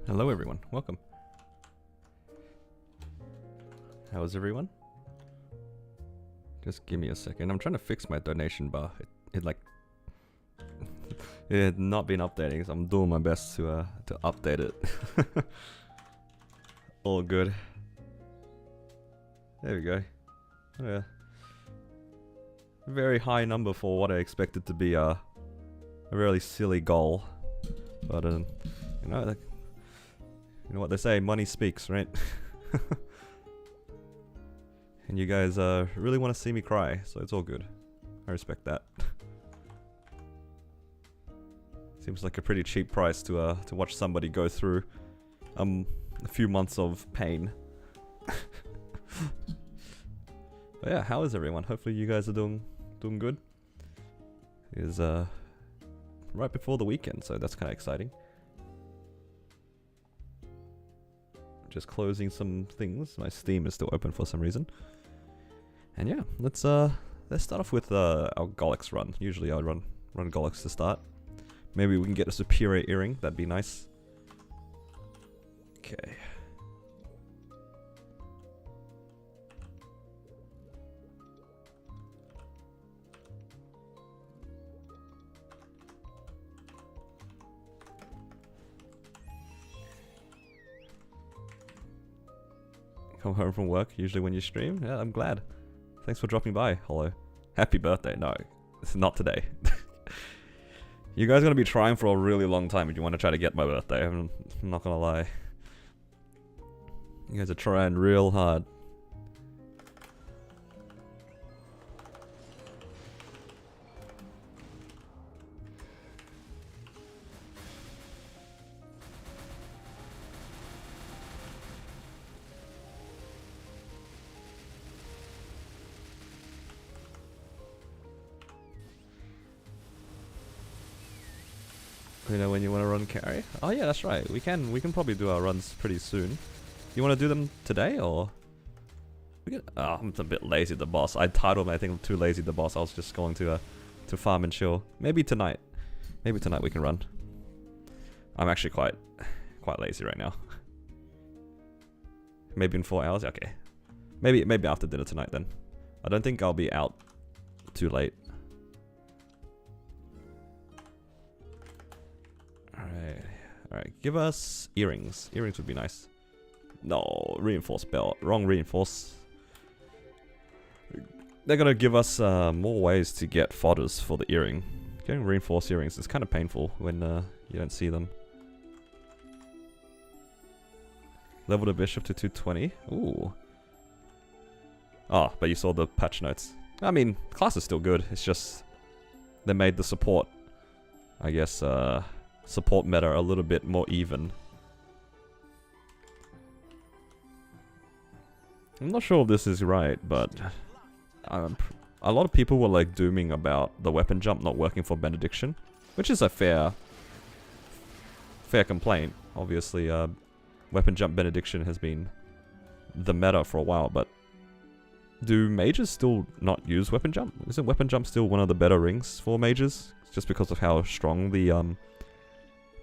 Hello everyone, welcome. How is everyone? Just give me a second. I'm trying to fix my donation bar. It like it had not been updating, so I'm doing my best to update it. All good. There we go. Yeah. Very high number for what I expected to be a really silly goal, but you know, like, you know what they say, money speaks, right? And you guys really want to see me cry, so it's all good. I respect that. Seems like a pretty cheap price to watch somebody go through a few months of pain. But yeah, how is everyone? Hopefully you guys are doing good. It is right before the weekend, so that's kind of exciting. Just closing some things. My Steam is still open for some reason. And yeah, let's start off with our Golix run. Usually I run Golix to start. Maybe we can get a superior earring. That'd be nice. Okay. Come home from work, usually when you stream? Yeah, I'm glad. Thanks for dropping by. Hello. Happy birthday. No, it's not today. You guys are going to be trying for a really long time if you want to try to get my birthday. I'm not going to lie. You guys are trying real hard. You know when you want to run carry? Oh yeah, that's right. We can probably do our runs pretty soon. You want to do them today or? I'm a bit lazy. The boss. I titled my thing too lazy. The boss. I was just going to farm and chill. Maybe tonight. Maybe tonight we can run. I'm actually quite lazy right now. Maybe in 4 hours. Okay. Maybe after dinner tonight then. I don't think I'll be out too late. Alright, give us earrings. Earrings would be nice. No, reinforced belt. Wrong reinforce. They're gonna give us more ways to get fodders for the earring. Getting reinforced earrings is kind of painful when you don't see them. Level the bishop to 220. Ooh. Oh, but you saw the patch notes. I mean, class is still good. It's just they made the support, I guess, support meta a little bit more even. I'm not sure if this is right, but a lot of people were like dooming about the weapon jump not working for Benediction, which is a fair complaint. Obviously, weapon jump Benediction has been the meta for a while, but do mages still not use weapon jump? Isn't weapon jump still one of the better rings for mages, just because of how strong the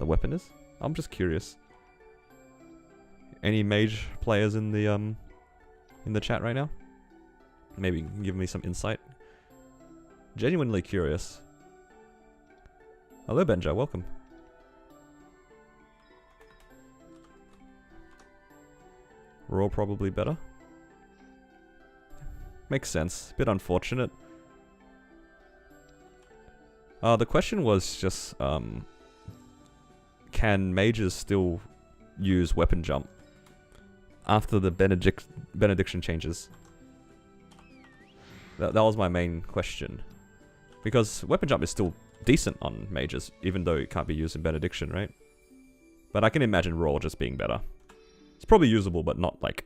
weapon is? I'm just curious. Any mage players in the chat right now? Maybe give me some insight. Genuinely curious. Hello Benja, welcome. Raw probably better. Makes sense. Bit unfortunate. The question was just can mages still use weapon jump after the Benediction changes? That was my main question. Because weapon jump is still decent on mages, even though it can't be used in Benediction, right? But I can imagine Raw just being better. It's probably usable, but not like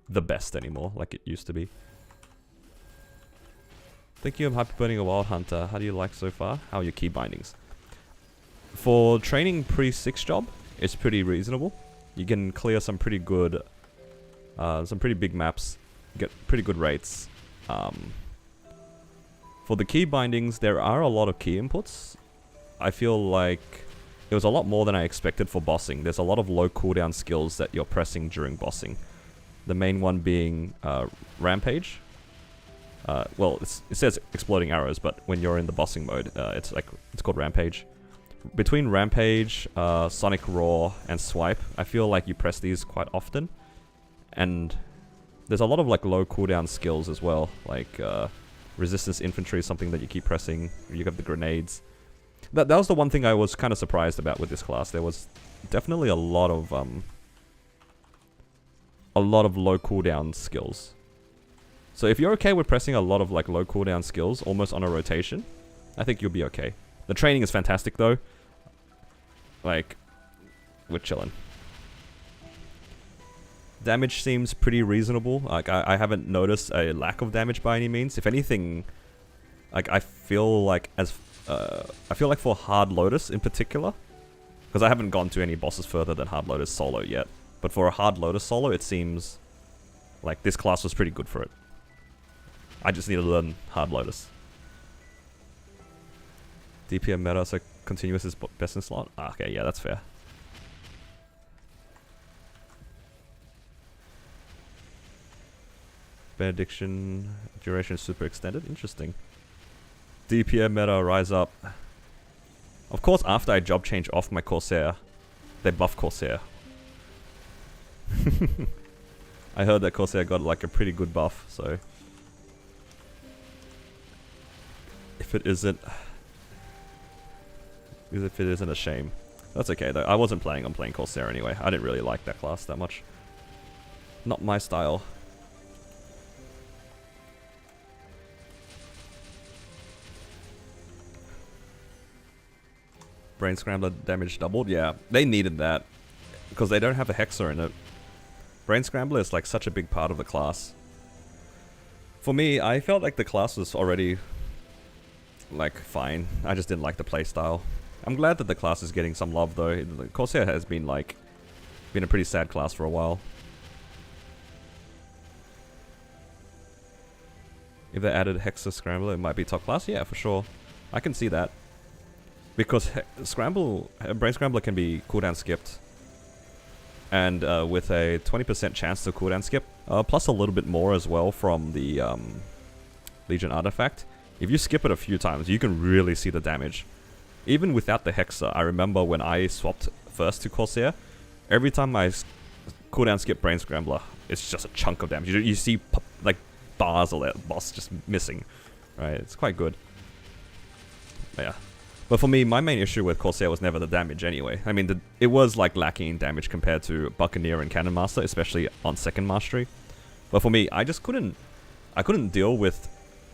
the best anymore, like it used to be. Thinking of hyperburning a Wild Hunter, how do you like so far? How are your key bindings? For training pre-6 job, it's pretty reasonable. You can clear some pretty good, some pretty big maps, get pretty good rates. For the key bindings, there are a lot of key inputs. I feel like it was a lot more than I expected for bossing. There's a lot of low cooldown skills that you're pressing during bossing. The main one being Rampage. Well, it says exploding arrows, but when you're in the bossing mode, it's called Rampage. Between Rampage, Sonic Roar, and Swipe, I feel like you press these quite often. And there's a lot of like low cooldown skills as well, like Resistance Infantry is something that you keep pressing. You have the grenades. That was the one thing I was kind of surprised about with this class. There was definitely a lot of low cooldown skills. So if you're okay with pressing a lot of like low cooldown skills almost on a rotation, I think you'll be okay. The training is fantastic though. Like, we're chilling. Damage seems pretty reasonable. Like I haven't noticed a lack of damage by any means. If anything, like I feel like for Hard Lotus in particular, because I haven't gone to any bosses further than Hard Lotus solo yet. But for a Hard Lotus solo, it seems like this class was pretty good for it. I just need to learn Hard Lotus. DPM meta, so continuous is best in slot? Ah, okay, yeah, that's fair. Benediction duration super extended? Interesting. DPM meta, rise up. Of course, after I job change off my Corsair, they buff Corsair. I heard that Corsair got like a pretty good buff, so if it isn't a shame. That's okay though. I wasn't planning on playing Corsair anyway. I didn't really like that class that much. Not my style. Brain Scrambler damage doubled? Yeah, they needed that. Because they don't have a Hexa in it. Brain Scrambler is like such a big part of the class. For me, I felt like the class was already like fine. I just didn't like the playstyle. I'm glad that the class is getting some love though. Corsair has been a pretty sad class for a while. If they added Hexa Scrambler, it might be top class. Yeah, for sure. I can see that. Because Brain Scrambler can be cooldown skipped. And with a 20% chance to cooldown skip, plus a little bit more as well from the Legion artifact. If you skip it a few times, you can really see the damage. Even without the Hexa, I remember when I swapped first to Corsair, every time I cooldown skip Brain Scrambler, it's just a chunk of damage. You see like bars of that boss just missing. Right, it's quite good. But yeah. But for me, my main issue with Corsair was never the damage anyway. I mean, it was like lacking in damage compared to Buccaneer and Cannon Master, especially on second mastery. But for me, I couldn't deal with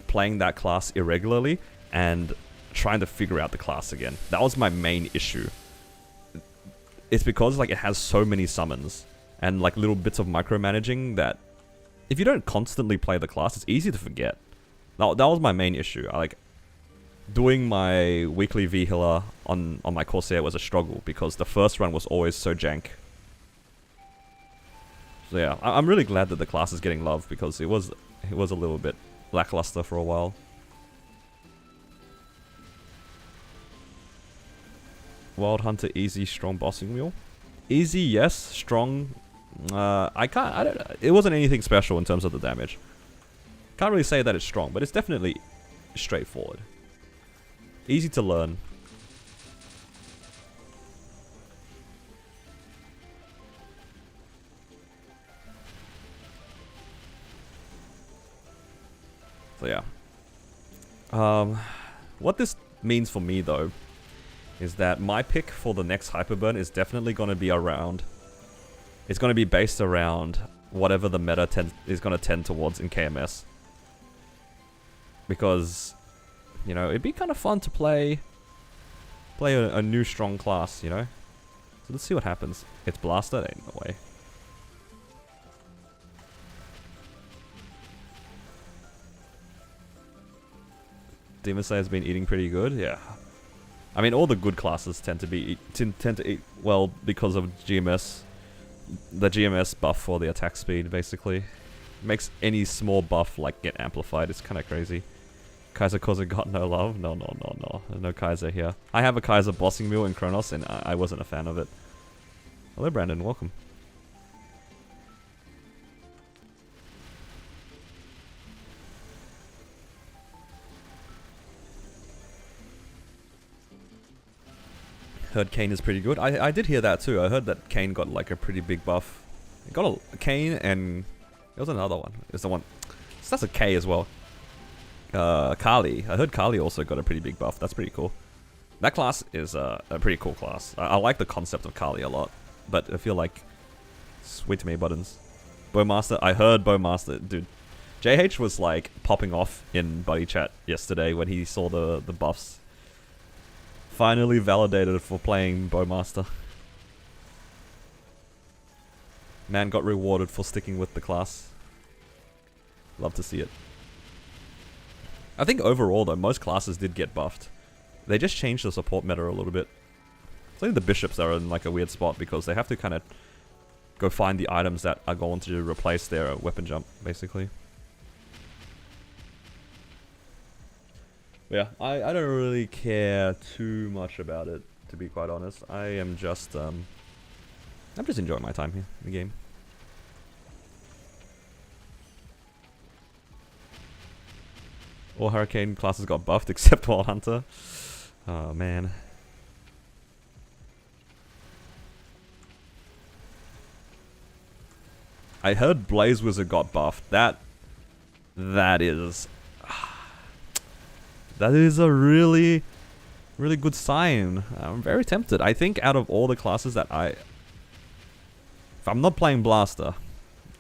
playing that class irregularly and trying to figure out the class again. That was my main issue. It's because like it has so many summons and like little bits of micromanaging that if you don't constantly play the class, it's easy to forget. That was my main issue. Doing my weekly V-Healer on my Corsair was a struggle because the first run was always so jank. So yeah, I'm really glad that the class is getting love because it was a little bit lackluster for a while. Wild Hunter easy, strong bossing wheel. Easy, yes. Strong, it wasn't anything special in terms of the damage. Can't really say that it's strong, but it's definitely straightforward. Easy to learn. So yeah. What this means for me though is that my pick for the next Hyperburn is definitely going to be around... It's going to be based around whatever the meta is going to tend towards in KMS. Because, you know, it'd be kind of fun to play a new strong class, you know? So let's see what happens. It's Blaster? Ain't no way. Demon Slayer's been eating pretty good, yeah. I mean, all the good classes tend to eat well because of GMS. The GMS buff for the attack speed, basically. Makes any small buff, like, get amplified. It's kind of crazy. Kaiser Koza got no love? No, no, no, no. There's no Kaiser here. I have a Kaiser bossing meal in Kronos, and I wasn't a fan of it. Hello, Brandon. Welcome. Heard Kane is pretty good. I did hear that too. I heard that Kane got like a pretty big buff. It got a Kane and there was another one. It's the one. So that's a K as well. Kali. I heard Kali also got a pretty big buff. That's pretty cool. That class is a pretty cool class. I like the concept of Kali a lot, but I feel like sweet to me buttons. Bowmaster. I heard Bowmaster. Dude, JH was like popping off in buddy chat yesterday when he saw the buffs. Finally validated for playing Bowmaster. Man got rewarded for sticking with the class. Love to see it. I think overall though, most classes did get buffed. They just changed the support meta a little bit. It's only the bishops that are in like a weird spot because they have to kind of go find the items that are going to replace their weapon jump, basically. Yeah, I don't really care too much about it, to be quite honest. I am just, I'm just enjoying my time here in the game. All Hurricane classes got buffed except Wild Hunter. Oh, man. I heard Blaze Wizard got buffed. That is... That is a really, really good sign. I'm very tempted. I think out of all the classes that if I'm not playing Blaster,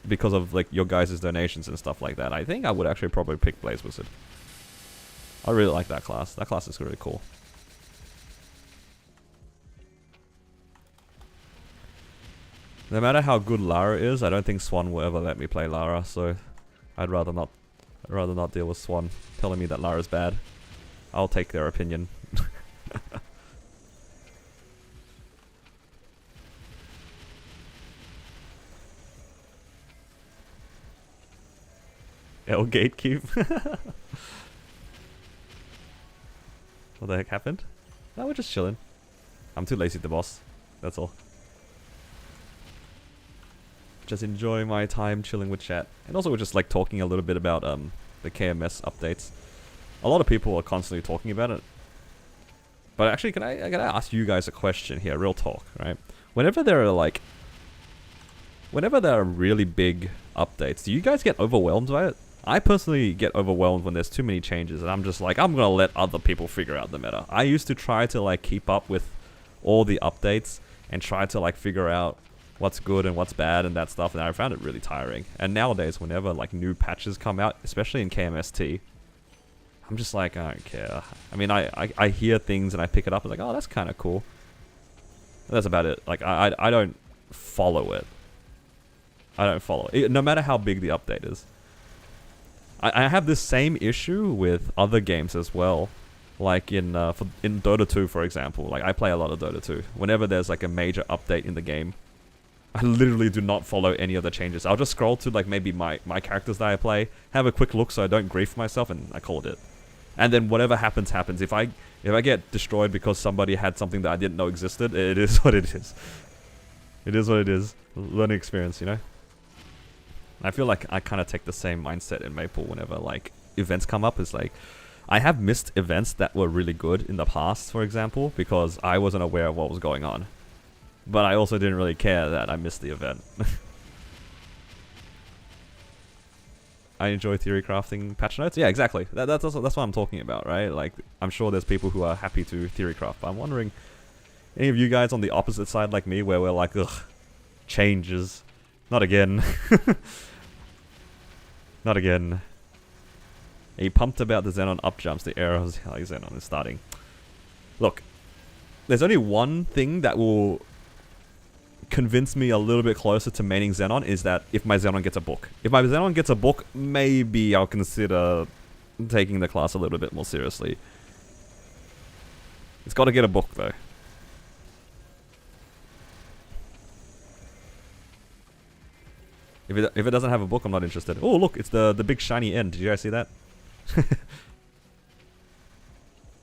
because of like your guys' donations and stuff like that, I think I would actually probably pick Blaze Wizard. I really like that class. That class is really cool. No matter how good Lara is, I don't think Swan will ever let me play Lara, so I'd rather not deal with Swan telling me that Lara's bad. I'll take their opinion. L gatekeep. What the heck happened? No, we're just chilling. I'm too lazy to boss. That's all. Just enjoying my time chilling with chat. And also we're just like talking a little bit about the KMS updates. A lot of people are constantly talking about it. But actually, I gotta ask you guys a question here, real talk, right? Whenever there are really big updates, do you guys get overwhelmed by it? I personally get overwhelmed when there's too many changes, and I'm just like, I'm gonna let other people figure out the meta. I used to try to like keep up with all the updates and try to like figure out what's good and what's bad and that stuff, and I found it really tiring. And nowadays, whenever like new patches come out, especially in KMST, I'm just like, I don't care. I mean, I hear things and I pick it up and like, oh, that's kind of cool. And that's about it. Like, I don't follow it. I don't follow it, no matter how big the update is. I have this same issue with other games as well. Like in Dota 2, for example. Like, I play a lot of Dota 2. Whenever there's like a major update in the game, I literally do not follow any of the changes. I'll just scroll to like maybe my characters that I play, have a quick look so I don't grief myself, and I call it. And then whatever happens, happens. If I get destroyed because somebody had something that I didn't know existed, it is what it is. It is what it is. Learning experience, you know? I feel like I kind of take the same mindset in Maple whenever like events come up. It's like, I have missed events that were really good in the past, for example, because I wasn't aware of what was going on. But I also didn't really care that I missed the event. I enjoy theory crafting patch notes. Yeah, exactly. That's what I'm talking about, right? Like, I'm sure there's people who are happy to theory craft, but I'm wondering, any of you guys on the opposite side like me, where we're like, ugh, changes. Not again. Not again. Are you pumped about the Xenon up jumps? The arrows, like Xenon is starting. Look, there's only one thing that will convince me a little bit closer to maining Xenon, is that if my Xenon gets a book. If my Xenon gets a book, maybe I'll consider taking the class a little bit more seriously. It's got to get a book though. If it doesn't have a book, I'm not interested. Oh look, it's the big shiny end. Did you guys see that?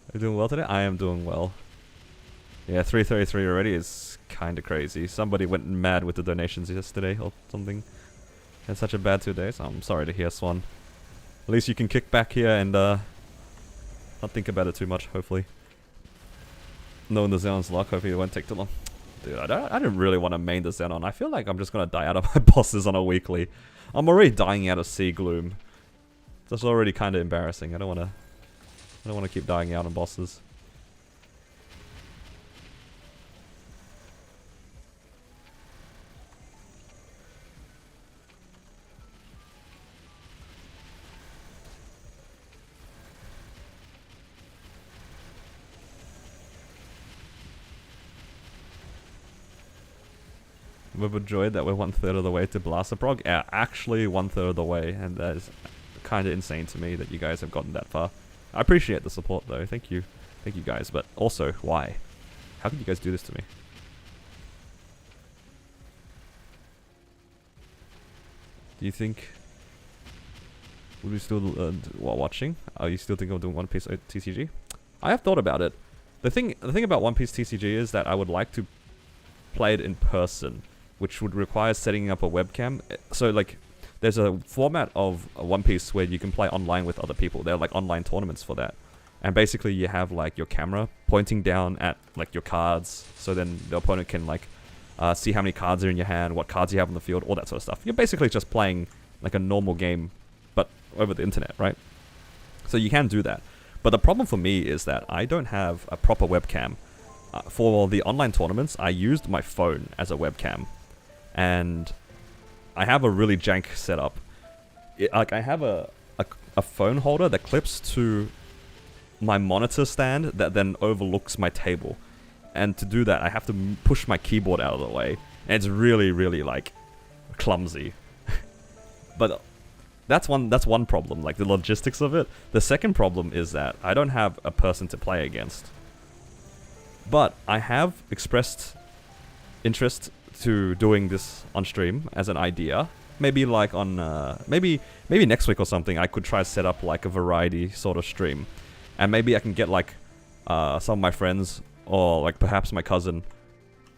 Are you doing well today? I am doing well. Yeah, 333 already is kind of crazy. Somebody went mad with the donations yesterday or something. Had such a bad 2 days. I'm sorry to hear, Swan. At least you can kick back here and not think about it too much, hopefully. Knowing the Xenon's luck, hopefully it won't take too long. Dude, I didn't really want to main the Xenon. I feel like I'm just going to die out of my bosses on a weekly. I'm already dying out of Sea Gloom. That's already kind of embarrassing. I don't want to keep dying out on bosses. I'm overjoyed that we're 1/3 of the way to Blasterprog. Yeah, actually 1/3 of the way, and that is kind of insane to me that you guys have gotten that far. I appreciate the support though, thank you guys, but also, why? How could you guys do this to me? Do you think... Would we still, while watching? Are you still thinking of doing One Piece TCG? I have thought about it. The thing about One Piece TCG is that I would like to play it in person, which would require setting up a webcam. So like, there's a format of One Piece where you can play online with other people. There are like online tournaments for that. And basically you have like your camera pointing down at like your cards, so then the opponent can like see how many cards are in your hand, what cards you have on the field, all that sort of stuff. You're basically just playing like a normal game, but over the internet, right? So you can do that. But the problem for me is that I don't have a proper webcam. For the online tournaments, I used my phone as a webcam. And I have a really jank setup. Like I have a phone holder that clips to my monitor stand that then overlooks my table. And to do that, I have to push my keyboard out of the way. And it's really, really like clumsy. But that's one problem, like the logistics of it. The second problem is that I don't have a person to play against. But I have expressed interest to doing this on stream as an idea. Maybe like on maybe next week or something, I could try to set up like a variety sort of stream, and maybe I can get like some of my friends or like perhaps my cousin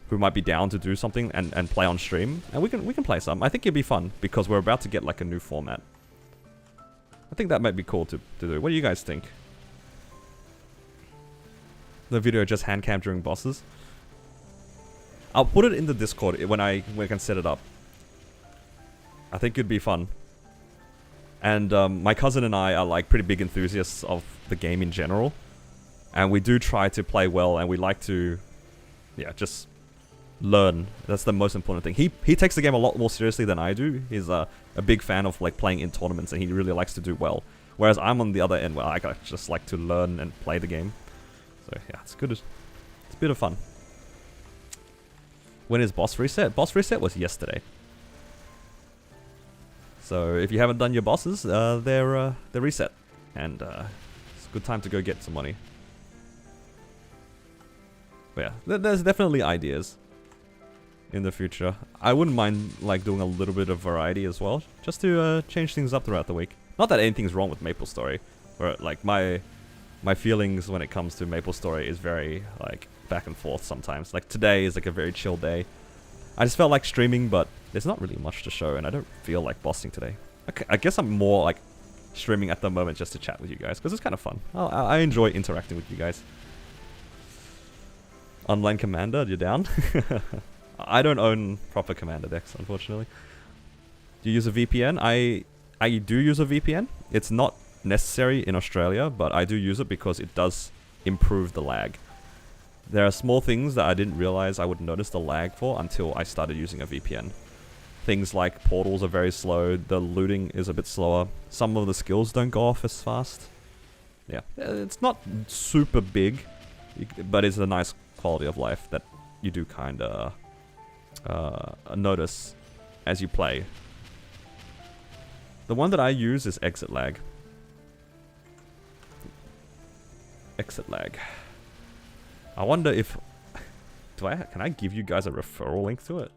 who might be down to do something and play on stream, and we can play some. I think it'd be fun because we're about to get like a new format. I think that might be cool to do. What do you guys think? The video just hand cam during bosses. I'll put it in the Discord when I can set it up. I think it'd be fun. And my cousin and I are like pretty big enthusiasts of the game in general. And we do try to play well, and we like to, yeah, just learn. That's the most important thing. He takes the game a lot more seriously than I do. He's a big fan of like playing in tournaments, and he really likes to do well. Whereas I'm on the other end where I just like to learn and play the game. So yeah, it's good. It's a bit of fun. When is boss reset? Boss reset was yesterday. So if you haven't done your bosses, they're reset, and it's a good time to go get some money. But yeah, there's definitely ideas in the future. I wouldn't mind like doing a little bit of variety as well, just to change things up throughout the week. Not that anything's wrong with MapleStory, where like my feelings when it comes to MapleStory is very like back and forth sometimes. Like today is like a very chill day. I just felt like streaming, but there's not really much to show, and I don't feel like bossing today. Okay, I guess I'm more like streaming at the moment just to chat with you guys, because it's kind of fun. I enjoy interacting with you guys. Online Commander, you're down? I don't own proper Commander decks, unfortunately. Do you use a VPN? I do use a VPN. It's not necessary in Australia, but I do use it because it does improve the lag. There are small things that I didn't realize I would notice the lag for until I started using a VPN. Things like portals are very slow, the looting is a bit slower, some of the skills don't go off as fast. Yeah, it's not super big, but it's a nice quality of life that you do kind of notice as you play. The one that I use is exit lag. Exit lag. I wonder if... Can I give you guys a referral link to it?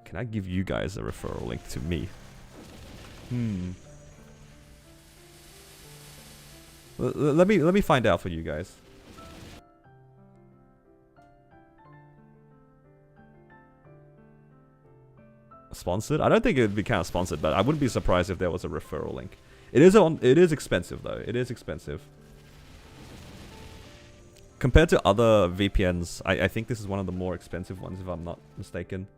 Can I give you guys a referral link to me? Let me find out for you guys. Sponsored? I don't think it would be kind of sponsored, but I wouldn't be surprised if there was a referral link. It is expensive though. It is expensive. Compared to other VPNs, I think this is one of the more expensive ones if I'm not mistaken.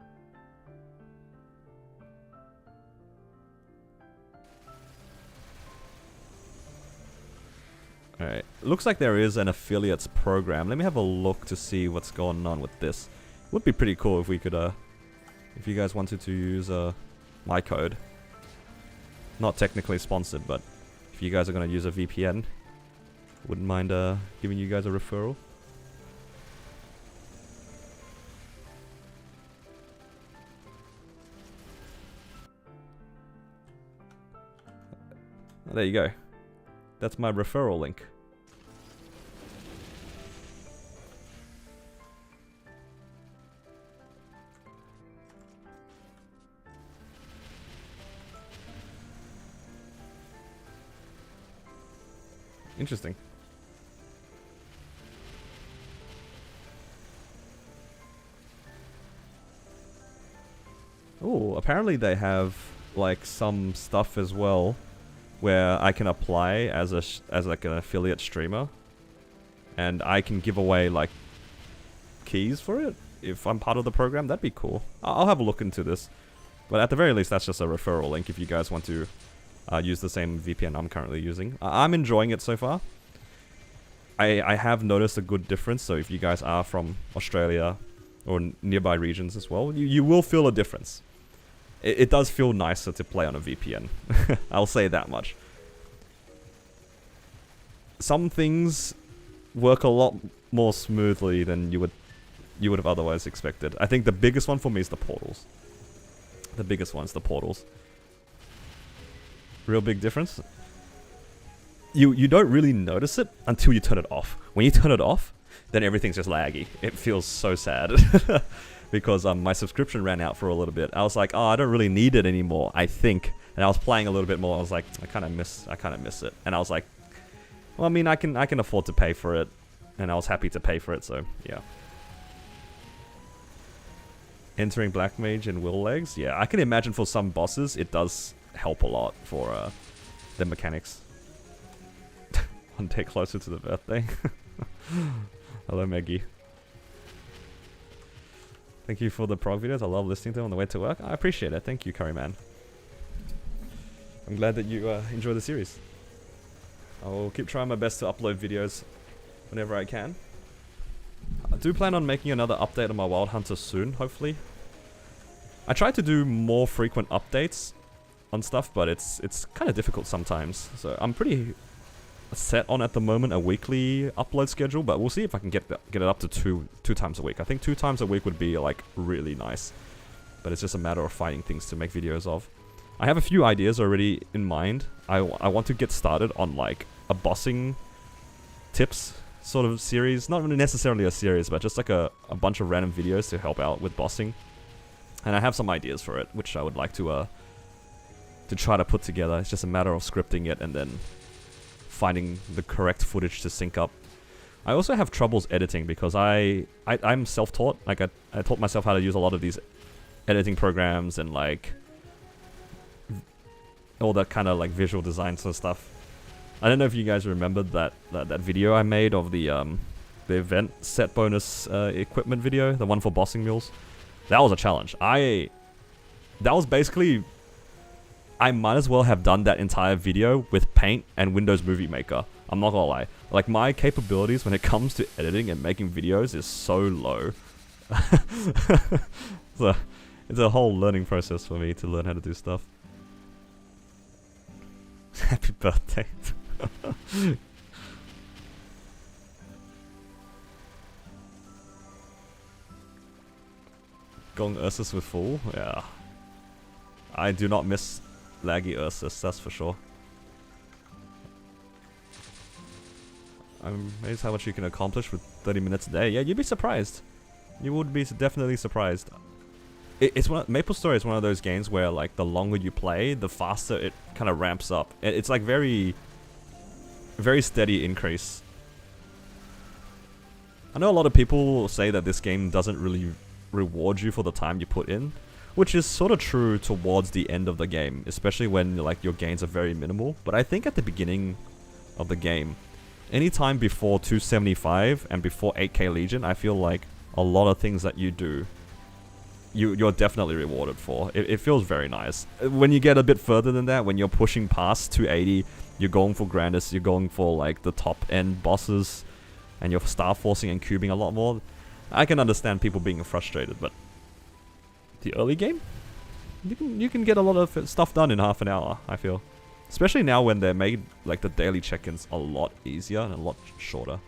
Alright, looks like there is an affiliates program. Let me have a look to see what's going on with this. Would be pretty cool if we could, if you guys wanted to use my code. Not technically sponsored, but if you guys are going to use a VPN, wouldn't mind giving you guys a referral. There you go. That's my referral link. Interesting. Oh, apparently they have like some stuff as well where I can apply as like an affiliate streamer, and I can give away like keys for it if I'm part of the program. That'd be cool. I'll have a look into this, but at the very least, that's just a referral link if you guys want to use the same VPN I'm currently using. I'm enjoying it so far. I have noticed a good difference, so if you guys are from Australia or nearby regions as well, you will feel a difference. It does feel nicer to play on a VPN. I'll say that much. Some things work a lot more smoothly than you would have otherwise expected. I think the biggest one for me is the portals. The biggest one's the portals. Real big difference. You don't really notice it until you turn it off. When you turn it off, then everything's just laggy. It feels so sad. Because my subscription ran out for a little bit. I was like, oh, I don't really need it anymore, I think. And I was playing a little bit more. I was like, I kind of miss it. And I was like, well, I mean, I can afford to pay for it, and I was happy to pay for it. So yeah. Entering Black Mage and Will Legs, yeah, I can imagine for some bosses it does help a lot for the mechanics. One day closer to the birthday. Hello, Maggie. Thank you for the prog videos. I love listening to them on the way to work. I appreciate it. Thank you, Curryman. I'm glad that you enjoy the series. I'll keep trying my best to upload videos whenever I can. I do plan on making another update on my Wild Hunter soon, hopefully. I try to do more frequent updates on stuff, but it's kind of difficult sometimes. So I'm pretty set on, at the moment, a weekly upload schedule, but we'll see if I can get it up to two times a week. I think 2 times a week would be like really nice, but it's just a matter of finding things to make videos of. I have a few ideas already in mind. I want to get started on like a bossing tips sort of series, not really necessarily a series, but just like a bunch of random videos to help out with bossing. And I have some ideas for it, which I would like to try to put together. It's just a matter of scripting it and then finding the correct footage to sync up. I also have troubles editing because I'm self-taught. Like I taught myself how to use a lot of these editing programs and like all that kind of like visual design sort of stuff. I don't know if you guys remember that video I made of the event set bonus equipment video, the one for bossing mules. That was a challenge. That was basically, I might as well have done that entire video with Paint and Windows Movie Maker. I'm not gonna lie. Like, my capabilities when it comes to editing and making videos is so low. So, it's a whole learning process for me to learn how to do stuff. Happy birthday. Gong Ursus with full? Yeah. I do not miss laggy Ursus, that's for sure. I'm amazed how much you can accomplish with 30 minutes a day. Yeah, you'd be surprised. You would be definitely surprised. Maple Story is one of those games where like the longer you play, the faster it kind of ramps up. It's like very very steady increase. I know a lot of people say that this game doesn't really reward you for the time you put in, which is sort of true towards the end of the game, especially when like your gains are very minimal. But I think at the beginning of the game, anytime before 275 and before 8k Legion, I feel like a lot of things that you do, you're definitely rewarded for. It feels very nice. When you get a bit further than that, when you're pushing past 280, you're going for Grandis, you're going for like the top end bosses, and you're star forcing and cubing a lot more. I can understand people being frustrated, but the early game, you can get a lot of stuff done in half an hour, I feel. Especially now when they made like the daily check-ins a lot easier and a lot shorter.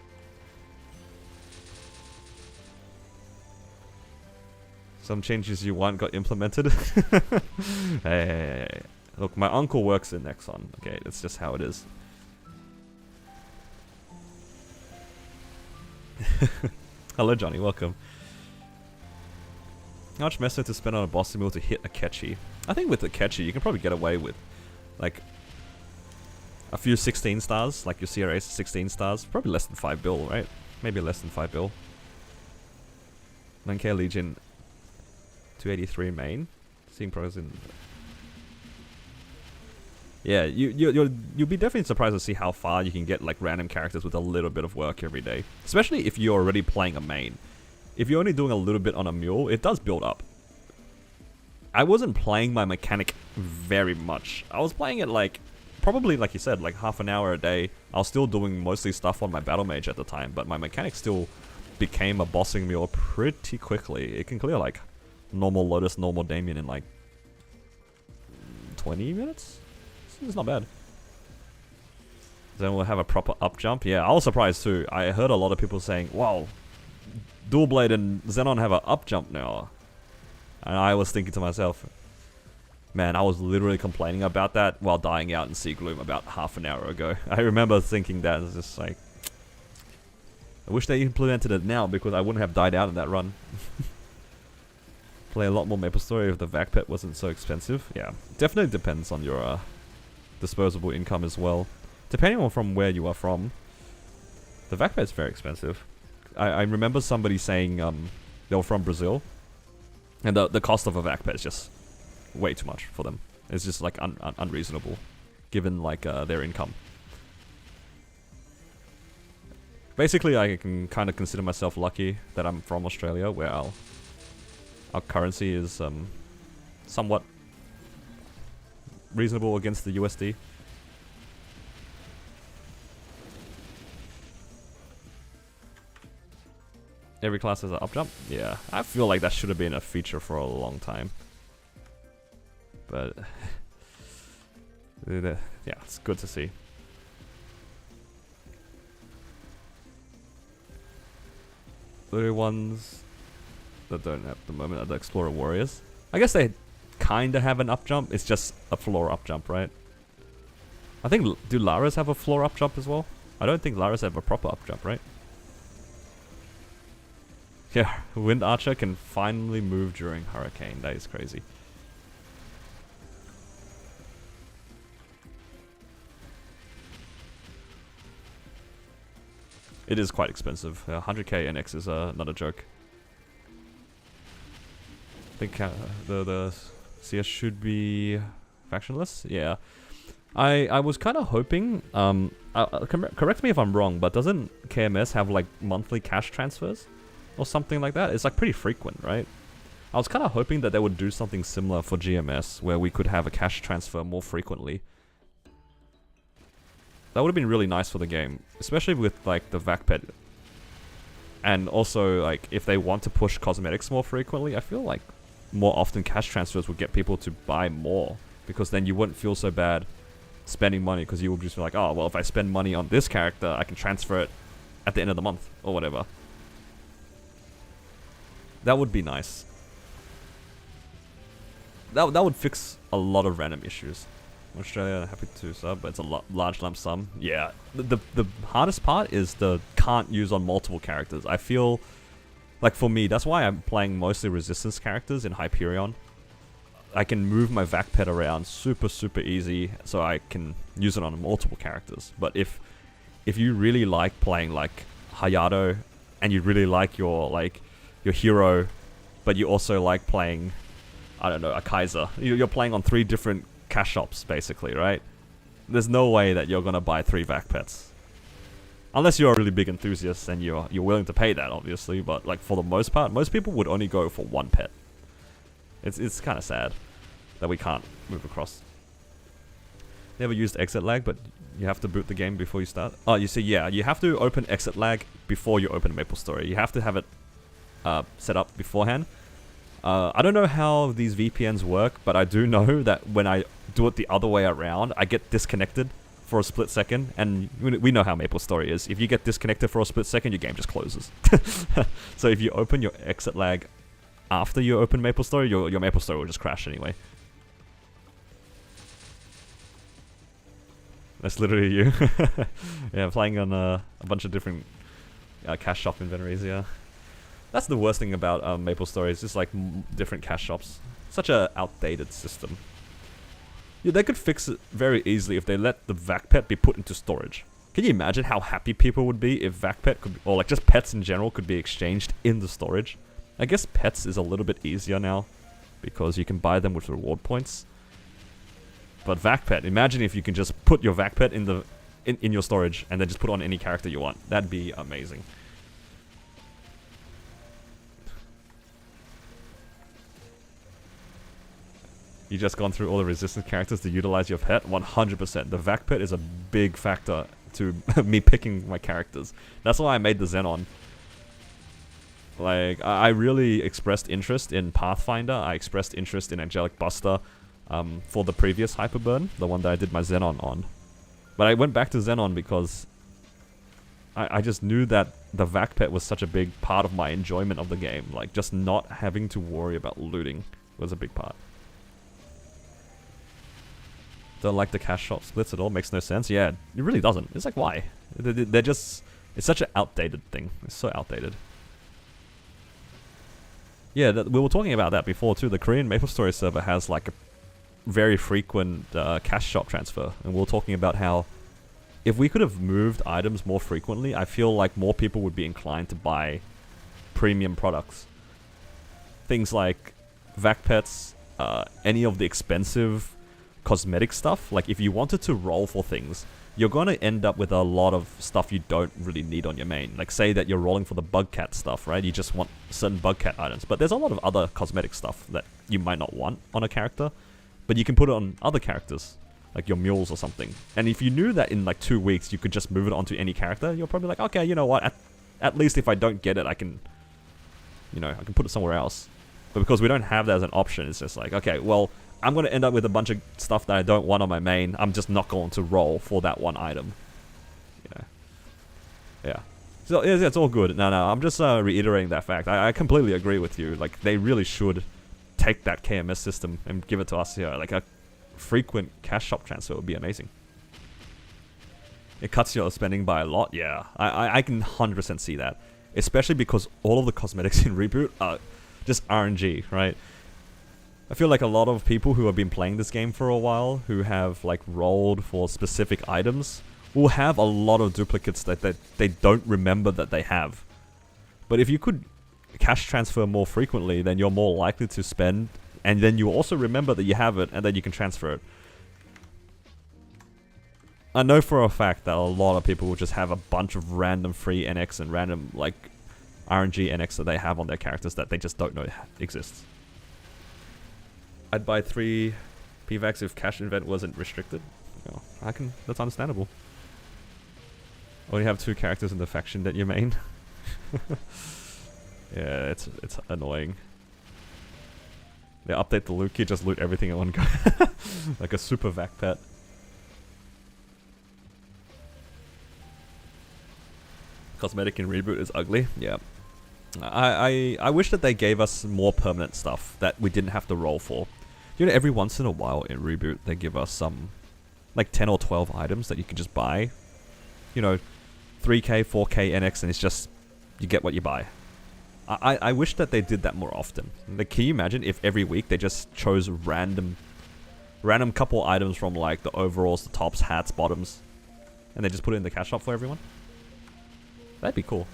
Some changes you want got implemented. Hey. Look, my uncle works in Nexon. Okay, that's just how it is. Hello Johnny, welcome. How much method to spend on a boss meal to hit a catchy? I think with the catchy you can probably get away with like a few 16 stars, like your CRA 16 stars. Probably less than 5 bill, right? Maybe less than 5 bill. 9k Legion 283 main. Seeing progress in... Yeah, you'll be definitely surprised to see how far you can get like random characters with a little bit of work every day. Especially if you're already playing a main. If you're only doing a little bit on a mule, it does build up. I wasn't playing my mechanic very much. I was playing it like, probably like you said, like half an hour a day. I was still doing mostly stuff on my battle mage at the time, but my mechanic still became a bossing mule pretty quickly. It can clear like normal Lotus, normal Damien in like 20 minutes? It's not bad. Then we'll have a proper up jump. Yeah, I was surprised too. I heard a lot of people saying, wow, Dual Blade and Xenon have an up jump now. And I was thinking to myself, man, I was literally complaining about that while dying out in Sea Gloom about half an hour ago. I remember thinking that. It's just like, I wish they implemented it now because I wouldn't have died out in that run. Play a lot more Maple Story if the vac pet wasn't so expensive. Yeah, definitely depends on your disposable income as well. Depending on from where you are from, the vac pet's very expensive. I remember somebody saying they were from Brazil, and the cost of a vac pet is just way too much for them. It's just like unreasonable, given like their income. Basically, I can kind of consider myself lucky that I'm from Australia, where our currency is somewhat reasonable against the USD. Every class has an up jump? Yeah, I feel like that should have been a feature for a long time. But yeah, it's good to see. The ones that don't have at the moment are the Explorer Warriors. I guess they kinda have an up jump. It's just a floor up jump, right? I think, do Laras have a floor up jump as well? I don't think Laras have a proper up jump, right? Yeah, Wind Archer can finally move during Hurricane. That is crazy. It is quite expensive. 100k NX is not a joke. I think the CS should be factionless. Yeah, I was kind of hoping. Correct me if I'm wrong, but doesn't KMS have like monthly cash transfers or something like that? It's like pretty frequent, right? I was kind of hoping that they would do something similar for GMS, where we could have a cash transfer more frequently. That would have been really nice for the game, especially with like the vac pet. And also, like, if they want to push cosmetics more frequently, I feel like more often cash transfers would get people to buy more, because then you wouldn't feel so bad spending money, because you would just be like, oh, well, if I spend money on this character, I can transfer it at the end of the month, or whatever. That would be nice. That would fix a lot of random issues. Australia, happy to sub, but it's a large lump sum. Yeah, the hardest part is the can't use on multiple characters. I feel like, for me, that's why I'm playing mostly resistance characters in Hyperion. I can move my vac pet around super easy, so I can use it on multiple characters. But if if you really like playing like Hayato, and you really like your hero, but you also like playing, I don't know, a Kaiser. You're playing on 3 different cash shops, basically, right? There's no way that you're gonna buy 3 vac pets. Unless you're a really big enthusiast and you're willing to pay that, obviously. But like for the most part, most people would only go for 1 pet. It's kind of sad that we can't move across. Never used exit lag, but you have to boot the game before you start. Oh, you see, yeah, you have to open exit lag before you open MapleStory. You have to have it set up beforehand. I don't know how these VPNs work, but I do know that when I do it the other way around, I get disconnected for a split second, and we know how MapleStory is. If you get disconnected for a split second, your game just closes. So if you open your exit lag after you open MapleStory, your MapleStory will just crash anyway. That's literally you. Yeah, playing on a bunch of different cash shop inventories, yeah. That's the worst thing about MapleStory, is just like different cash shops. Such a outdated system. Yeah, they could fix it very easily if they let the vac pet be put into storage. Can you imagine how happy people would be if vac pet could, or like just pets in general, could be exchanged in the storage? I guess pets is a little bit easier now because you can buy them with reward points. But vac pet, imagine if you can just put your vac pet in your storage and then just put on any character you want. That'd be amazing. You just gone through all the resistance characters to utilize your pet? 100%. The vac pet is a big factor to me picking my characters. That's why I made the Xenon. Like, I really expressed interest in Pathfinder. I expressed interest in Angelic Buster for the previous Hyperburn, the one that I did my Xenon on. But I went back to Xenon because I just knew that the vac pet was such a big part of my enjoyment of the game. Like, just not having to worry about looting was a big part. Don't like the cash shop splits at all, makes no sense. Yeah, it really doesn't. It's like, why? They're just... It's such an outdated thing. It's so outdated. Yeah, we were talking about that before too. The Korean MapleStory server has like a very frequent cash shop transfer. And we were talking about how if we could have moved items more frequently, I feel like more people would be inclined to buy premium products. Things like vac pets, any of the expensive cosmetic stuff. Like if you wanted to roll for things, you're going to end up with a lot of stuff you don't really need on your main. Like say that you're rolling for the bug cat stuff, right? You just want certain bug cat items, but there's a lot of other cosmetic stuff that you might not want on a character, but you can put it on other characters, like your mules or something. And if you knew that in like 2 weeks you could just move it onto any character, you're probably like, okay, you know what, at least if I don't get it, I can, you know, I can put it somewhere else. But because we don't have that as an option, it's just like, okay, well, I'm going to end up with a bunch of stuff that I don't want on my main. I'm just not going to roll for that one item. Yeah. So, yeah, it's all good. No, I'm just reiterating that fact. I completely agree with you. Like, they really should take that KMS system and give it to us here. Like, a frequent cash shop transfer would be amazing. It cuts your spending by a lot. Yeah, I can 100% see that. Especially because all of the cosmetics in Reboot are just RNG, right? I feel like a lot of people who have been playing this game for a while, who have like rolled for specific items, will have a lot of duplicates that they don't remember that they have. But if you could cash transfer more frequently, then you're more likely to spend, and then you also remember that you have it, and then you can transfer it. I know for a fact that a lot of people will just have a bunch of random free NX and random like RNG NX that they have on their characters that they just don't know exists. I'd buy 3 PVACs if cash event wasn't restricted. Oh, that's understandable. Only have 2 characters in the faction that you main. Yeah, it's annoying. They update the loot key, just loot everything at one go. Like a super vac pet. Cosmetic in Reboot is ugly. Yeah. I wish that they gave us more permanent stuff that we didn't have to roll for. You know, every once in a while in Reboot, they give us some, like 10 or 12 items that you can just buy. You know, 3k, 4k NX, and it's just, you get what you buy. I wish that they did that more often. Like, can you imagine if every week they just chose random couple items from like the overalls, the tops, hats, bottoms, and they just put it in the cash shop for everyone. That'd be cool.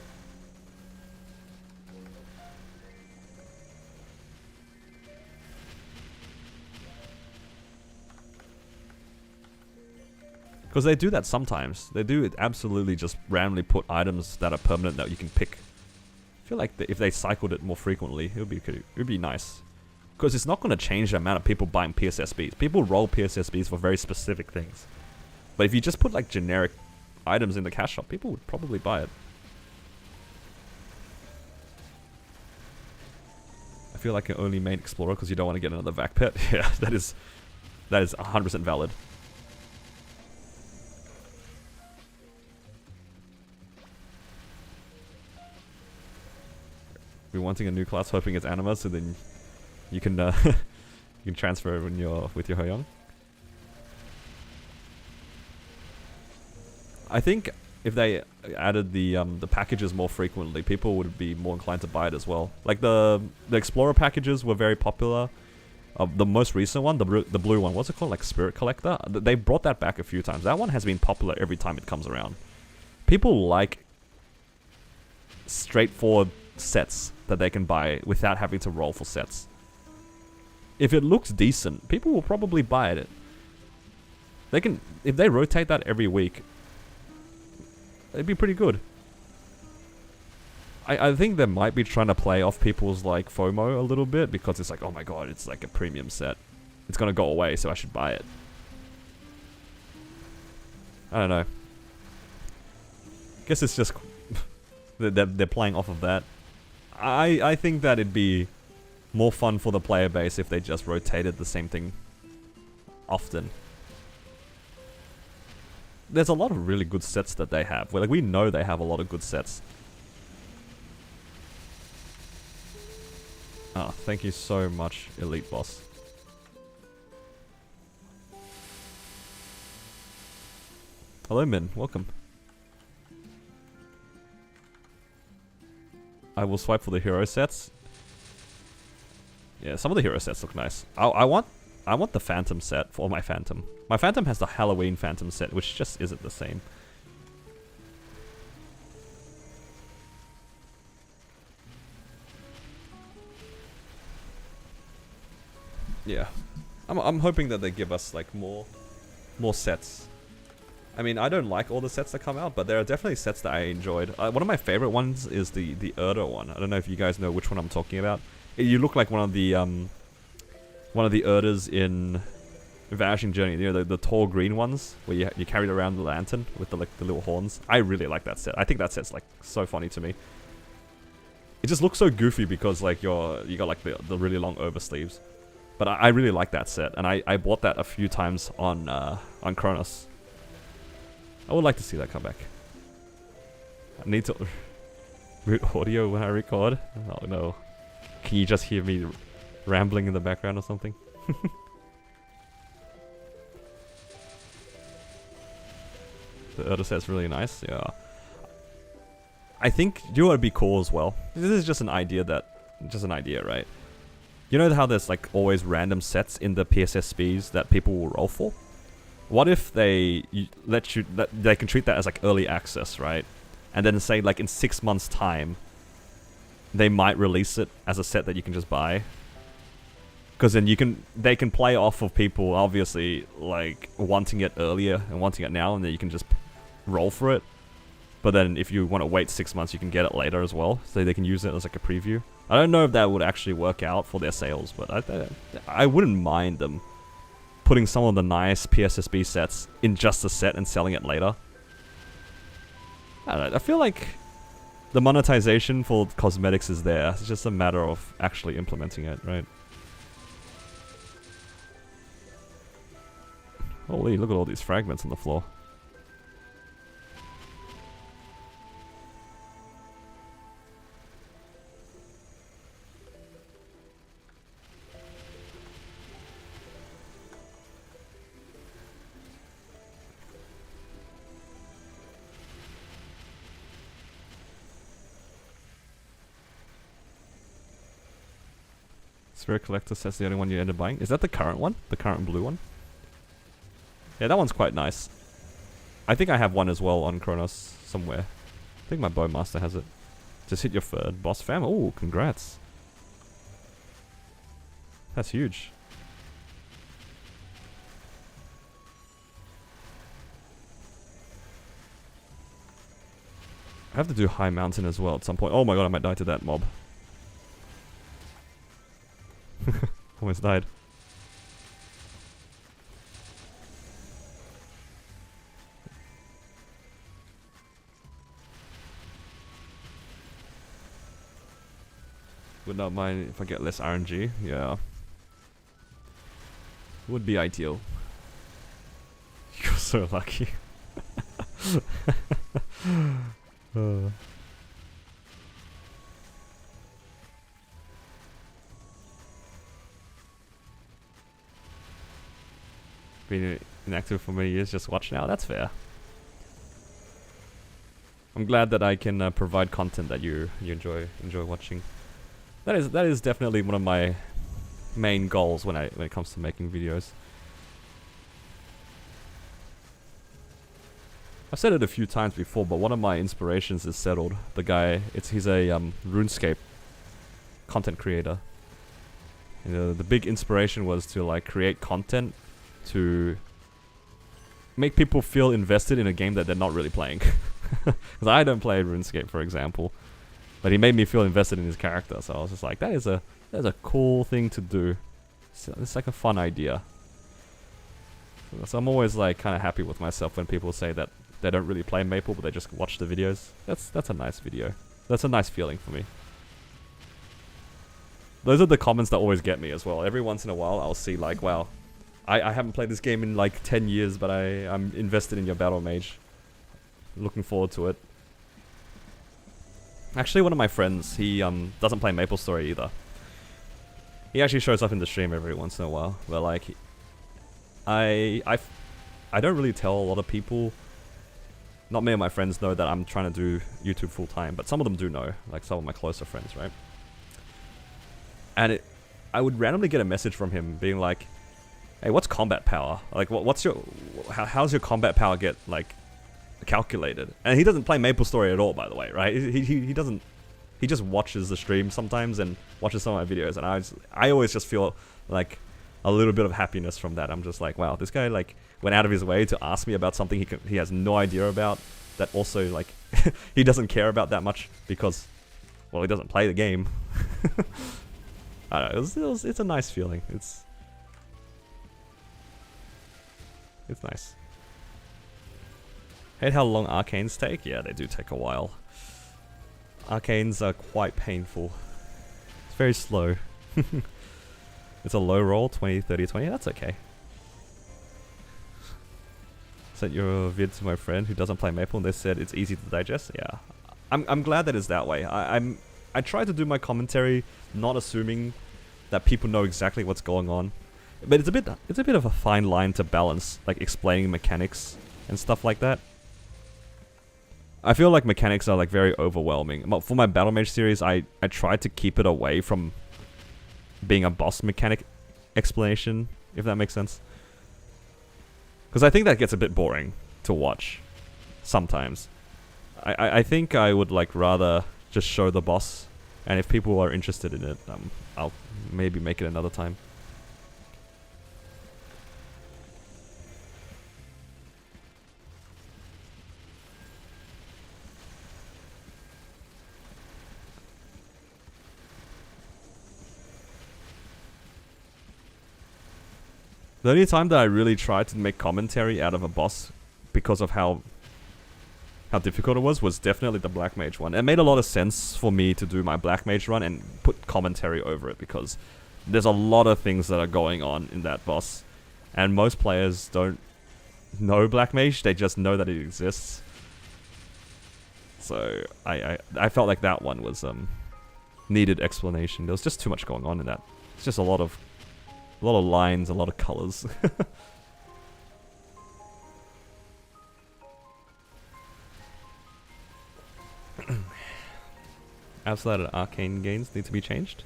Because they do that sometimes. They do absolutely just randomly put items that are permanent that you can pick. I feel like if they cycled it more frequently, it would be nice. Because it's not going to change the amount of people buying PSSBs. People roll PSSBs for very specific things. But if you just put like generic items in the cash shop, people would probably buy it. I feel like an only main explorer because you don't want to get another vac pet. Yeah, that is 100% valid. We're wanting a new class, hoping it's anima, so then you can you can transfer when you're with your Hyperion. I think if they added the packages more frequently, people would be more inclined to buy it as well. Like the Explorer packages were very popular. The most recent one, the blue one, what's it called? Like Spirit Collector. They brought that back a few times. That one has been popular every time it comes around. People like straightforward sets that they can buy without having to roll for sets. If it looks decent, people will probably buy it. They can, if they rotate that every week, it'd be pretty good. I think they might be trying to play off people's like FOMO a little bit because it's like, oh my god, it's like a premium set. It's gonna go away, so I should buy it. I don't know. Guess it's just they're playing off of that. I think that it'd be more fun for the player base if they just rotated the same thing often. There's a lot of really good sets that they have. Like, we know they have a lot of good sets. Ah, thank you so much, Elite Boss. Hello, Min. Welcome. I will swipe for the hero sets. Yeah, some of the hero sets look nice. I want the Phantom set for my Phantom. My Phantom has the Halloween Phantom set, which just isn't the same. Yeah, I'm hoping that they give us like more sets. I mean, I don't like all the sets that come out, but there are definitely sets that I enjoyed. One of my favorite ones is the Erda one. I don't know if you guys know which one I'm talking about. You look like one of the Erdas in Vanishing Journey. You know, the tall green ones where you carried around the lantern with the little horns. I really like that set. I think that set's like so funny to me. It just looks so goofy because like you got like the really long oversleeves. But I really like that set, and I bought that a few times on Kronos. I would like to see that come back. I need to mute audio when I record. Oh no. Can you just hear me rambling in the background or something? The other set's really nice, yeah. I think you would be cool as well. This is just an idea, right? You know how there's like always random sets in the PSSBs that people will roll for? What if they they can treat that as like early access, right? And then say like in 6 months' time, they might release it as a set that you can just buy. Because then they can play off of people obviously like wanting it earlier and wanting it now, and then you can just roll for it. But then if you want to wait 6 months, you can get it later as well, so they can use it as like a preview. I don't know if that would actually work out for their sales, but I wouldn't mind them putting some of the nice PSSB sets in just a set and selling it later. I don't know, I feel like the monetization for cosmetics is there. It's just a matter of actually implementing it, right? Holy, look at all these fragments on the floor. Spirit Collector says the only one you ended up buying. Is that the current one? The current blue one? Yeah, that one's quite nice. I think I have one as well on Kronos somewhere. I think my Bowmaster has it. Just hit your third boss fam. Oh, congrats. That's huge. I have to do High Mountain as well at some point. Oh my god, I might die to that mob. Almost died. Would not mind if I get less RNG. Yeah. Would be ideal. You're so lucky. Been inactive for many years, just watch now. That's fair. I'm glad that I can provide content that you enjoy watching. That is definitely one of my main goals when it comes to making videos. I've said it a few times before, but one of my inspirations is Settled. The guy, he's a RuneScape content creator. You know, the big inspiration was to like create content to make people feel invested in a game that they're not really playing. Because I don't play RuneScape, for example, but he made me feel invested in his character. So I was just like, that's a cool thing to do. So it's like a fun idea. So I'm always like kind of happy with myself when people say that they don't really play Maple, but they just watch the videos. That's a nice video. That's a nice feeling for me. Those are the comments that always get me as well. Every once in a while, I'll see like, wow, I haven't played this game in like 10 years, but I'm invested in your Battle Mage. Looking forward to it. Actually, one of my friends, he doesn't play MapleStory either. He actually shows up in the stream every once in a while. But like, I don't really tell a lot of people. Not many of my friends know that I'm trying to do YouTube full time, but some of them do know, like some of my closer friends, right? And I would randomly get a message from him being like, "Hey, what's combat power? Like, how's your combat power get like calculated?" And he doesn't play MapleStory at all, by the way, right? He doesn't. He just watches the stream sometimes and watches some of my videos, and I always just feel like a little bit of happiness from that. I'm just like, wow, this guy like went out of his way to ask me about something he has no idea about, that also like he doesn't care about that much because, well, he doesn't play the game. I don't know, it's a nice feeling. It's nice. Hate how long arcanes take? Yeah, they do take a while. Arcanes are quite painful. It's very slow. It's a low roll, 20, 30, 20. That's okay. Sent your vid to my friend who doesn't play Maple, and they said it's easy to digest. Yeah, I'm glad that it's that way. I try to do my commentary not assuming that people know exactly what's going on, but it's a bit of a fine line to balance, like explaining mechanics and stuff like that. I feel like mechanics are like very overwhelming. For my Battle Mage series, I tried to keep it away from being a boss mechanic explanation, if that makes sense. Because I think that gets a bit boring to watch sometimes. I think I would like rather just show the boss, and if people are interested in it, I'll maybe make it another time. The only time that I really tried to make commentary out of a boss because of how difficult it was definitely the Black Mage one. It made a lot of sense for me to do my Black Mage run and put commentary over it because there's a lot of things that are going on in that boss, and most players don't know Black Mage, they just know that it exists. So I felt like that one was needed explanation. There was just too much going on in that. It's just a lot of lines, a lot of colors. Outside of arcane gains need to be changed.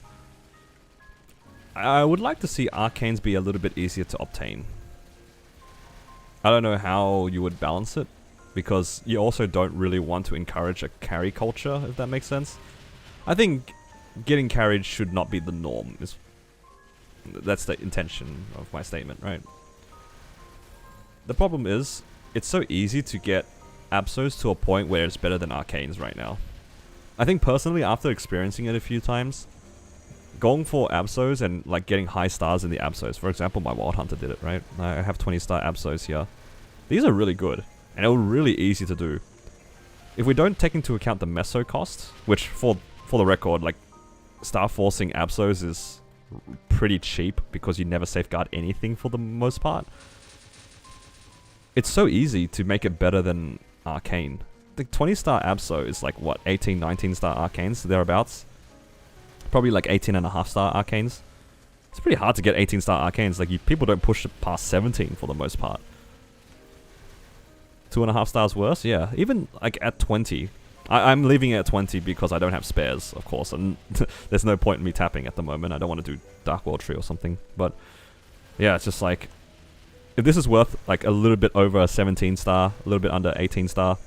I would like to see arcanes be a little bit easier to obtain. I don't know how you would balance it, because you also don't really want to encourage a carry culture, if that makes sense. I think getting carried should not be the norm. That's the intention of my statement, right? The problem is, it's so easy to get Absols to a point where it's better than Arcanes right now. I think personally, after experiencing it a few times, going for Absols and like getting high stars in the Absols, for example, my Wild Hunter did it, right? I have 20 star Absols here. These are really good, and they're really easy to do. If we don't take into account the meso cost, which for the record, like, star forcing Absols is pretty cheap because you never safeguard anything for the most part. It's so easy to make it better than Arcane. The 20 star Absol is like, what, 18, 19 star Arcanes, thereabouts? Probably like 18.5 star Arcanes. It's pretty hard to get 18 star Arcanes, like people don't push it past 17 for the most part. 2.5 stars worse? Yeah, even like at 20. I'm leaving it at 20 because I don't have spares, of course, and there's no point in me tapping at the moment. I don't want to do Dark World Tree or something, but yeah, it's just like, if this is worth like a little bit over a 17 star, a little bit under 18 star,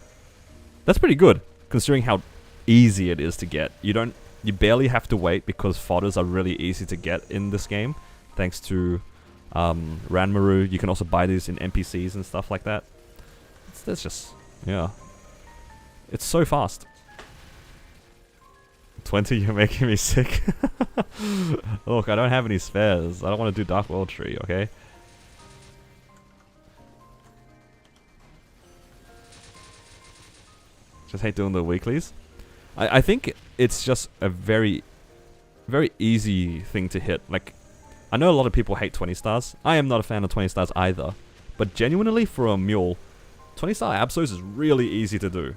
that's pretty good, considering how easy it is to get. You barely have to wait because fodders are really easy to get in this game, thanks to Ranmaru. You can also buy these in NPCs and stuff like that. That's just, yeah. It's so fast. 20, you're making me sick. Look, I don't have any spares. I don't want to do Dark World Tree, okay? Just hate doing the weeklies. I think it's just a very, very easy thing to hit. Like, I know a lot of people hate 20 stars. I am not a fan of 20 stars either. But genuinely, for a mule, 20 star Absols is really easy to do.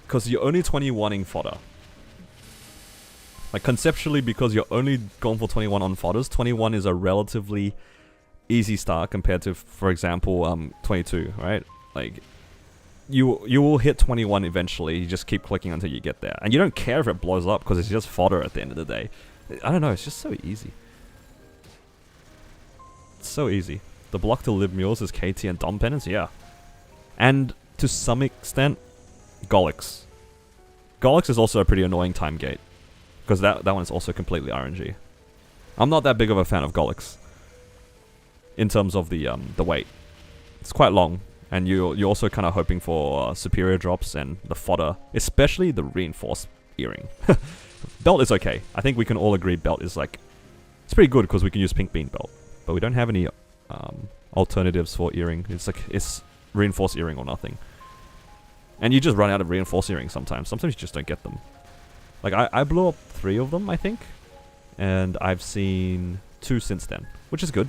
Because you're only 21ing fodder. Like, conceptually, because you're only going for 21 on fodders, 21 is a relatively easy star compared to, for example, 22, right? Like, you will hit 21 eventually. You just keep clicking until you get there. And you don't care if it blows up because it's just fodder at the end of the day. I don't know, it's just so easy. It's so easy. The block to live mules is KT and Dom Penance, yeah. And to some extent, Golix. Golix is also a pretty annoying time gate, because that one is also completely RNG. I'm not that big of a fan of Golix in terms of the wait. It's quite long, and you're also kind of hoping for superior drops and the fodder, especially the reinforced earring. Belt is okay. I think we can all agree belt is like, it's pretty good because we can use pink bean belt, but we don't have any alternatives for earring. It's reinforced earring or nothing. And you just run out of reinforced earrings sometimes. Sometimes you just don't get them. Like, I blew up 3 of them, I think. And I've seen 2 since then, which is good.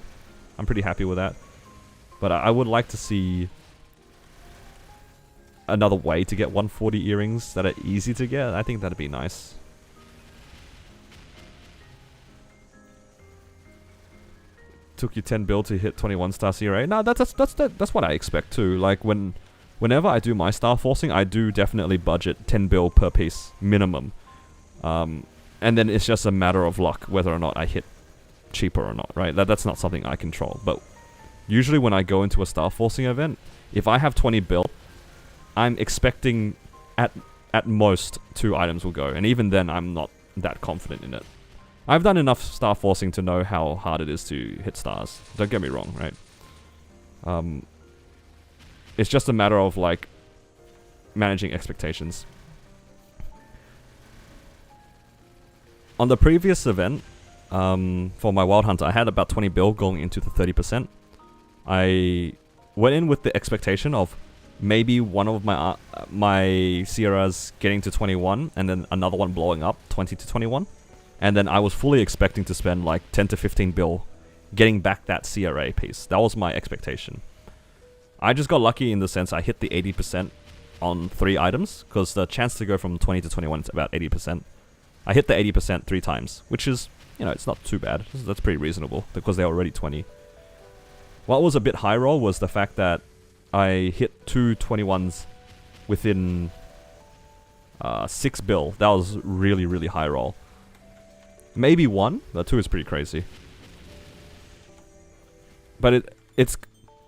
I'm pretty happy with that. But I would like to see another way to get 140 earrings that are easy to get. I think that'd be nice. Took you 10 bill to hit 21 star CRA. No, that's what I expect too. Like, whenever I do my star forcing, I do definitely budget 10 bill per piece minimum. And then it's just a matter of luck whether or not I hit cheaper or not, right? That's not something I control. But usually when I go into a star forcing event, if I have 20 bill, I'm expecting at most 2 items will go. And even then, I'm not that confident in it. I've done enough star forcing to know how hard it is to hit stars. Don't get me wrong, right? It's just a matter of, like, managing expectations. On the previous event, for my Wild Hunter, I had about 20 bill going into the 30%. I went in with the expectation of maybe one of my CRAs getting to 21, and then another one blowing up, 20 to 21. And then I was fully expecting to spend like 10 to 15 bill getting back that CRA piece. That was my expectation. I just got lucky in the sense I hit the 80% on 3 items, because the chance to go from 20 to 21 is about 80%. I hit the 80% 3 times, which is, you know, it's not too bad. That's pretty reasonable, because they're already 20. What was a bit high roll was the fact that I hit 2 21s within 6 bill. That was really, really high roll. Maybe 1, but 2 is pretty crazy. But it's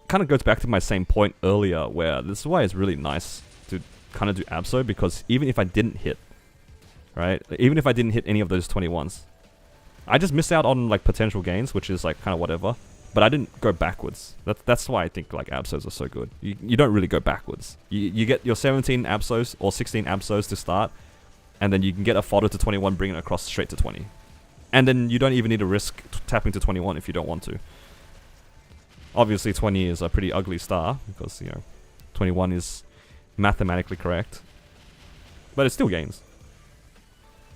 kind of goes back to my same point earlier, where this is why it's really nice to kind of do Abso, because even if I didn't hit, right? Even if I didn't hit any of those 21s, I just missed out on like potential gains, which is like kind of whatever. But I didn't go backwards. That's why I think like Absos are so good. You don't really go backwards. You get your 17 Absos or 16 Absos to start, and then you can get a fodder to 21, bring it across straight to 20. And then you don't even need to risk tapping to 21 if you don't want to. Obviously 20 is a pretty ugly star, because, you know, 21 is mathematically correct. But it still gains.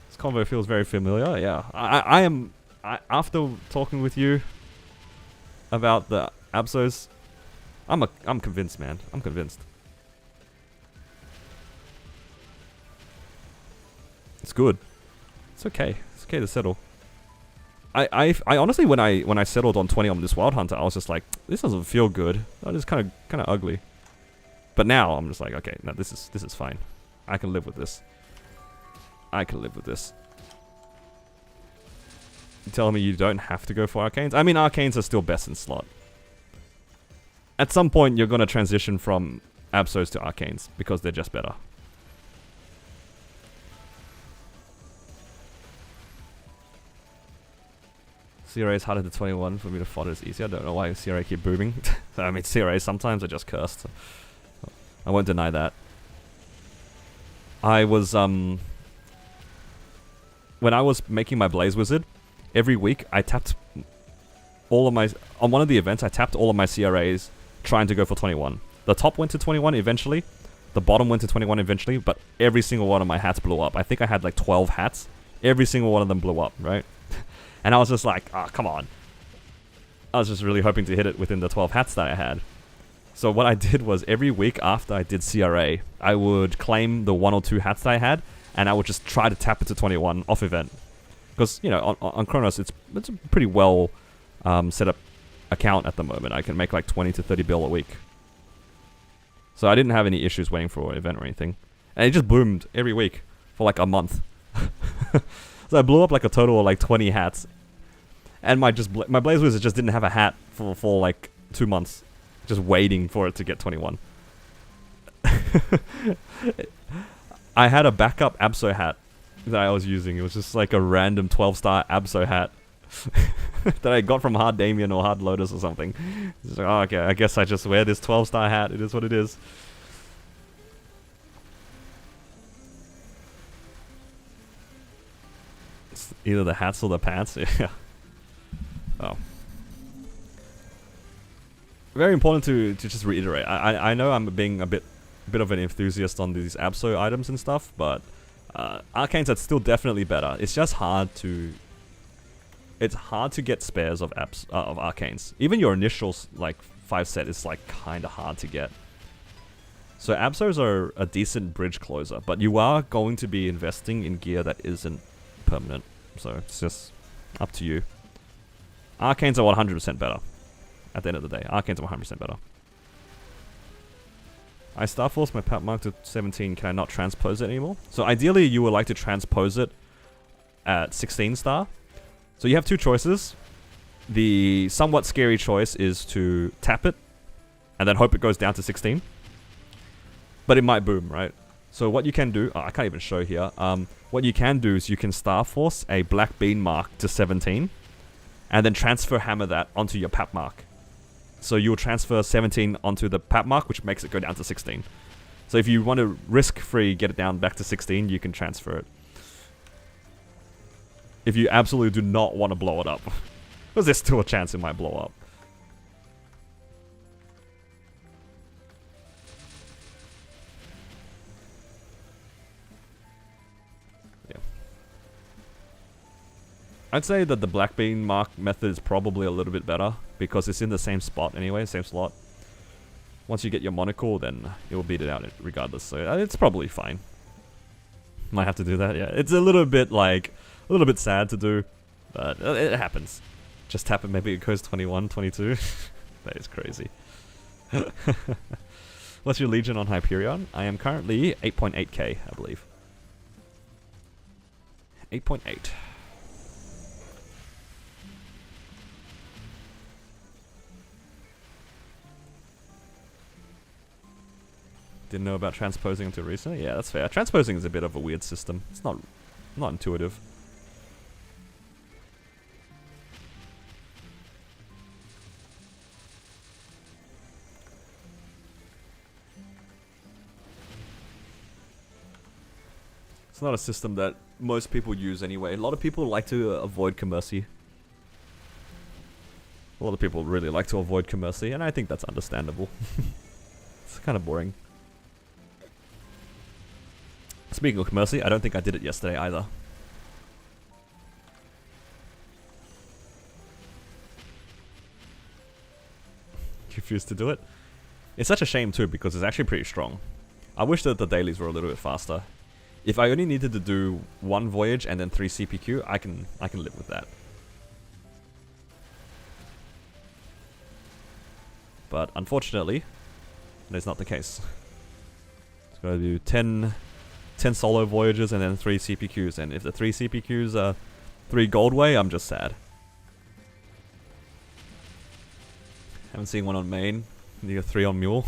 This convo feels very familiar, yeah. I am, after talking with you about the Absos, I'm convinced, man. I'm convinced. It's good. It's okay. It's okay to settle. I honestly, when I settled on 20 on this Wild Hunter, I was just like, this doesn't feel good. That is kind of ugly. But now I'm just like, okay, no, this is fine. I can live with this. I can live with this. You telling me you don't have to go for Arcanes? I mean, Arcanes are still best in slot. At some point, you're gonna transition from Absos to Arcanes because they're just better. CRA is harder to 21, for me to fodder is easier. I don't know why CRA keep booming. I mean, CRA sometimes are just cursed. So I won't deny that. I was, when I was making my Blaze Wizard, every week I tapped all of my, on one of the events, I tapped all of my CRAs trying to go for 21. The top went to 21 eventually, the bottom went to 21 eventually, but every single one of my hats blew up. I think I had like 12 hats. Every single one of them blew up, right? And I was just like, oh, come on. I was just really hoping to hit it within the 12 hats that I had. So what I did was every week after I did CRA, I would claim the 1 or 2 hats that I had, and I would just try to tap it to 21 off event. Because, you know, on Chronos, it's a pretty well set up account at the moment. I can make like 20 to 30 bill a week. So I didn't have any issues waiting for an event or anything. And it just boomed every week for like a month. So I blew up like a total of like 20 hats. And my Blaze Wizard just didn't have a hat for like 2 months. Just waiting for it to get 21. I had a backup Abso hat that I was using. It was just like a random 12-star Abso hat that I got from Hard Damien or Hard Lotus or something. It's like, oh, okay, I guess I just wear this 12-star hat. It is what it is. It's either the hats or the pants. Yeah. Oh. Very important to just reiterate. I know I'm being a bit of an enthusiast on these Abso items and stuff, but Arcanes are still definitely better. It's just hard to get spares of of Arcanes. Even your initial like 5 set is like kind of hard to get. So Absos are a decent bridge closer, but you are going to be investing in gear that isn't permanent. So it's just up to you. Arcanes are 100% better. At the end of the day, Arcanes are 100% better. I Starforce my Pat Mark to 17. Can I not transpose it anymore? So ideally, you would like to transpose it at 16 star. So you have 2 choices. The somewhat scary choice is to tap it and then hope it goes down to 16. But it might boom, right? So what you can do, I can't even show here. What you can do is you can Starforce a Black Bean Mark to 17 and then transfer hammer that onto your Pat Mark. So you'll transfer 17 onto the Pat Mark, which makes it go down to 16. So if you want to risk-free get it down back to 16, you can transfer it. If you absolutely do not want to blow it up. Because there's still a chance it might blow up. Yeah. I'd say that the Black Bean Mark method is probably a little bit better, because it's in the same spot anyway, same slot. Once you get your monocle, then it will beat it out regardless, so it's probably fine. Might have to do that, yeah. It's a little bit like, a little bit sad to do, but it happens. Just tap it, maybe it goes 21, 22. That is crazy. What's your Legion on Hyperion? I am currently 8.8k, I believe. 8.8. Didn't know about transposing until recently. Yeah, that's fair. Transposing is a bit of a weird system. It's not intuitive. It's not a system that most people use anyway. A lot of people like to avoid commercy. A lot of people really like to avoid commercy, and I think that's understandable. It's kind of boring. Speaking of commercy, I don't think I did it yesterday either. Refused to do it. It's such a shame too, because it's actually pretty strong. I wish that the dailies were a little bit faster. If I only needed to do 1 voyage and then 3 CPQ, I can live with that. But unfortunately, that's not the case. It's going to do 10 solo voyages and then 3 CPQs. And if the 3 CPQs are 3 Goldway, I'm just sad. Haven't seen one on main. You got 3 on mule.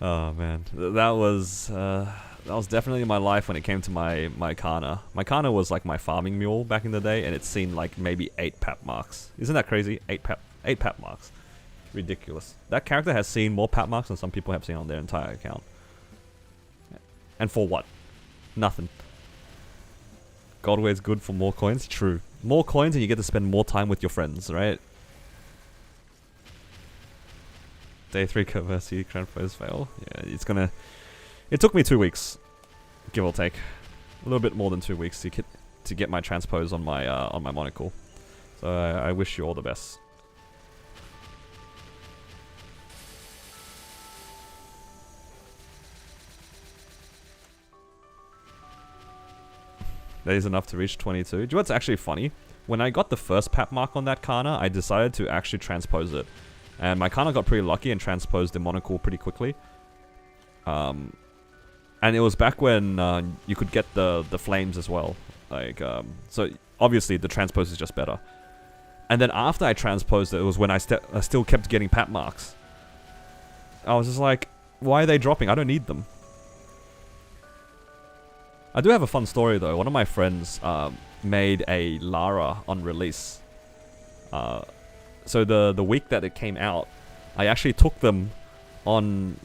Oh man, that was definitely my life when it came to my Kana. My Kana was like my farming mule back in the day, and it's seen like maybe 8 pap marks. Isn't that crazy? 8 pap marks. Ridiculous. That character has seen more pap marks than some people have seen on their entire account. And for what? Nothing. Goldway is good for more coins? True. More coins and you get to spend more time with your friends, right? Day 3 Conversi transpose fail. Yeah, it's gonna... It took me 2 weeks, give or take. A little bit more than 2 weeks to get my transpose on my monocle. So I wish you all the best. That is enough to reach 22. Do you know what's actually funny? When I got the first pap mark on that Kana, I decided to actually transpose it. And my Kana got pretty lucky and transposed the monocle pretty quickly. And it was back when you could get the flames as well. Like, so obviously the transpose is just better. And then after I transposed it, it was when I still kept getting pap marks. I was just like, why are they dropping? I don't need them. I do have a fun story though. One of my friends made a Lara on release. So the week that it came out, I actually took them on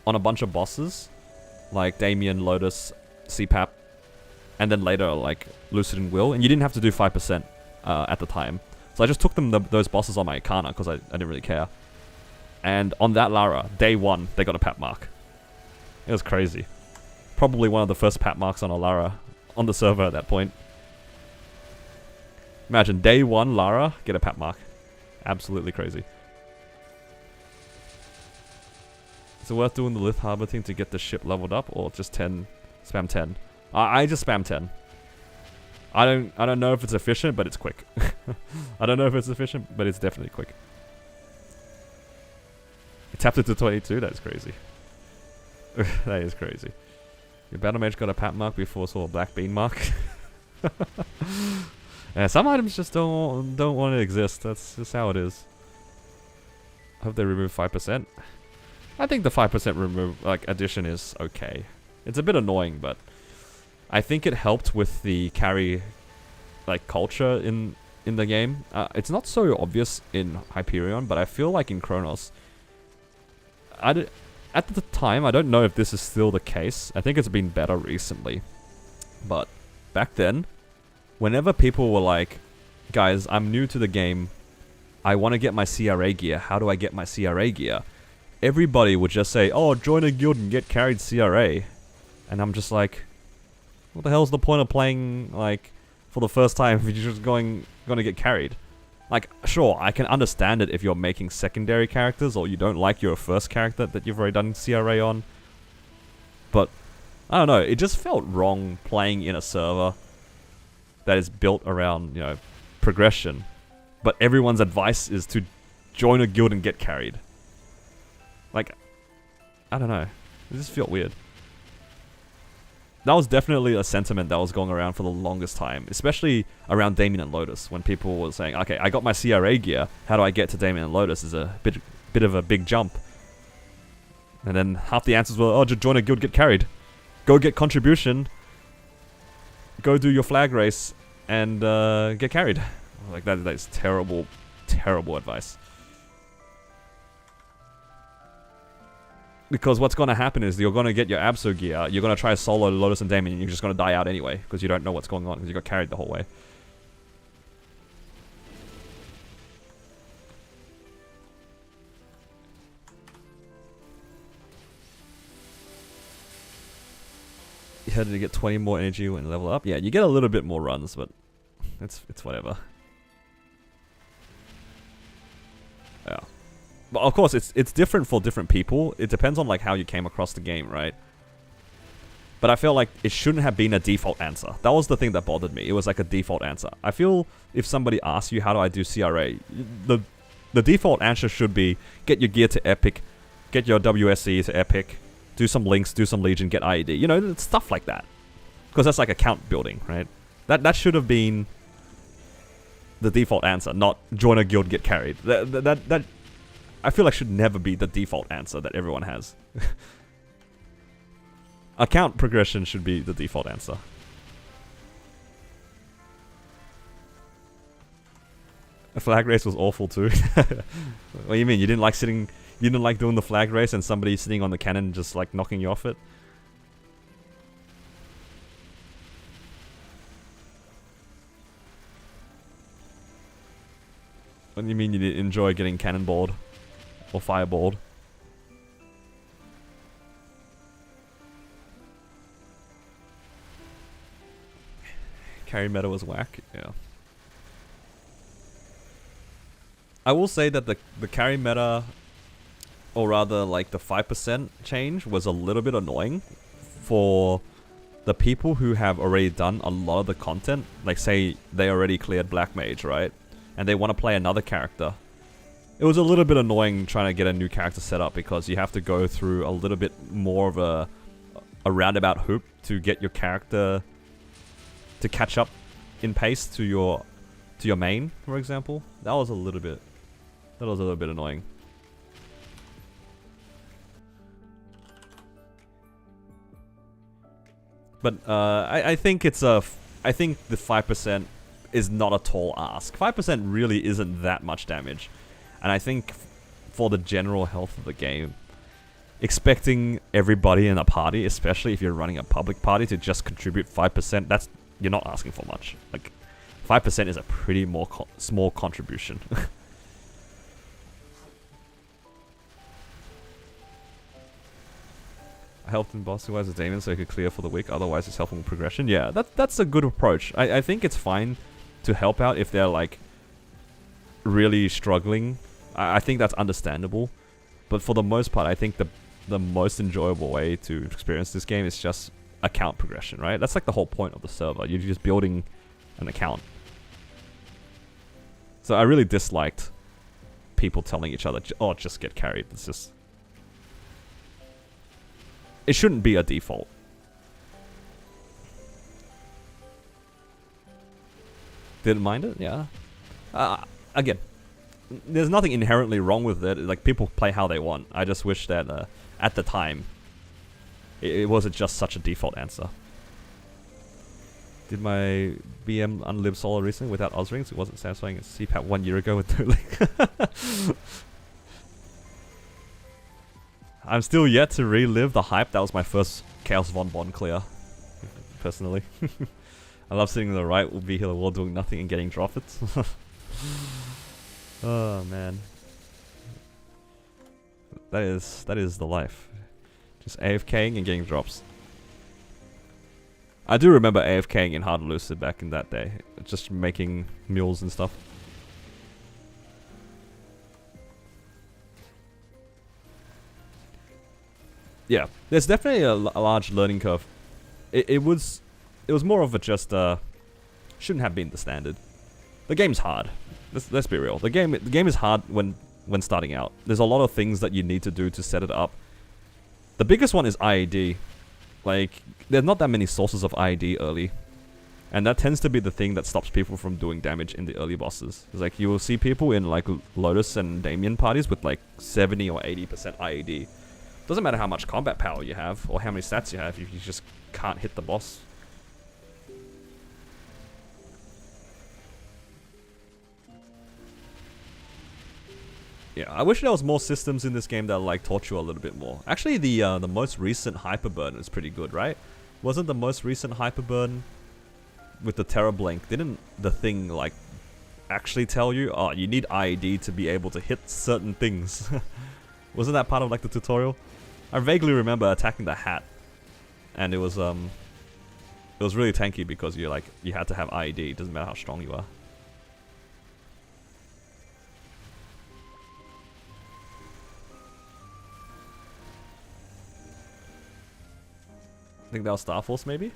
a bunch of bosses, like Damien, Lotus, CPAP, and then later like Lucid and Will. And you didn't have to do 5% at the time. So I just took them those bosses on my Kana because I didn't really care. And on that Lara, day 1, they got a pap mark. It was crazy. Probably one of the first pap marks on a Lara on the server at that point. Imagine day 1 Lara, get a pap mark. Absolutely crazy. Is it worth doing the Lith Harbor thing to get the ship leveled up, or just 10, spam 10? I just spam 10. I don't know if it's efficient, but it's quick. I don't know if it's efficient, but it's definitely quick. It tapped it to 22, that's crazy. That is crazy. Your battle mage got a pap mark before saw a black bean mark. Yeah, some items just don't want to exist. That's just how it is. I hope they remove 5%. I think the 5% addition is okay. It's a bit annoying, but I think it helped with the carry culture in the game. It's not so obvious in Hyperion, but I feel like in Chronos, at the time, I don't know if this is still the case. I think it's been better recently. But back then, whenever people were like, guys, I'm new to the game, I want to get my CRA gear, how do I get my CRA gear? Everybody would just say, oh, join a guild and get carried CRA. And I'm just like, what the hell's the point of playing, for the first time if you're just going to get carried? Sure, I can understand it if you're making secondary characters or you don't like your first character that you've already done CRA on. But, I don't know, it just felt wrong playing in a server that is built around, progression. But everyone's advice is to join a guild and get carried. I don't know. It just felt weird. That was definitely a sentiment that was going around for the longest time, especially around Damien and Lotus, when people were saying, okay, I got my CRA gear, how do I get to Damien and Lotus is a bit of a big jump. And then half the answers were, oh, just join a guild, get carried. Go get contribution. Go do your flag race and get carried. Like that is terrible, terrible advice. Because what's going to happen is you're going to get your Abso gear, you're going to try solo Lotus and Damien, and you're just going to die out anyway, because you don't know what's going on, because you got carried the whole way. You had to get 20 more energy when you level up. Yeah, you get a little bit more runs, but it's whatever. Yeah. But of course, it's different for different people. It depends on like how you came across the game, right? But I feel like it shouldn't have been a default answer. That was the thing that bothered me. It was like a default answer. I feel if somebody asks you how do I do CRA, the default answer should be get your gear to Epic, get your WSC to Epic, do some links, do some Legion, get IED. You know, stuff like that. Because that's like account building, right? That should have been the default answer, not join a guild, get carried. That I feel like should never be the default answer that everyone has. Account progression should be the default answer. A flag race was awful too. What do you mean? You didn't like doing the flag race and somebody sitting on the cannon just like knocking you off it? What do you mean you didn't enjoy getting cannonballed? Or fireballed? Carry meta was whack, yeah. I will say that the carry meta, or rather like the 5% change, was a little bit annoying for the people who have already done a lot of the content. Like say they already cleared Black Mage, right? And they want to play another character. It was a little bit annoying trying to get a new character set up because you have to go through a little bit more of a roundabout hoop to get your character to catch up in pace to your main, for example. That was a little bit annoying. But I think I think the 5% is not a tall ask. 5% really isn't that much damage. And I think for the general health of the game, expecting everybody in a party, especially if you're running a public party, to just contribute 5%, you're not asking for much. Like 5% is a pretty small contribution. I helped him boss wise as Damien so he could clear for the week, otherwise it's helping progression. Yeah, that's a good approach. I think it's fine to help out if they're like really struggling. I think that's understandable. But for the most part, I think the most enjoyable way to experience this game is just account progression, right? That's like the whole point of the server. You're just building an account. So I really disliked people telling each other, oh, just get carried. It's just... It shouldn't be a default. Didn't mind it? Yeah. Again, there's nothing inherently wrong with it. Like, people play how they want. I just wish that at the time, it wasn't just such a default answer. Did my BM unlib solo recently without Oz rings? It wasn't satisfying at CPAP 1 year ago with no link. I'm still yet to relive the hype. That was my first Chaos Von Bond clear, personally. I love sitting on the right, will be healer wall doing nothing and getting droppets. Oh man, that is the life. Just AFKing and getting drops. I do remember AFKing in Hard Lucid back in that day, just making mules and stuff. Yeah, there's definitely a large learning curve. It was more of a just shouldn't have been the standard. The game's hard. Let's be real. The game is hard when starting out. There's a lot of things that you need to do to set it up. The biggest one is IED. Like, there's not that many sources of IED early. And that tends to be the thing that stops people from doing damage in the early bosses. It's like, you will see people in like Lotus and Damien parties with like 70 or 80% IED. Doesn't matter how much combat power you have or how many stats you have if you just can't hit the boss. Yeah, I wish there was more systems in this game that like taught you a little bit more. Actually, the most recent Hyperburn is pretty good, right? Wasn't the most recent Hyperburn with the Terror Blink? Didn't the thing like actually tell you, oh, you need IED to be able to hit certain things? Wasn't that part of like the tutorial? I vaguely remember attacking the hat, and it was really tanky because you had to have IED. It doesn't matter how strong you are. I think that was Star Force, maybe?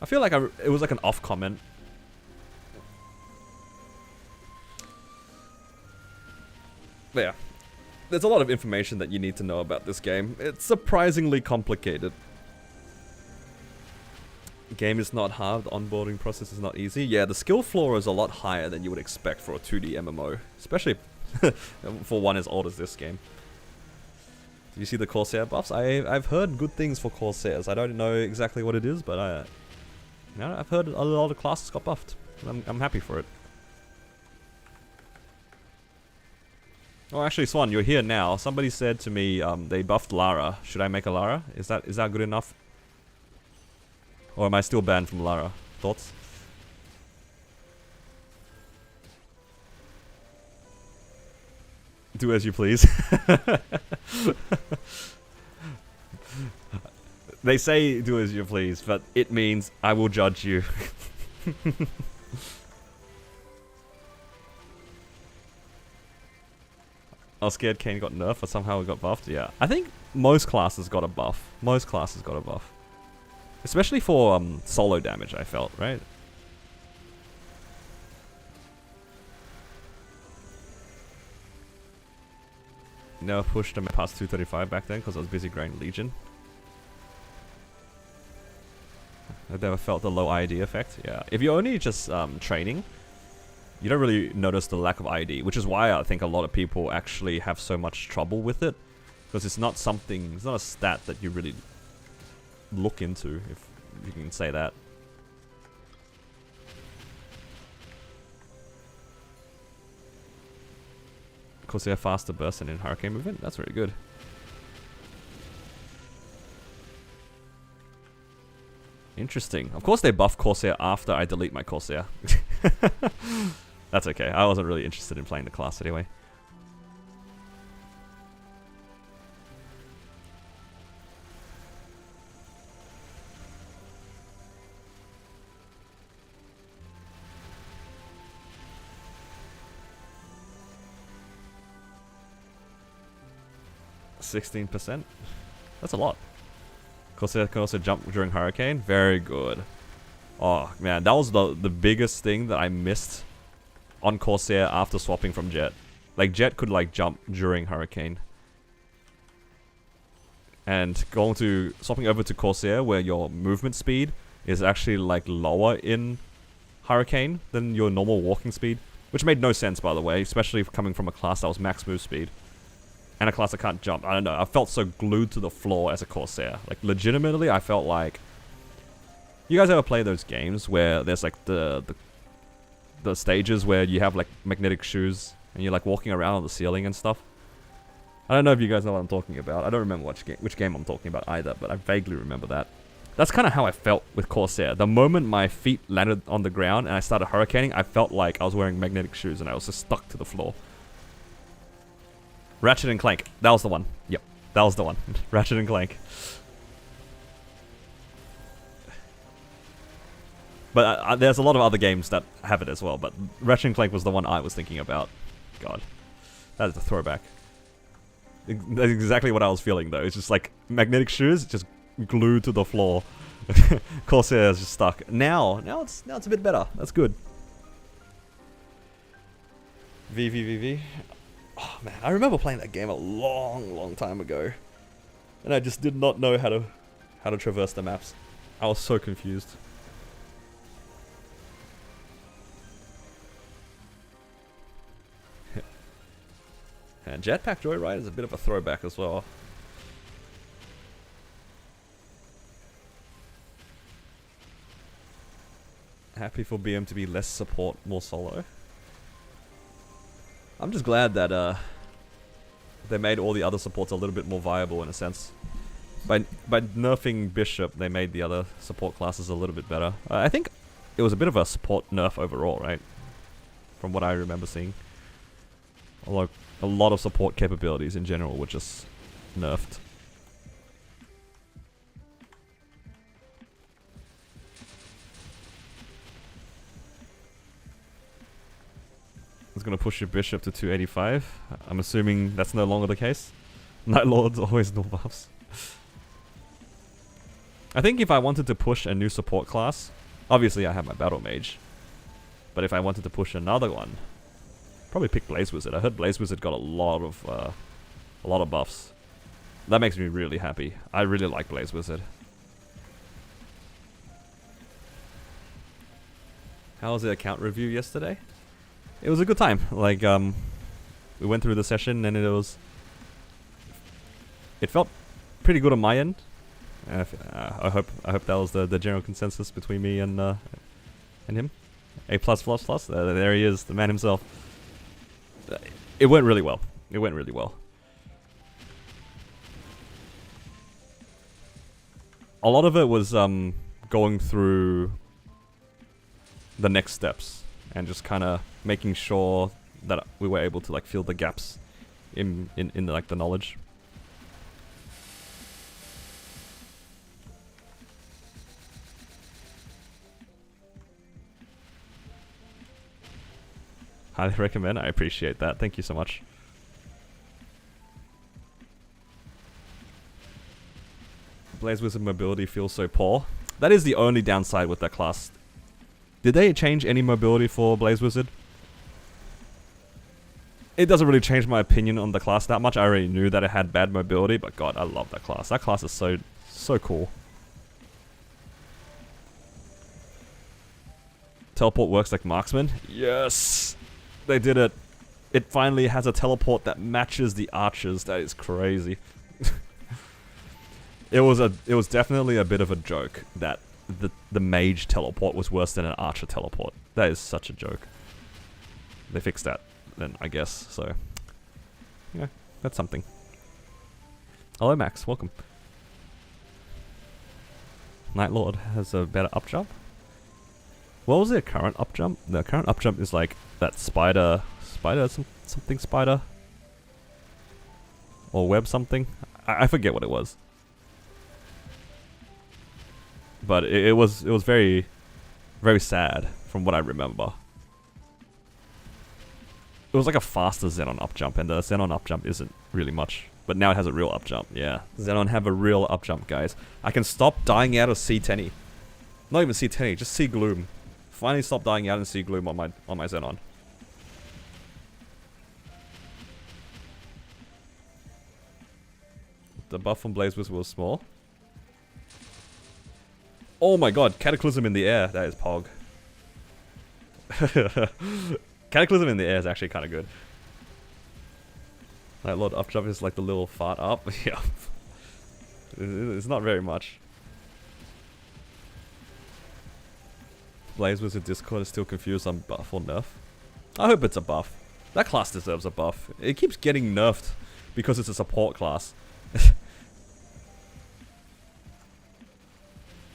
I feel like it was like an off comment. But yeah, there's a lot of information that you need to know about this game. It's surprisingly complicated. The game is not hard, the onboarding process is not easy. Yeah, the skill floor is a lot higher than you would expect for a 2D MMO. Especially for one as old as this game. Do you see the Corsair buffs? I've heard good things for Corsairs. I don't know exactly what it is, but I've heard a lot of classes got buffed. I'm happy for it. Oh, actually, Swan, you're here now. Somebody said to me they buffed Lara. Should I make a Lara? Is that good enough? Or am I still banned from Lara? Thoughts? Do as you please. They say do as you please, but it means I will judge you. I was scared Kane got nerfed, but somehow he got buffed. Yeah, I think most classes got a buff. Most classes got a buff. Especially for solo damage, I felt, right? Never pushed them past 235 back then because I was busy grinding Legion. I never felt the low IED effect. Yeah, if you're only just training, you don't really notice the lack of IED, which is why I think a lot of people actually have so much trouble with it, because it's not a stat that you really look into, if you can say that. Of course, they have faster burst and in Hurricane movement. That's very good. Interesting. Of course, they buff Corsair after I delete my Corsair. That's okay. I wasn't really interested in playing the class anyway. %. That's a lot. Corsair can also jump during Hurricane. Very good. Oh man, that was the biggest thing that I missed on Corsair after swapping from Jet. Like Jet could like jump during Hurricane. And swapping over to Corsair where your movement speed is actually like lower in Hurricane than your normal walking speed. Which made no sense, by the way, especially coming from a class that was max move speed. And a class that can't jump. I don't know. I felt so glued to the floor as a Corsair. Like, legitimately, I felt like... You guys ever play those games where there's, like, the stages where you have, like, magnetic shoes and you're, like, walking around on the ceiling and stuff? I don't know if you guys know what I'm talking about. I don't remember which game I'm talking about either, but I vaguely remember that. That's kind of how I felt with Corsair. The moment my feet landed on the ground and I started hurricaning, I felt like I was wearing magnetic shoes and I was just stuck to the floor. Ratchet and Clank. That was the one. Yep. That was the one. Ratchet and Clank. But there's a lot of other games that have it as well. But Ratchet and Clank was the one I was thinking about. God. That is a throwback. That's exactly what I was feeling though. It's just like magnetic shoes just glued to the floor. Corsair is just stuck. Now it's a bit better. That's good. V. Oh man, I remember playing that game a long time ago, and I just did not know how to traverse the maps. I was so confused. And Jetpack Joyride is a bit of a throwback as well. Happy for BM to be less support, more solo. I'm just glad that they made all the other supports a little bit more viable in a sense. By nerfing Bishop, they made the other support classes a little bit better. I think it was a bit of a support nerf overall, right? From what I remember seeing. A lot of support capabilities in general were just nerfed. It's gonna push your Bishop to 285. I'm assuming that's no longer the case. Night Lords always no buffs. I think if I wanted to push a new support class, obviously I have my Battle Mage. But if I wanted to push another one, probably pick Blaze Wizard. I heard Blaze Wizard got a lot of buffs. That makes me really happy. I really like Blaze Wizard. How was the account review yesterday? It was a good time. Like, we went through the session and it felt pretty good on my end. I hope that was the general consensus between me and him. A+++. There he is, the man himself. It went really well. It went really well. A lot of it was going through the next steps and just kind of making sure that we were able to like fill the gaps in like the knowledge. Highly recommend. I appreciate that. Thank you so much. Blaze Wizard mobility feels so poor. That is the only downside with that class. Did they change any mobility for Blaze Wizard? It doesn't really change my opinion on the class that much. I already knew that it had bad mobility, but god, I love that class. That class is so cool. Teleport works like marksman? Yes! They did it. It finally has a teleport that matches the archers. That is crazy. It was definitely a bit of a joke that the mage teleport was worse than an archer teleport. That is such a joke. They fixed that then, I guess. So yeah, that's something. Hello Max, welcome. Night Lord has a better up jump. What was their current up jump? The current up jump is like that something spider or web something. I forget what it was. But it was very, very sad from what I remember. It was like a faster Xenon up jump, and the Xenon up jump isn't really much. But now it has a real up jump, yeah. Xenon have a real up jump, guys. I can stop dying out of C10. Not even C10, just C Gloom. Finally stop dying out in C Gloom on my Xenon. The buff from Blaze Wizard was small. Oh my god, Cataclysm in the air. That is pog. Cataclysm in the air is actually kind of good. Night Lord up jump is like the little fart up. Yeah. It's not very much. Blaze Wizard Discord is still confused on buff or nerf. I hope it's a buff. That class deserves a buff. It keeps getting nerfed because it's a support class.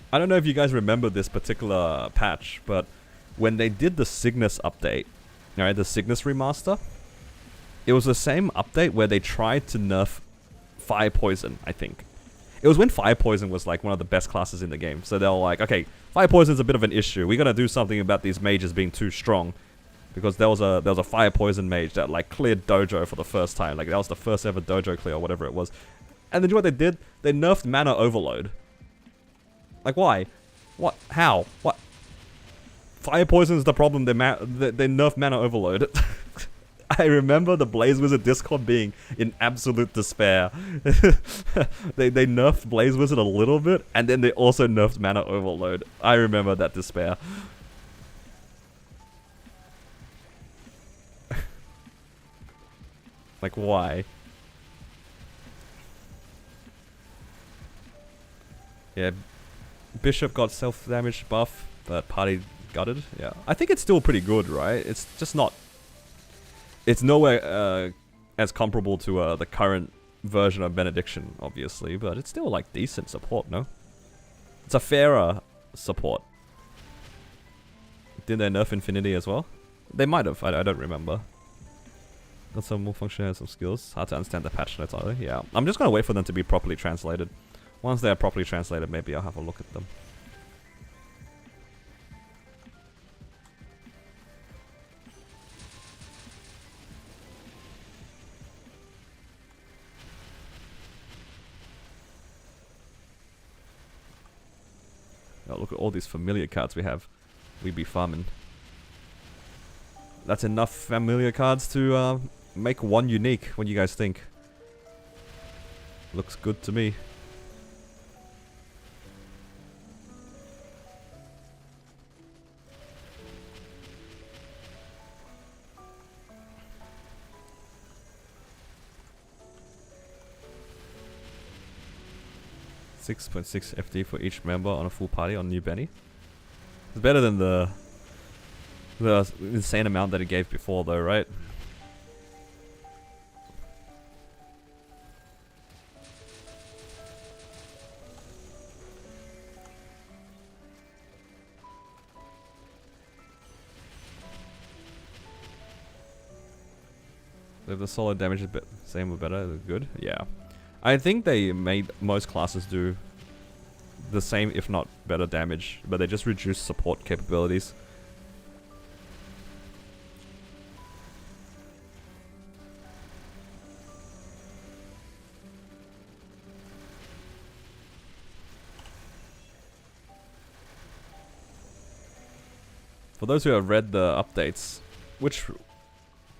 I don't know if you guys remember this particular patch, but when they did the Cygnus update, alright, the Cygnus remaster, it was the same update where they tried to nerf Fire Poison, I think. It was when Fire Poison was like one of the best classes in the game. So they were like, okay, Fire Poison's a bit of an issue. We gotta do something about these mages being too strong. Because there was a Fire Poison mage that like cleared Dojo for the first time. Like that was the first ever Dojo clear or whatever it was. And then you know what they did? They nerfed Mana Overload. Like why? What? How? What? Fire Poison is the problem. They nerf Mana Overload. I remember the Blaze Wizard Discord being in absolute despair. they nerfed Blaze Wizard a little bit, and then they also nerfed Mana Overload. I remember that despair. Like why? Yeah, Bishop got self-damage buff, but Party gutted. Yeah, I think it's still pretty good, right? It's just not. It's nowhere as comparable to the current version of Benediction, obviously, but it's still like decent support, no? It's a fairer support. Did they nerf Infinity as well? They might have. I don't remember. Got some more functionality, some skills. Hard to understand the patch notes either. Yeah, I'm just gonna wait for them to be properly translated. Once they are properly translated, maybe I'll have a look at them. Oh, look at all these familiar cards we have. We be farming. That's enough familiar cards to make one unique. What do you guys think? Looks good to me. .6 FD for each member on a full party on New Benny. It's better than the insane amount that it gave before though, right? If the solid damage is same or better, good. Yeah. I think they made most classes do the same, if not better damage, but they just reduce support capabilities. For those who have read the updates, which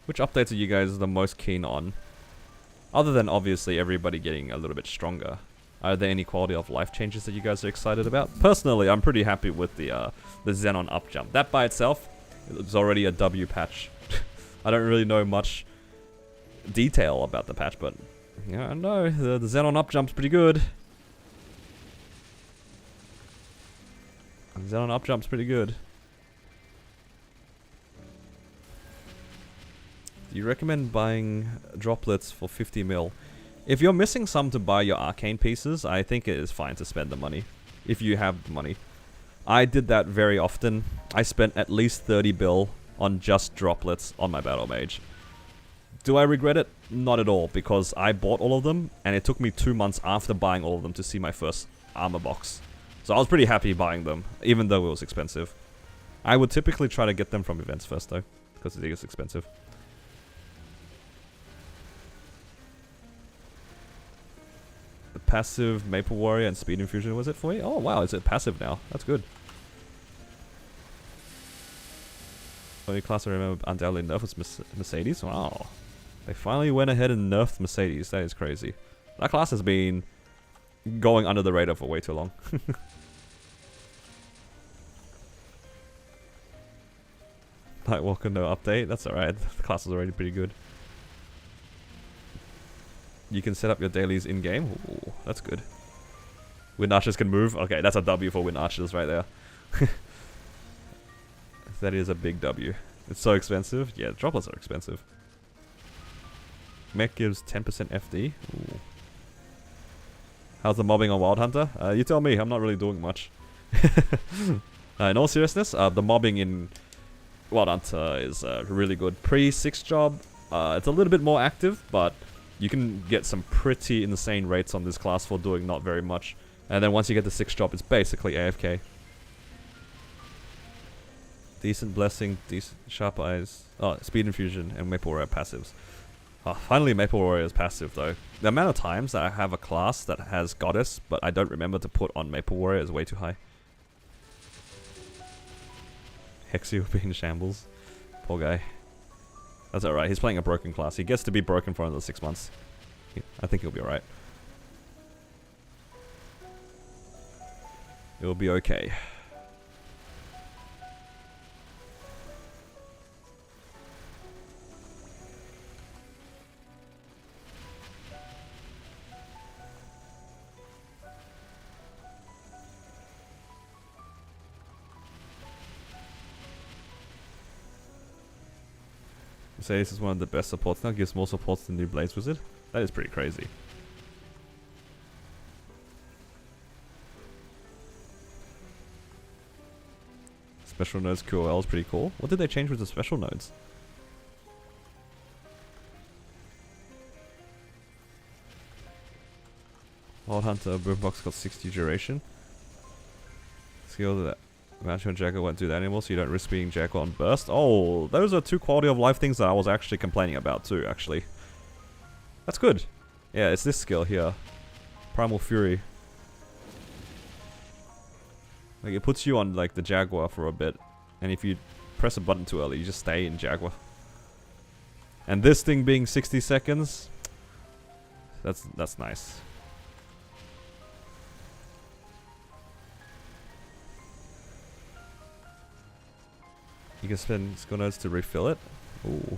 updates are you guys the most keen on? Other than obviously everybody getting a little bit stronger. Are there any quality of life changes that you guys are excited about? Personally, I'm pretty happy with the Xenon up jump. That by itself is already a W patch. I don't really know much detail about the patch, but yeah, I know the Xenon up jump's pretty good. Xenon up jump's pretty good. Do you recommend buying droplets for 50 mil? If you're missing some to buy your arcane pieces, I think it is fine to spend the money. If you have the money. I did that very often. I spent at least 30 bill on just droplets on my battle mage. Do I regret it? Not at all, because I bought all of them, and it took me 2 months after buying all of them to see my first armor box. So I was pretty happy buying them, even though it was expensive. I would typically try to get them from events first though, because it is expensive. The passive Maple Warrior and Speed Infusion was it for you? Oh wow, is it passive now? That's good. Only class I remember undoubtedly nerfed was Mercedes. Wow. They finally went ahead and nerfed Mercedes. That is crazy. That class has been going under the radar for way too long. Nightwalker, no update. That's alright. The class is already pretty good. You can set up your dailies in-game. Ooh, that's good. Wind Archers can move. Okay, that's a W for Wind Archers right there. That is a big W. It's so expensive. Yeah, droplets are expensive. Mech gives 10% FD. Ooh. How's the mobbing on Wild Hunter? You tell me. I'm not really doing much. In all seriousness, the mobbing in Wild Hunter is really good. Pre-6 job, it's a little bit more active, but you can get some pretty insane rates on this class for doing not very much. And then once you get the 6th job, it's basically AFK. Decent Blessing, decent Sharp Eyes. Oh, Speed Infusion and Maple Warrior passives. Oh, finally Maple Warrior is passive though. The amount of times that I have a class that has Goddess, but I don't remember to put on Maple Warrior is way too high. Hexy will be in shambles. Poor guy. That's alright, he's playing a broken class. He gets to be broken for another 6 months. I think he'll be alright. It'll be okay. Say this is one of the best supports now. Gives more supports than new Blaze Wizard. That is pretty crazy. Special nodes QOL is pretty cool. What did they change with the special nodes? Wild Hunter Boombox got 60 duration. Skill that Mansion and Jaguar won't do that anymore, so you don't risk being Jaguar on burst. Oh, those are two quality of life things that I was actually complaining about too, actually. That's good. Yeah, it's this skill here. Primal Fury. Like, it puts you on, like, the Jaguar for a bit. And if you press a button too early, you just stay in Jaguar. And this thing being 60 seconds... That's nice. You can spend skill nodes to refill it. Ooh.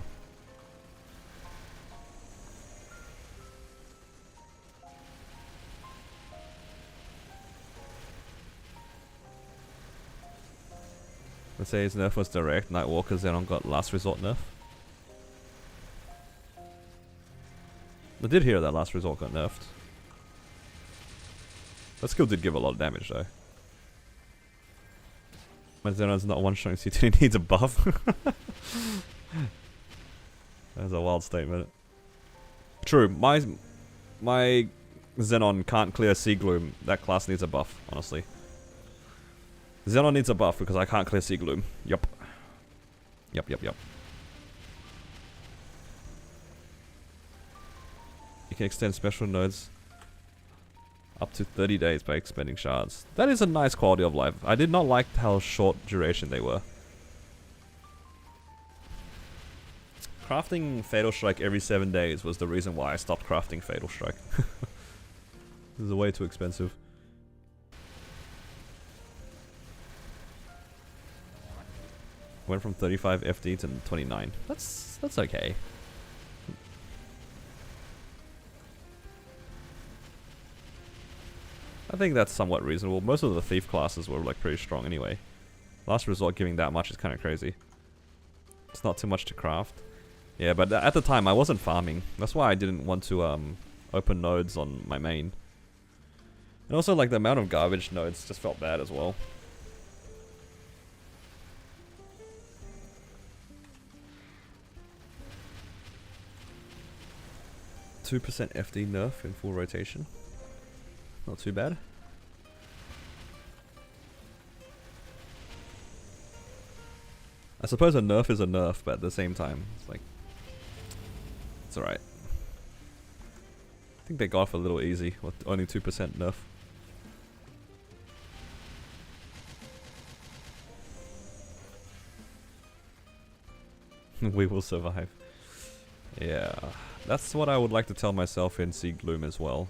Let's say his nerf was direct. Nightwalker Xenon got last resort nerf. I did hear that last resort got nerfed. That skill did give a lot of damage though. My Xenon's not one-shotting C2, he needs a buff. That's a wild statement. True, my Xenon can't clear Sea Gloom. That class needs a buff, honestly. Xenon needs a buff because I can't clear Sea Gloom. Yup. Yup. You can extend special nodes up to 30 days by expending shards. That is a nice quality of life. I did not like how short duration they were. Crafting Fatal Strike every 7 days was the reason why I stopped crafting Fatal Strike. This is way too expensive. Went from 35 FD to 29. That's okay. I think that's somewhat reasonable. Most of the thief classes were like pretty strong anyway. Last resort giving that much is kind of crazy. It's not too much to craft. Yeah, but at the time I wasn't farming. That's why I didn't want to open nodes on my main. And also like the amount of garbage nodes just felt bad as well. %, FD nerf in full rotation. Not too bad. I suppose a nerf is a nerf, but at the same time, it's like... It's alright. I think they got off a little easy with only 2% nerf. We will survive. Yeah. That's what I would like to tell myself in Sea Gloom as well.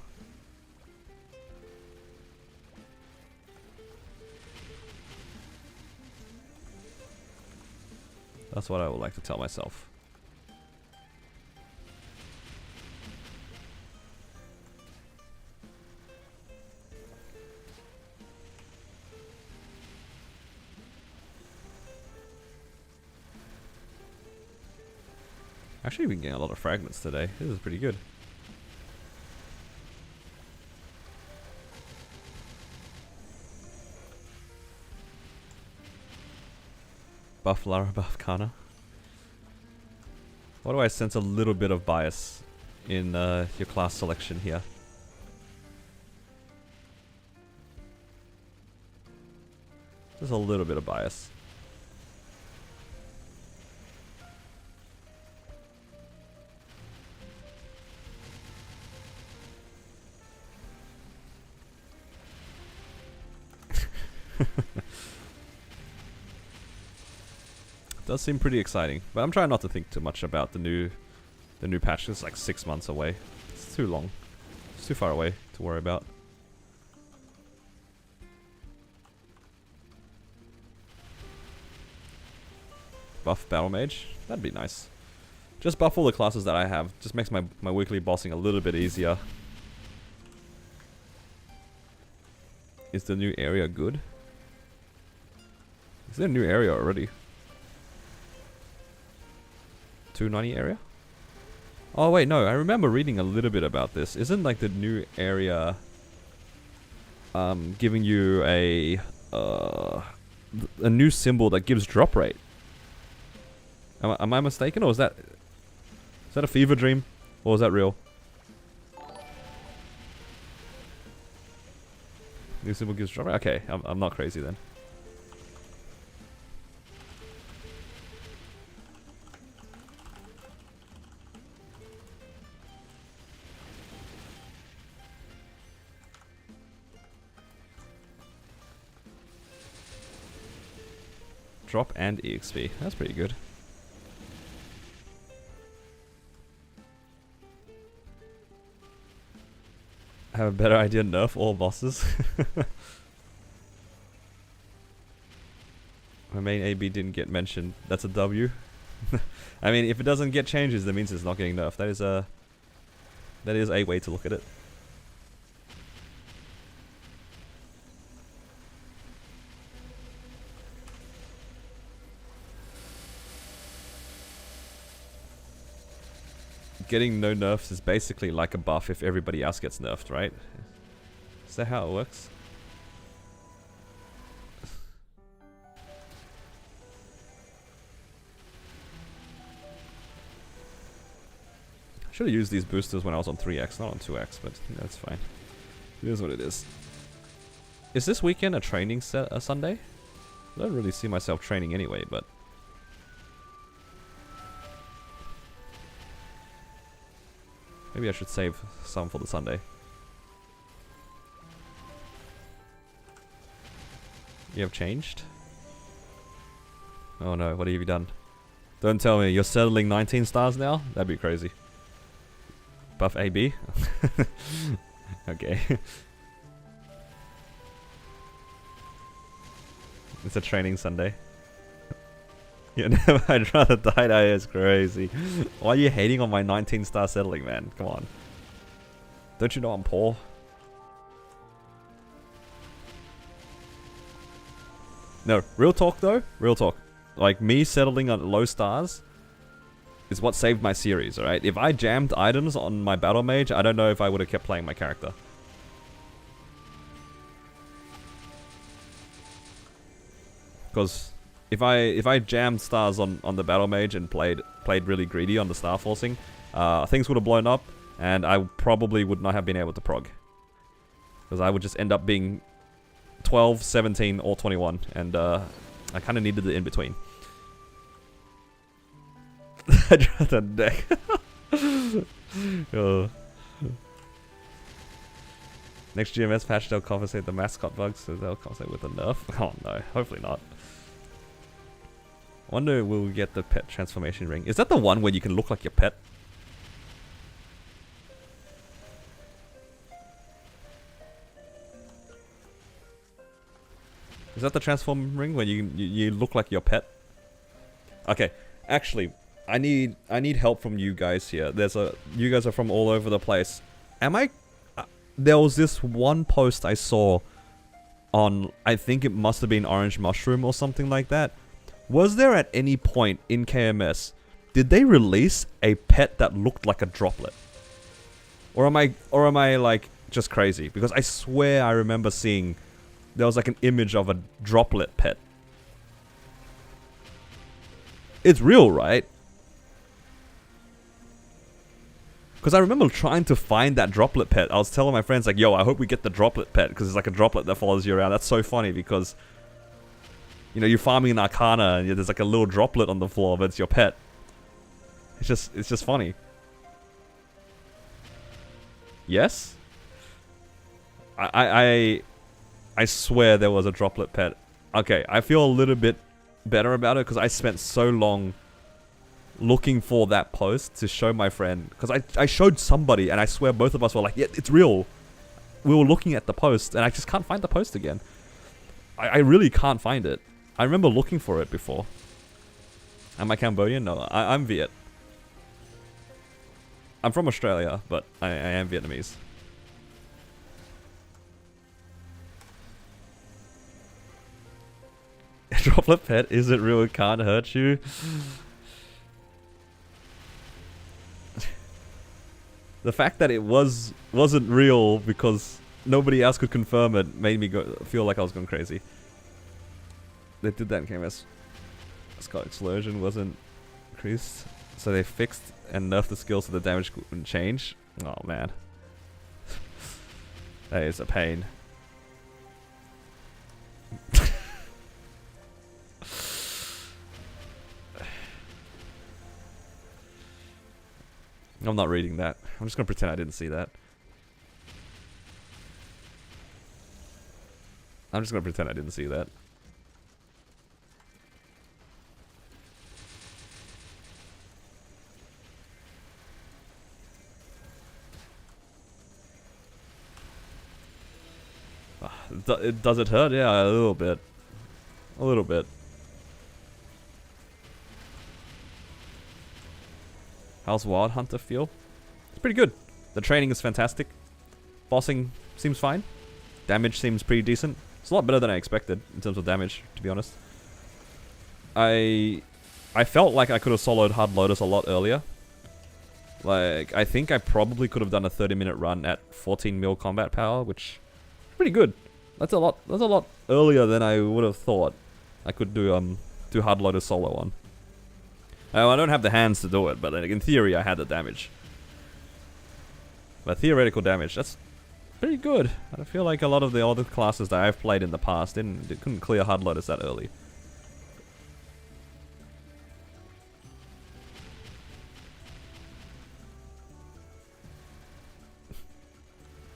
That's what I would like to tell myself. Actually, we've been getting a lot of fragments today. This is pretty good. Buff Lara, buff Kana. Why do I sense a little bit of bias in your class selection here? Just a little bit of bias. Does seem pretty exciting, but I'm trying not to think too much about the new patch. It's like 6 months away. It's too long. It's too far away to worry about. Buff Battle Mage? That'd be nice. Just buff all the classes that I have. Just makes my weekly bossing a little bit easier. Is the new area good? Is there a new area already? 290 area? Oh wait, no, I remember reading a little bit about this. Isn't like the new area giving you a new symbol that gives drop rate? Am I mistaken, or is that a fever dream, or is that real? New symbol gives drop rate? Okay, I'm not crazy then. Drop and EXP. That's pretty good. I have a better idea. Nerf all bosses. My main AB didn't get mentioned. That's a W. I mean, if it doesn't get changes, that means it's not getting nerfed. That is a way to look at it. Getting no nerfs is basically like a buff if everybody else gets nerfed, right? Is that how it works? I should have used these boosters when I was on 3x, not on 2x, but that's fine. It is what it is. Is this weekend a training Sunday? I don't really see myself training anyway, but... maybe I should save some for the Sunday. You have changed? Oh no, what have you done? Don't tell me, you're settling 19 stars now? That'd be crazy. Buff AB? Okay. It's a training Sunday. Yeah, never, I'd rather die. That is crazy. Why are you hating on my 19-star settling, man? Come on. Don't you know I'm poor? No, real talk though. Real talk. Like, me settling on low stars is what saved my series, alright? If I jammed items on my battle mage, I don't know if I would have kept playing my character. Because... if I jammed stars on the battle mage and played really greedy on the star forcing, things would have blown up, and I probably would not have been able to prog. Because I would just end up being 12, 17, or 21, and I kind of needed the in-between. I dropped a deck. Next GMS patch, they'll compensate the mascot bugs, so they'll compensate with a nerf. Oh no, hopefully not. I wonder will we get the pet transformation ring. Is that the one where you can look like your pet? Is that the transform ring where you look like your pet? Okay, actually, I need help from you guys here. You guys are from all over the place. There was this one post I saw on, I think it must have been Orange Mushroom or something like that. Was there at any point in KMS, did they release a pet that looked like a droplet? Or am I like just crazy? Because I swear I remember seeing there was like an image of a droplet pet. It's real, right? Because I remember trying to find that droplet pet. I was telling my friends like, yo, I hope we get the droplet pet because it's like a droplet that follows you around. That's so funny because... you know, you're farming an Arcana and there's like a little droplet on the floor, but it's your pet. It's just funny. Yes? I swear there was a droplet pet. Okay, I feel a little bit better about it because I spent so long looking for that post to show my friend. Because I showed somebody and I swear both of us were like, yeah, it's real. We were looking at the post and I just can't find the post again. I really can't find it. I remember looking for it before. Am I Cambodian? No, I'm Viet. I'm from Australia, but I am Vietnamese. Droplet pet, is it real? It can't hurt you. The fact that it wasn't real because nobody else could confirm it made me feel like I was going crazy. They did that in KMS. Scarlet Explosion wasn't increased, so they fixed and nerfed the skill so the damage wouldn't change. Oh man, that is a pain. I'm not reading that. I'm just gonna pretend I didn't see that. I'm just gonna pretend I didn't see that. Does it hurt? Yeah, a little bit. A little bit. How's Wild Hunter feel? It's pretty good. The training is fantastic. Bossing seems fine. Damage seems pretty decent. It's a lot better than I expected in terms of damage, to be honest. I felt like I could have soloed Hard Lotus a lot earlier. Like, I think I probably could have done a 30-minute run at 14 mil combat power, which is pretty good. That's a lot earlier than I would have thought I could do Hard Lotus solo on. I don't have the hands to do it, but in theory I had the damage. But theoretical damage, that's pretty good. I feel like a lot of the other classes that I've played in the past couldn't clear Hard Lotus that early.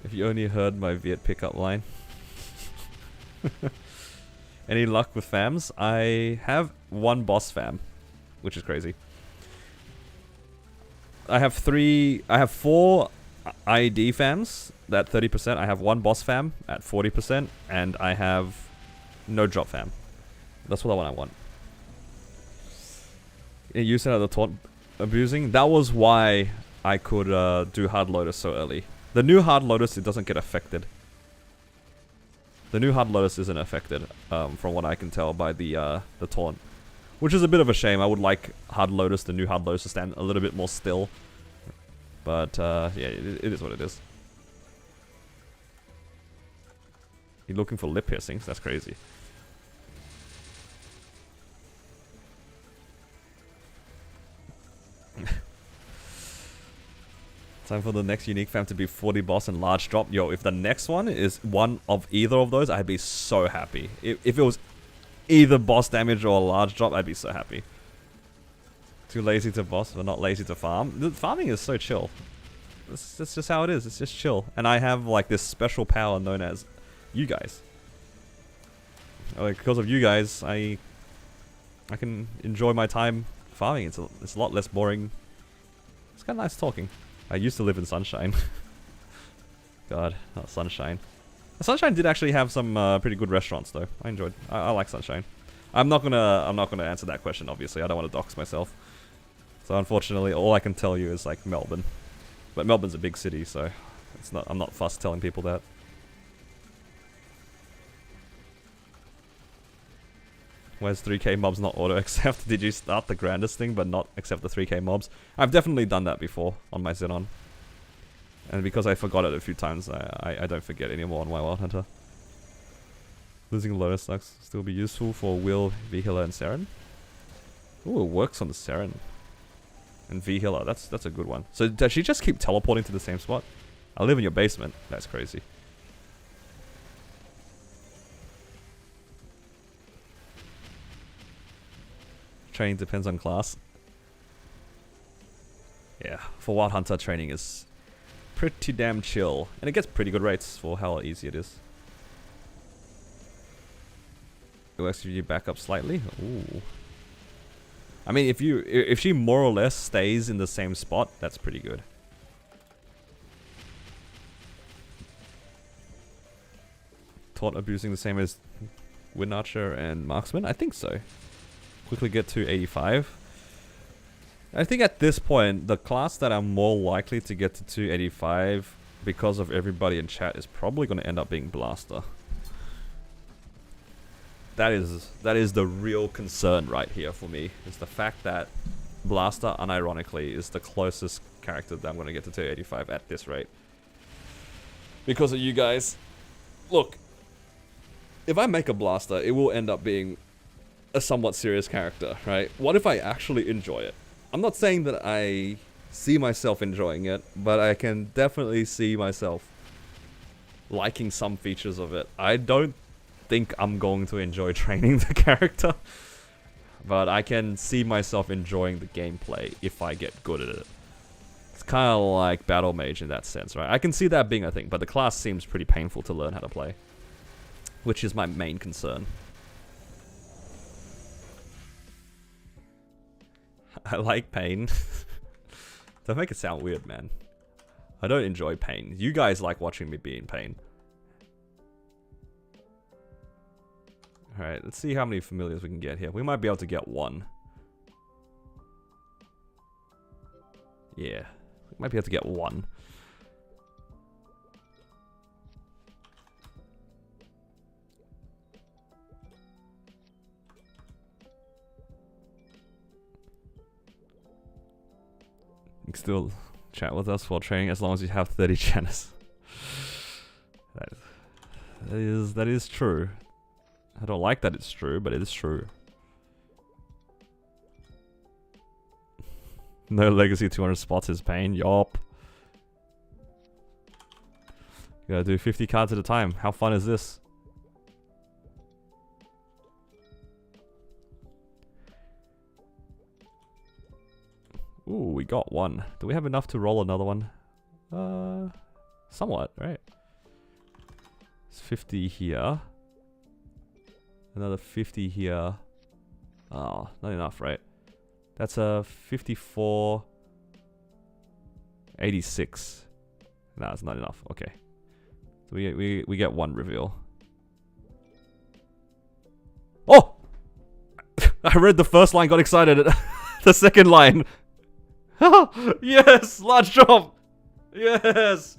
If you only heard my Viet pickup line. Any luck with fams? I have one boss fam, which is crazy. I have 4 ID fams at 30%. I have one boss fam at 40%, and I have no drop fam. That's what I want. You said the taunt abusing. That was why I could do Hard Lotus so early. The new Hard Lotus, it doesn't get affected. The new Hard Lotus isn't affected, from what I can tell by the taunt. Which is a bit of a shame. I would like Hard Lotus, the new Hard Lotus, to stand a little bit more still. But, yeah, it is what it is. You're looking for lip piercings? That's crazy. Time for the next unique fam to be 40 boss and large drop. Yo, if the next one is one of either of those, I'd be so happy. If it was either boss damage or a large drop, I'd be so happy. Too lazy to boss, but not lazy to farm. The farming is so chill. That's just how it is. It's just chill. And I have like this special power known as you guys. Like, because of you guys, I can enjoy my time farming. It's a lot less boring. It's kind of nice talking. I used to live in Sunshine. God, not Sunshine. Sunshine did actually have some pretty good restaurants though. I like Sunshine. I'm not gonna answer that question, obviously. I don't want to dox myself. So unfortunately, all I can tell you is like Melbourne. But Melbourne's a big city, so I'm not fussed telling people that. Where's 3k mobs not auto accept? Did you start the grandest thing but not accept the 3k mobs? I've definitely done that before on my Xenon. And because I forgot it a few times, I don't forget anymore on my Wild Hunter. Losing Lotus sucks. Still be useful for Will, V-Healer, and Seren. Ooh, it works on the Seren. And V-Healer, that's a good one. So does she just keep teleporting to the same spot? I live in your basement. That's crazy. Training depends on class. Yeah, for Wild Hunter, training is pretty damn chill. And it gets pretty good rates for how easy it is. It works if you back up slightly. Ooh. I mean, if she more or less stays in the same spot, that's pretty good. Taunt abusing the same as Wind Archer and Marksman? I think so. Quickly get to 85. I think at this point, the class that I'm more likely to get to 285 because of everybody in chat is probably going to end up being Blaster. That is the real concern right here for me, is the fact that Blaster, unironically, is the closest character that I'm going to get to tier 85 at this rate. Because of you guys. Look, if I make a blaster, it will end up being a somewhat serious character, right? What if I actually enjoy it? I'm not saying that I see myself enjoying it, but I can definitely see myself liking some features of it. I don't think I'm going to enjoy training the character, but I can see myself enjoying the gameplay if I get good at it. It's kind of like Battle Mage in that sense, right? I can see that being a thing, but the class seems pretty painful to learn how to play, which is my main concern. I like pain. Don't make it sound weird, man. I don't enjoy pain. You guys like watching me be in pain. Alright, let's see how many familiars we can get here. We might be able to get one. Yeah, we might be able to get one. You can still chat with us while training as long as you have 30 channels. That is true. I don't like that it's true, but it is true. No legacy 200 spots is pain. Yup. You gotta do 50 cards at a time. How fun is this? Ooh, we got one. Do we have enough to roll another one? Somewhat, right? It's 50 here. Another 50 here. Oh, not enough, right? That's a 54... 86. Nah, it's not enough. Okay. So we get one reveal. Oh! I read the first line, got excited at the second line. Yes! Large drop! Yes!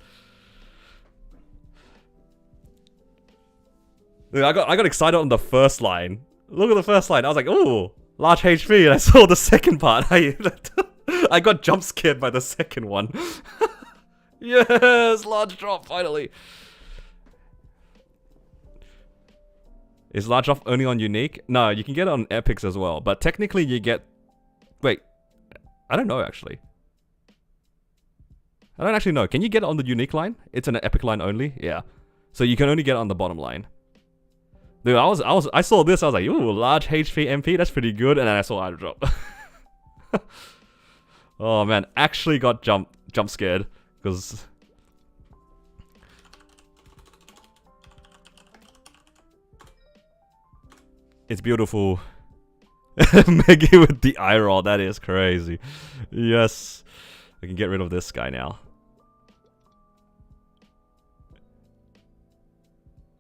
Dude, I got excited on the first line. Look at the first line. I was like, ooh, large HP, and I saw the second part. I got jump scared by the second one. Yes! Large drop, finally! Is large drop only on unique? No, you can get it on epics as well. But technically you get... Wait. I don't know, actually. I don't actually know. Can you get it on the unique line? It's an epic line only? Yeah. So you can only get it on the bottom line. Dude, I saw this, I was like, ooh, large HP MP, that's pretty good, and then I saw item drop. Oh man, actually got jump scared, because... It's beautiful. Maggie with the eye roll, that is crazy. Yes. I can get rid of this guy now.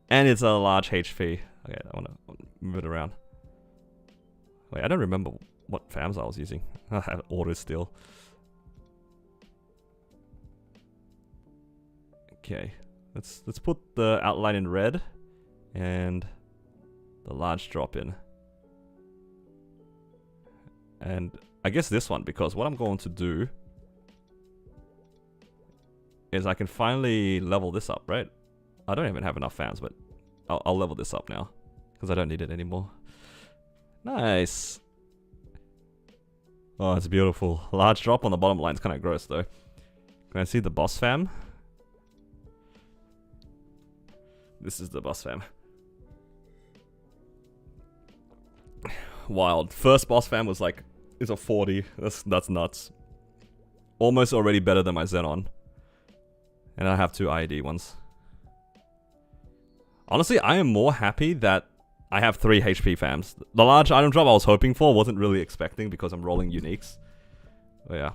And it's a large HP. Okay, I want to move it around. Wait, I don't remember what fams I was using. I have auto still. Okay, let's put the outline in red and the large drop in. And I guess this one, because what I'm going to do is I can finally level this up, right? I don't even have enough fans, but I'll level this up now because I don't need it anymore. Nice. Oh, it's beautiful. Large drop on the bottom line is kind of gross though. Can I see the boss fam? This is the boss fam. Wild. First boss fam was like, it's a 40. That's nuts. Almost already better than my Xenon. And I have 2 IED ones. Honestly, I am more happy that I have 3 HP fams. The large item drop I was hoping for, wasn't really expecting because I'm rolling uniques. But yeah.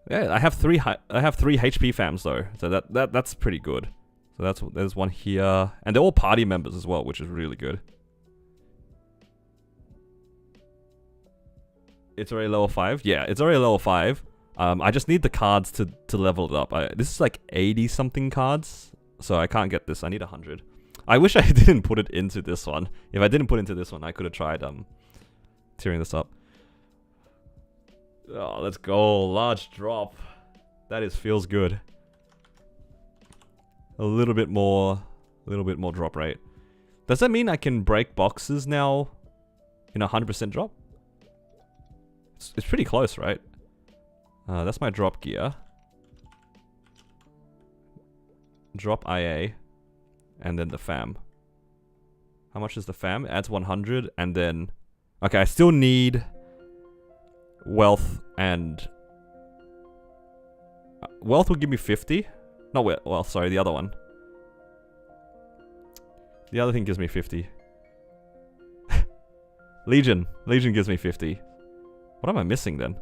Yeah, I have 3 HP fams though. So that's pretty good. So there's one here, and they're all party members as well, which is really good. It's already level 5? Yeah, it's already level 5. I just need the cards to level it up. This is like 80 something cards, so I can't get this. I need 100. I wish I didn't put it into this one. If I didn't put it into this one, I could have tried tearing this up. Oh, let's go. Large drop. That feels good. A little bit more drop rate. Does that mean I can break boxes now in 100% drop? It's pretty close, right? That's my drop gear. Drop IA. And then the fam. How much is the fam? It adds 100 and then... Okay, I still need wealth and... wealth will give me 50. Not wealth, sorry, the other one. The other thing gives me 50. Legion. Legion gives me 50. What am I missing then?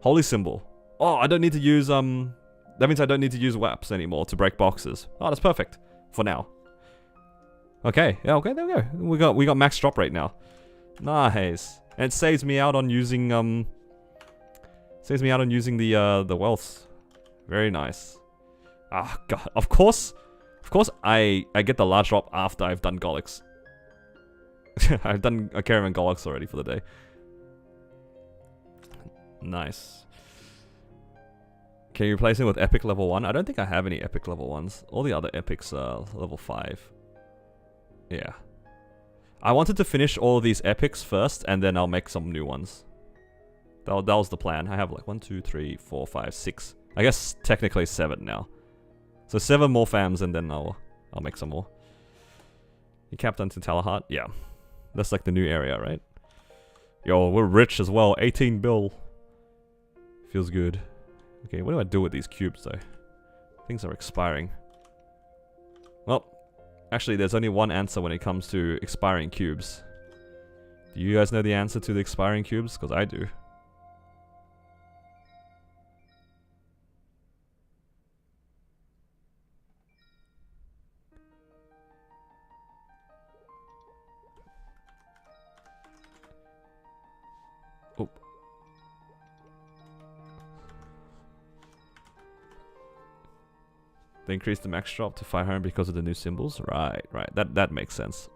Holy symbol. Oh, I don't need to use, that means I don't need to use WAPs anymore to break boxes. Oh, that's perfect. For now. Okay, yeah, okay, there we go. We got max drop rate now. Nice. And it saves me out on using, the wealth. Very nice. Ah, God. Of course, I get the large drop after I've done Golix. I've done a Caravan Golix already for the day. Nice. Can you replace it with epic level 1? I don't think I have any epic level 1s. All the other epics are level 5. Yeah. I wanted to finish all of these epics first, and then I'll make some new ones. That was the plan. I have like 1, 2, 3, 4, 5, 6. I guess technically 7 now. So 7 more fams, and then I'll make some more. You capped onto Talahart? Yeah. That's like the new area, right? Yo, we're rich as well. 18 bill. Feels good. Okay, what do I do with these cubes though? Things are expiring. Well, actually there's only one answer when it comes to expiring cubes. Do you guys know the answer to the expiring cubes? Because I do. Oh. They increased the max drop to 500 because of the new symbols? Right. That makes sense.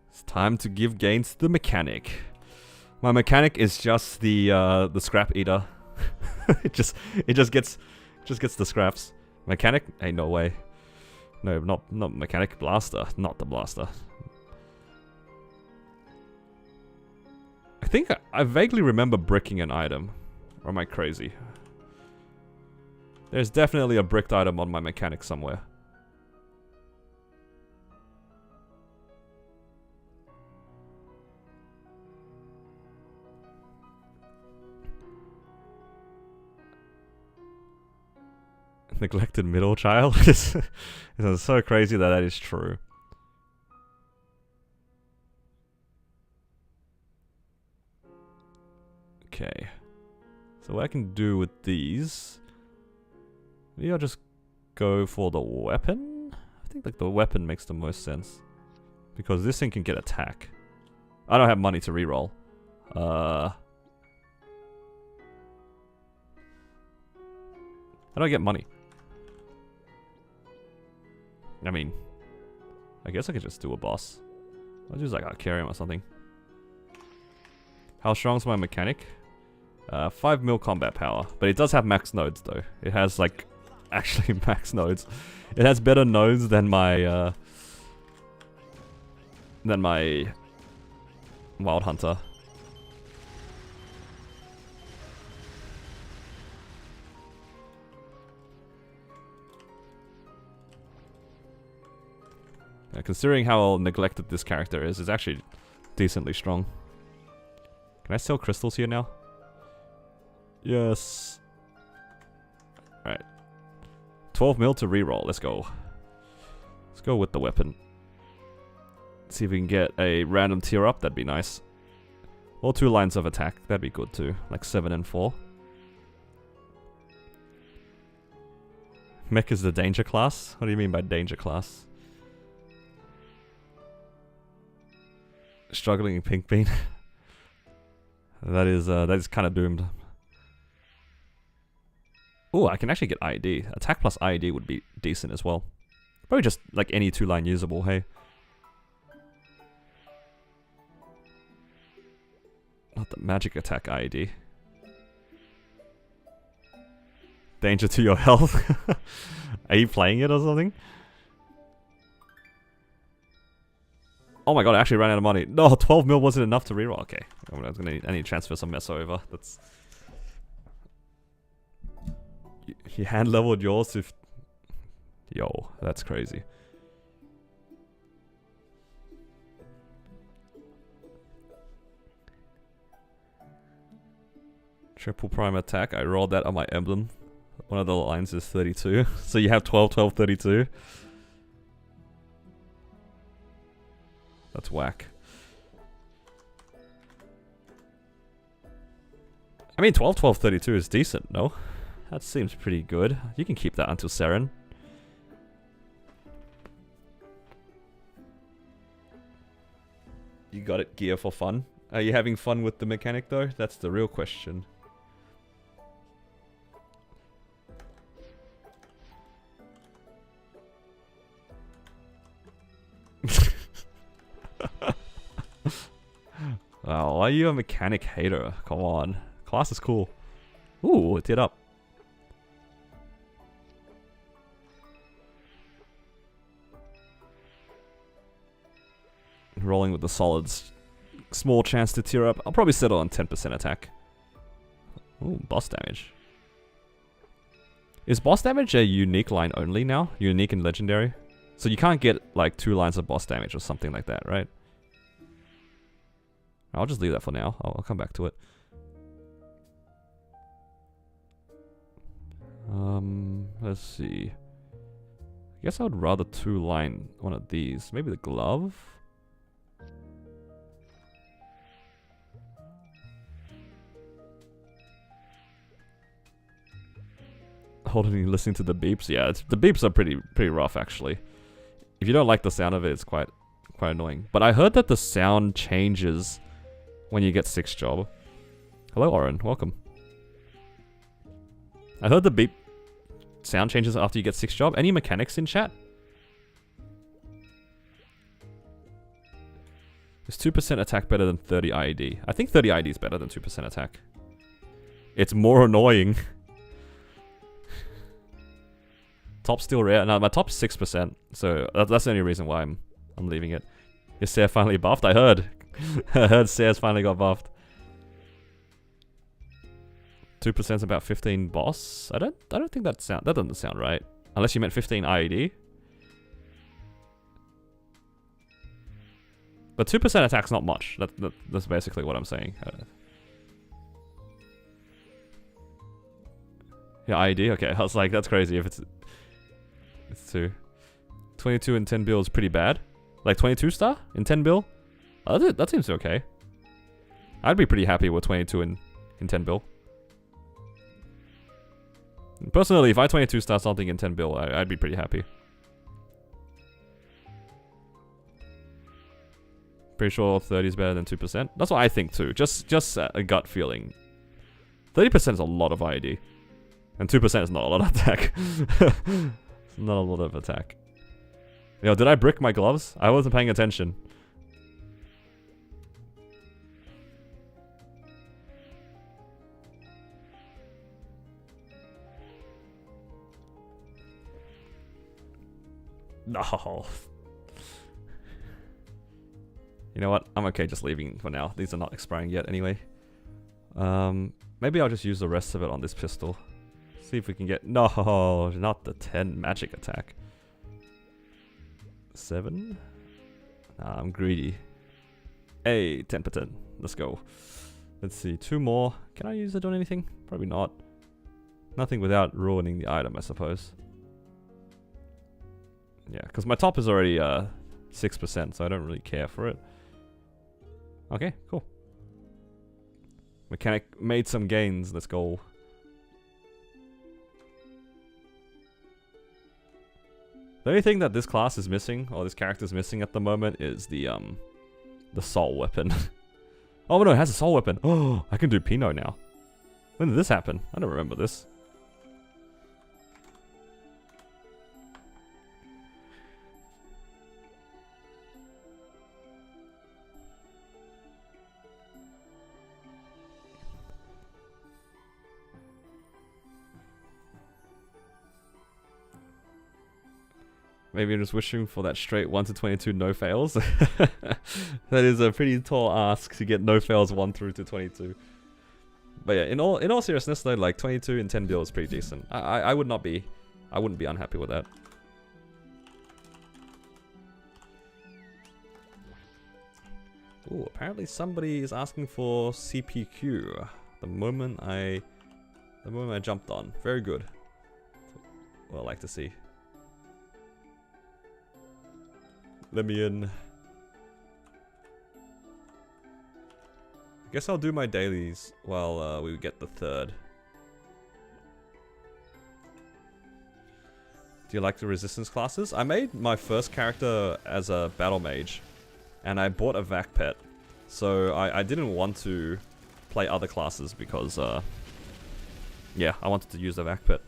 It's time to give gains to the mechanic. My mechanic is just the scrap eater. it just gets the scraps. Mechanic? Ain't no way. No, not mechanic. Blaster. Not the blaster. I think I vaguely remember bricking an item. Or am I crazy? There's definitely a bricked item on my mechanic somewhere. Neglected middle child? It's so crazy that is true. Okay. So what I can do with these... Maybe I'll just go for the weapon? I think like the weapon makes the most sense. Because this thing can get attack. I don't have money to reroll. How do I get money? I mean, I guess I could just do a boss. I'll use like a Hyperion or something. How strong is my mechanic? 5 mil combat power, but it does have max nodes though. It has like actually max nodes. It has better nodes than my Wild Hunter. Considering how neglected this character is, it's actually decently strong. Can I sell crystals here now? Yes. Alright. 12 mil to reroll. Let's go. Let's go with the weapon. See if we can get a random tier up. That'd be nice. Or 2 lines of attack. That'd be good too. Like 7 and 4. Mech is the danger class? What do you mean by danger class? Struggling in pink bean. That is kind of doomed. Oh, I can actually get IED. Attack plus IED would be decent as well. Probably just like any 2-line usable, hey? Not the magic attack IED. Danger to your health. Are you playing it or something? Oh my god, I actually ran out of money. No, 12 mil wasn't enough to reroll. Okay, I need to transfer some mess over. That's... You hand leveled yours to... Yo, that's crazy. Triple prime attack. I rolled that on my emblem. One of the lines is 32. So you have 12, 12, 32. That's whack. I mean, 12, 12, 32 is decent, no? That seems pretty good. You can keep that until Seren. You got it, gear for fun. Are you having fun with the mechanic though? That's the real question. Wow, why are you a mechanic hater? Come on. Class is cool. Ooh, it did up. Rolling with the solids. Small chance to tear up. I'll probably settle on 10% attack. Ooh, boss damage. Is boss damage a unique line only now? Unique and legendary? So you can't get like 2 lines of boss damage or something like that, right? I'll just leave that for now. I'll come back to it. Let's see. I guess I would rather 2-line one of these. Maybe the glove? Holding listening to the beeps. Yeah, the beeps are pretty rough actually. If you don't like the sound of it, it's quite annoying. But I heard that the sound changes when you get 6th job. Hello, Oren. Welcome. I heard the beep sound changes after you get 6th job. Any mechanics in chat? Is 2% attack better than 30 IED? I think 30 IED is better than 2% attack. It's more annoying. Top's still rare. No, my top's 6%. So that's the only reason why I'm leaving it. Is Sarah finally buffed? I heard. I heard Sarah's finally got buffed. 2% is about 15 boss. I don't think that doesn't sound right. Unless you meant 15 IED. But 2% attack's not much. That's basically what I'm saying. Yeah, IED? Okay, I was like, that's crazy if it's 2. 22 and 10 bill is pretty bad. Like 22 star in 10 bill? That seems okay. I'd be pretty happy with 22 in 10 bill. Personally, if I 22 star something in 10 bill, I'd be pretty happy. Pretty sure 30 is better than 2%. That's what I think too. Just a gut feeling. 30% is a lot of IED. And 2% is not a lot of attack. It's not a lot of attack. Yo, did I brick my gloves? I wasn't paying attention. No. You know what? I'm okay just leaving for now. These are not expiring yet anyway. Maybe I'll just use the rest of it on this pistol. See if we can get... No, not the 10 magic attack. 7? Nah, I'm greedy. Hey, 10%. Let's go. Let's see, 2 more. Can I use it on anything? Probably not. Nothing without ruining the item, I suppose. Yeah, because my top is already 6%, so I don't really care for it. Okay, cool. Mechanic made some gains. Let's go. The only thing that this class is missing, or this character is missing at the moment, is the soul weapon. Oh no, it has a soul weapon. Oh, I can do Pinot now. When did this happen? I don't remember this. Maybe I'm just wishing for that straight 1 to 22 no fails. That is a pretty tall ask to get no fails 1 through to 22. But yeah, in all seriousness though, like 22 and 10 bill is pretty decent. I wouldn't be unhappy with that. Ooh, apparently somebody is asking for CPQ. The moment I jumped on. Very good. Well, I like to see. Let me in. I guess I'll do my dailies while we get the third. Do you like the resistance classes? I made my first character as a battle mage, and I bought a vac pet, so I didn't want to play other classes because yeah, I wanted to use the vac pet.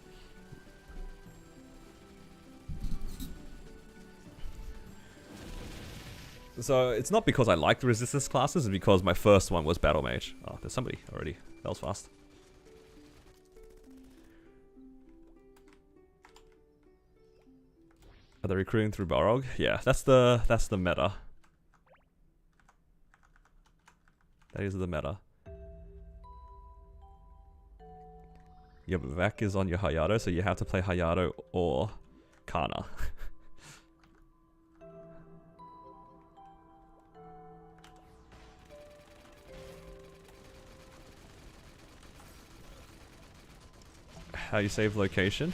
So it's not because I like the resistance classes, it's because my first one was battle mage. Oh, there's somebody already. That was fast. Are they recruiting through Balrog? Yeah, that's the meta. That is the meta. Yeah, but Vac is on your Hayato, so you have to play Hayato or Kana. How you save location?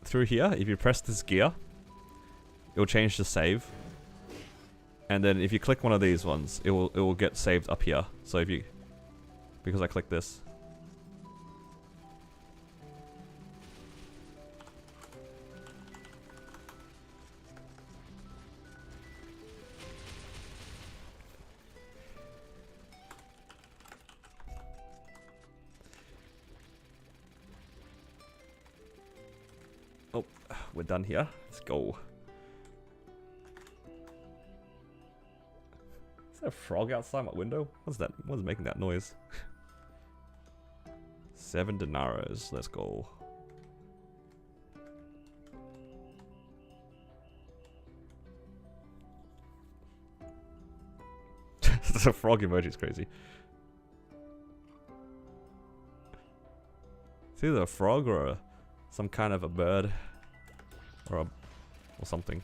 Through here, if you press this gear, it will change the save. And then if you click one of these ones, it will get saved up here. So if you, because I click this. Oh, we're done here. Let's go. Is there a frog outside my window? What's that? What's making that noise? 7 denaros. Let's go. The frog emoji is crazy. It's either a frog or some kind of a bird or something.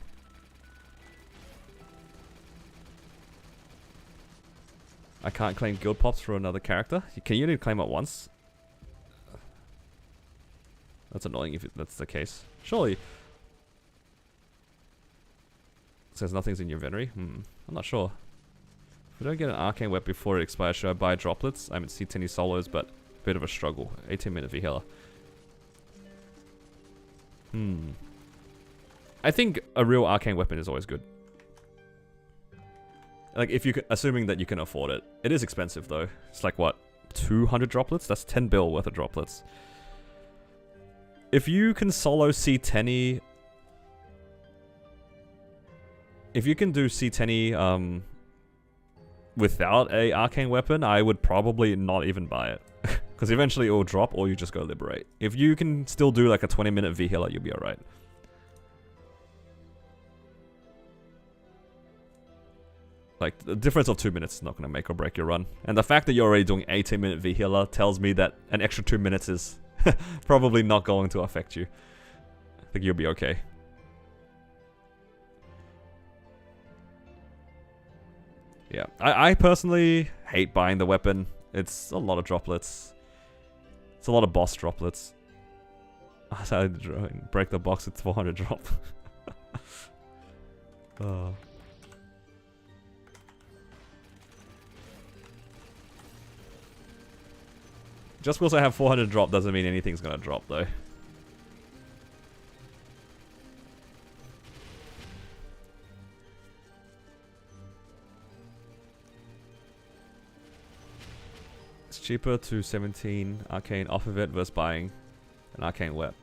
I can't claim guild pops for another character. Can you only claim it once? That's annoying if that's the case. Surely. It says nothing's in your inventory. I'm not sure. If we don't get an arcane web before it expires, should I buy droplets? I haven't seen any solos, but a bit of a struggle. 18-minute V-healer. I think a real arcane weapon is always good. Like, if you can, assuming that you can afford it. It is expensive though. It's like what, 200 droplets? That's 10 bill worth of droplets. If you can solo C10, if you can do C10 without a arcane weapon, I would probably not even buy it. Because eventually it will drop or you just go liberate. If you can still do like a 20-minute V-healer, you'll be alright. Like, the difference of 2 minutes is not going to make or break your run. And the fact that you're already doing 18-minute V-healer tells me that an extra 2 minutes is probably not going to affect you. I think you'll be okay. Yeah, I personally hate buying the weapon. It's a lot of droplets. It's a lot of boss droplets. I decided to break the box with 400 drop. Oh. Just because I have 400 drop doesn't mean anything's gonna drop though. It's cheaper to 17 arcane off of it versus buying an arcane web.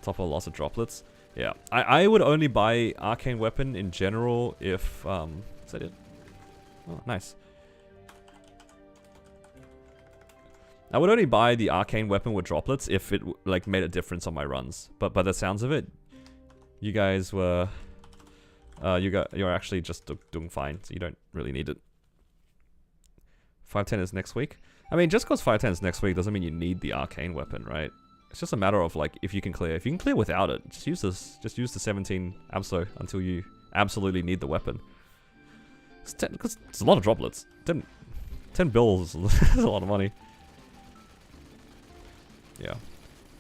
Top of lots of droplets. Yeah, I would only buy arcane weapon in general if is that it? Oh, nice. I would only buy the arcane weapon with droplets if it like made a difference on my runs. But by the sounds of it, you guys were you're actually just doing fine, so you don't really need it. 510 is next week. I mean, just because 510 is next week doesn't mean you need the arcane weapon, right? It's just a matter of like if you can clear. If you can clear without it, just use this. Just use the 17 Absol until you absolutely need the weapon. It's 10, because it's a lot of droplets. 10 bills is a lot of money. Yeah.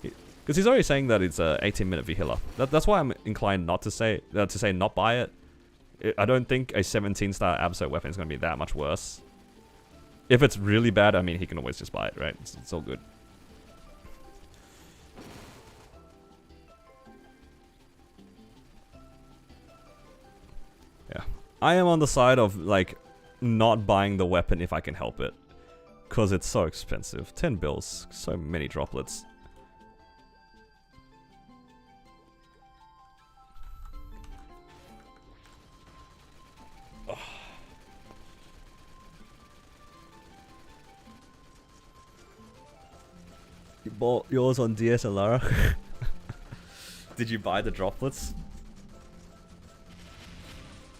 Because he's already saying that it's a 18-minute V-Healer. That's why I'm inclined not to say not buy it. I don't think a 17-star Absol weapon is going to be that much worse. If it's really bad, I mean, he can always just buy it, right? It's all good. Yeah. I am on the side of, like, not buying the weapon if I can help it. Because it's so expensive. 10 bills. So many droplets. You bought yours on DSLR? Did you buy the droplets?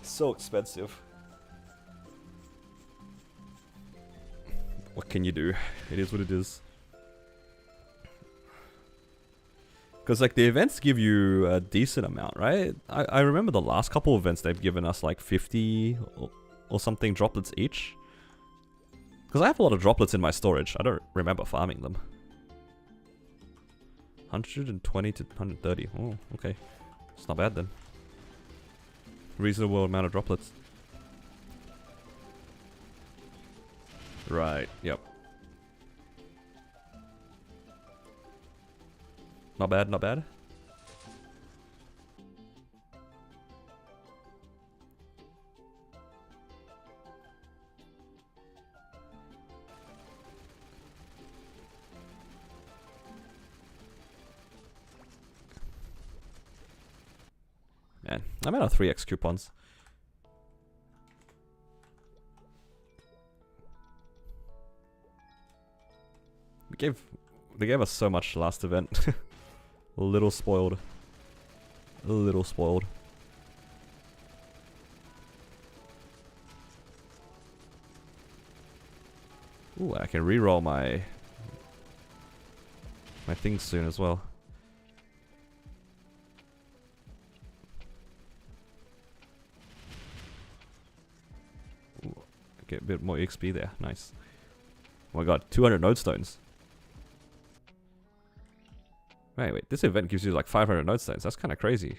So expensive. What can you do? It is what it is. Because like the events give you a decent amount, right? I remember the last couple events they've given us like 50 or something droplets each. Because I have a lot of droplets in my storage. I don't remember farming them. 120 to 130. Oh, okay. It's not bad then. Reasonable amount of droplets. Right, yep. Not bad, not bad. Man, I'm out of 3x coupons. They gave us so much last event. A little spoiled. A little spoiled. Ooh, I can reroll my things soon as well. Ooh, get a bit more XP there. Nice. Oh my god, 200 node stones. Wait, this event gives you like 500 node stones. That's kind of crazy.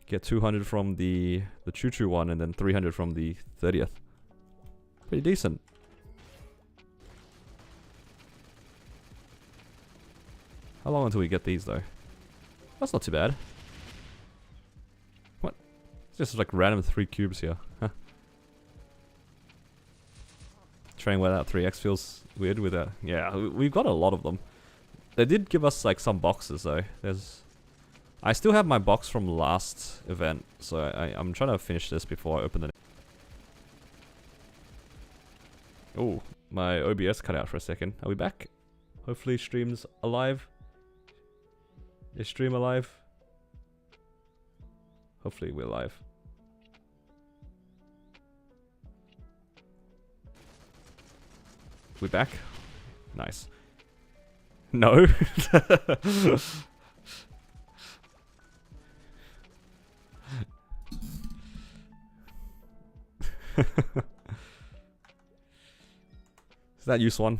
Get 200 from the choo-choo one and then 300 from the 30th. Pretty decent. How long until we get these though? That's not too bad. What? It's just like random 3 cubes here. Huh. Trying without 3x feels weird with that. Yeah, we've got a lot of them. They did give us like some boxes though. I still have my box from last event, so I'm trying to finish this before I open the. Oh, my OBS cut out for a second. Are we back? Hopefully stream's alive. Is stream alive? Hopefully we're live. We back? Nice. No. Is that use one?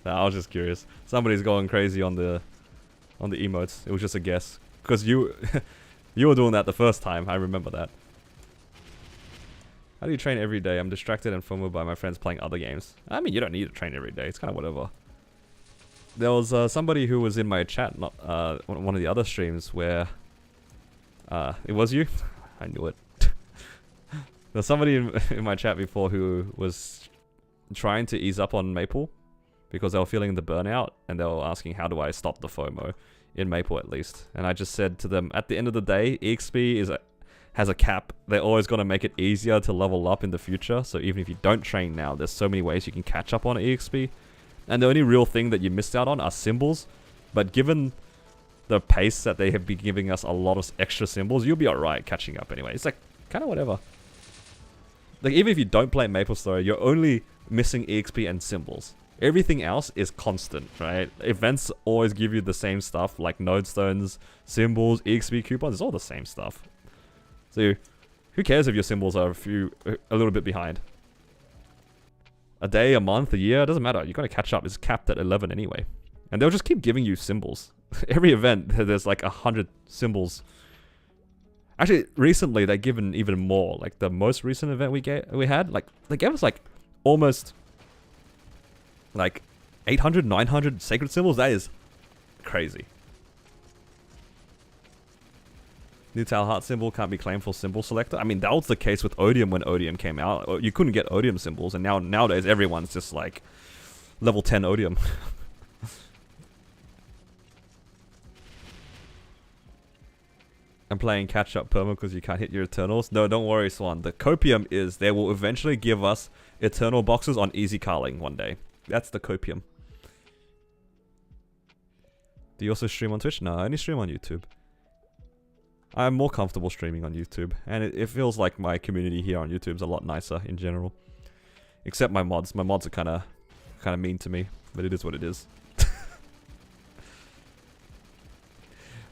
Nah, I was just curious. Somebody's going crazy on the emotes. It was just a guess. Because you you were doing that the first time, I remember that. How do you train every day? I'm distracted and FOMO by my friends playing other games. I mean, you don't need to train every day. It's kind of whatever. There was somebody who was in my chat, not one of the other streams, where it was you. I knew it. There's somebody in my chat before who was trying to ease up on Maple, because they were feeling the burnout and they were asking how do I stop the FOMO in Maple at least. And I just said to them, at the end of the day, EXP has a cap. They're always going to make it easier to level up in the future. So even if you don't train now, there's so many ways you can catch up on EXP. And the only real thing that you missed out on are symbols. But given the pace that they have been giving us a lot of extra symbols, you'll be alright catching up anyway. It's like, kind of whatever. Like, even if you don't play MapleStory, you're only missing EXP and symbols. Everything else is constant, right? Events always give you the same stuff, like node stones, symbols, EXP coupons, it's all the same stuff. So, who cares if your symbols are a little bit behind? A day, a month, a year, it doesn't matter. You gotta catch up. It's capped at 11 anyway. And they'll just keep giving you symbols. Every event, there's like 100 symbols. Actually, recently, they've given even more. Like, the most recent event we had, like, they gave us like, almost, like, 800, 900 sacred symbols. That is crazy. New Tal Heart symbol can't be claimed for symbol selector. I mean, that was the case with Odium when Odium came out. You couldn't get Odium symbols, and nowadays everyone's just like level 10 Odium. I'm playing catch up perma because you can't hit your Eternals. No, don't worry, Swan. The copium is they will eventually give us Eternal boxes on easy carling one day. That's the copium. Do you also stream on Twitch? No, I only stream on YouTube. I'm more comfortable streaming on YouTube, and it feels like my community here on YouTube is a lot nicer in general. Except my mods. My mods are kind of mean to me, but it is what it is.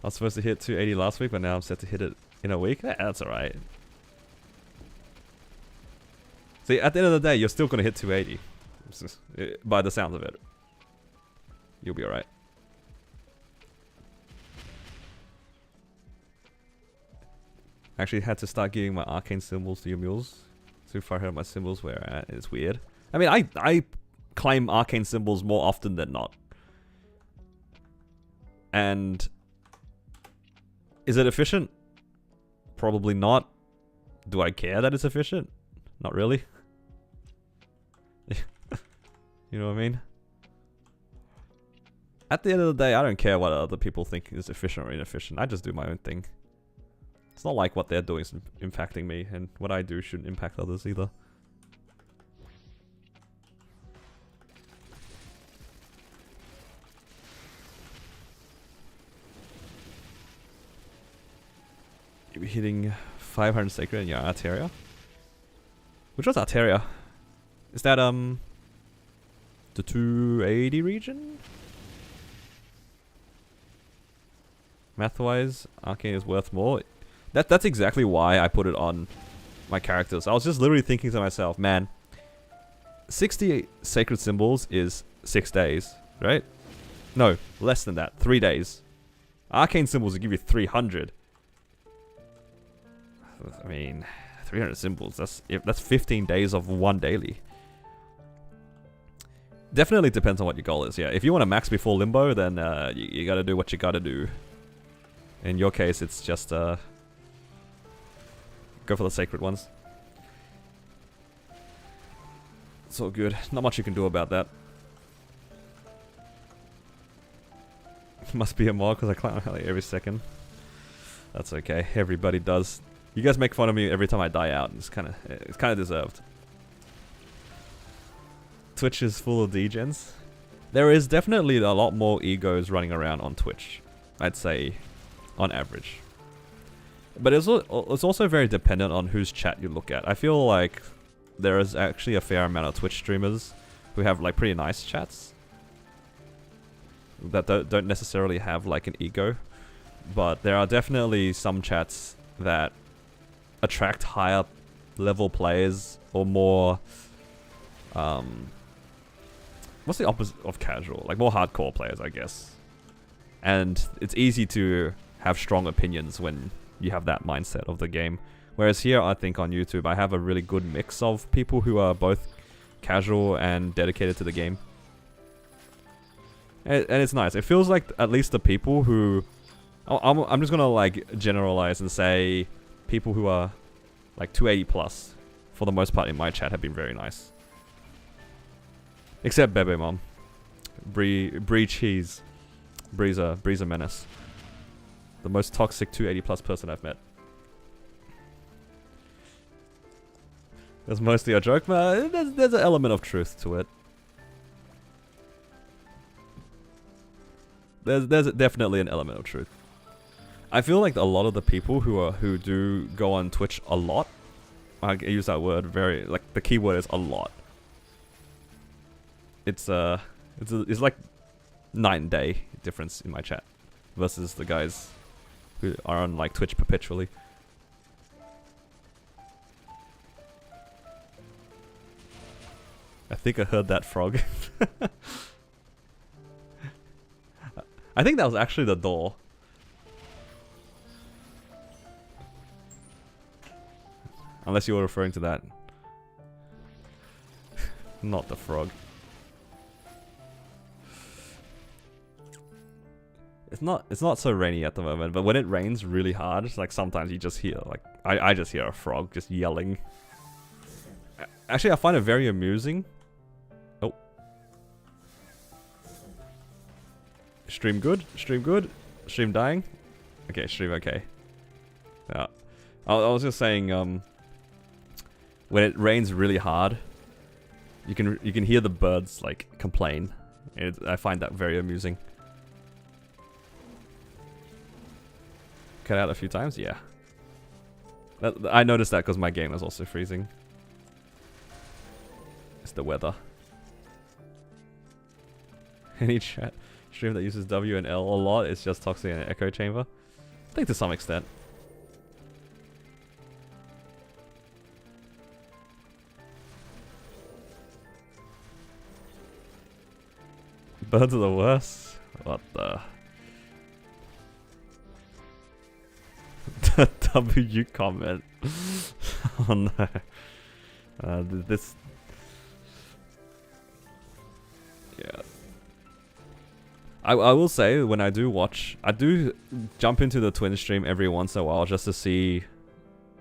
I was supposed to hit 280 last week, but now I'm set to hit it in a week. That's alright. See, at the end of the day, you're still going to hit 280. By the sounds of it. You'll be alright. Actually had to start giving my arcane symbols to your mules. Too far ahead of my symbols where I'm at. It's weird. I mean, I claim arcane symbols more often than not. And is it efficient? Probably not. Do I care that it's efficient? Not really. You know what I mean? At the end of the day, I don't care what other people think is efficient or inefficient. I just do my own thing. It's not like what they're doing is impacting me, and what I do shouldn't impact others either. You'll be hitting 500 sacred in your Arteria. Which was Arteria? Is that the 280 region? Math-wise, Arcane is worth more. That's exactly why I put it on my characters. I was just literally thinking to myself, man, 68 sacred symbols is 6 days, right? No, less than that, 3 days. Arcane symbols will give you 300. I mean, 300 symbols, that's 15 days of one daily. Definitely depends on what your goal is, yeah. If you want to max before Limbo, then you gotta do what you gotta do. In your case, it's just go for the sacred ones. It's all good. Not much you can do about that. Must be a mod because I climb like every second. That's okay. Everybody does. You guys make fun of me every time I die out. It's kind of deserved. Twitch is full of degens. There is definitely a lot more egos running around on Twitch, I'd say, on average. But it's also very dependent on whose chat you look at. I feel like there is actually a fair amount of Twitch streamers who have like pretty nice chats that don't necessarily have like an ego. But there are definitely some chats that attract higher level players or more what's the opposite of casual? Like more hardcore players, I guess. And it's easy to have strong opinions when you have that mindset of the game. Whereas here, I think on YouTube, I have a really good mix of people who are both casual and dedicated to the game. And it's nice. It feels like at least the people who... I'm just gonna like generalize and say people who are like 280 plus, for the most part in my chat, have been very nice. Except Bebe Mom. Bree cheese. Bree's a menace. The most toxic 280+ person I've met. That's mostly a joke, but there's an element of truth to it. There's definitely an element of truth. I feel like a lot of the people who do go on Twitch a lot, I use that word very, like, the key word is a lot. It's like night and day difference in my chat versus the guys who are on like Twitch perpetually. I think I heard that frog. I think that was actually the door. Unless you were referring to that. Not the frog. It's not so rainy at the moment, but when it rains really hard, like sometimes you just hear like I just hear a frog just yelling. Actually, I find it very amusing. Oh. Stream good? Stream good? Stream dying? Okay, stream okay. Yeah. I was just saying when it rains really hard, you can hear the birds like complain. I find that very amusing. Cut out a few times, yeah. I noticed that because my game is also freezing. It's the weather. Any chat stream that uses W and L a lot is just toxic in an echo chamber? I think to some extent. Birds are the worst? What the... The W comment. Oh no. This... Yeah. I will say, when I do watch... I do jump into the Twin stream every once in a while just to see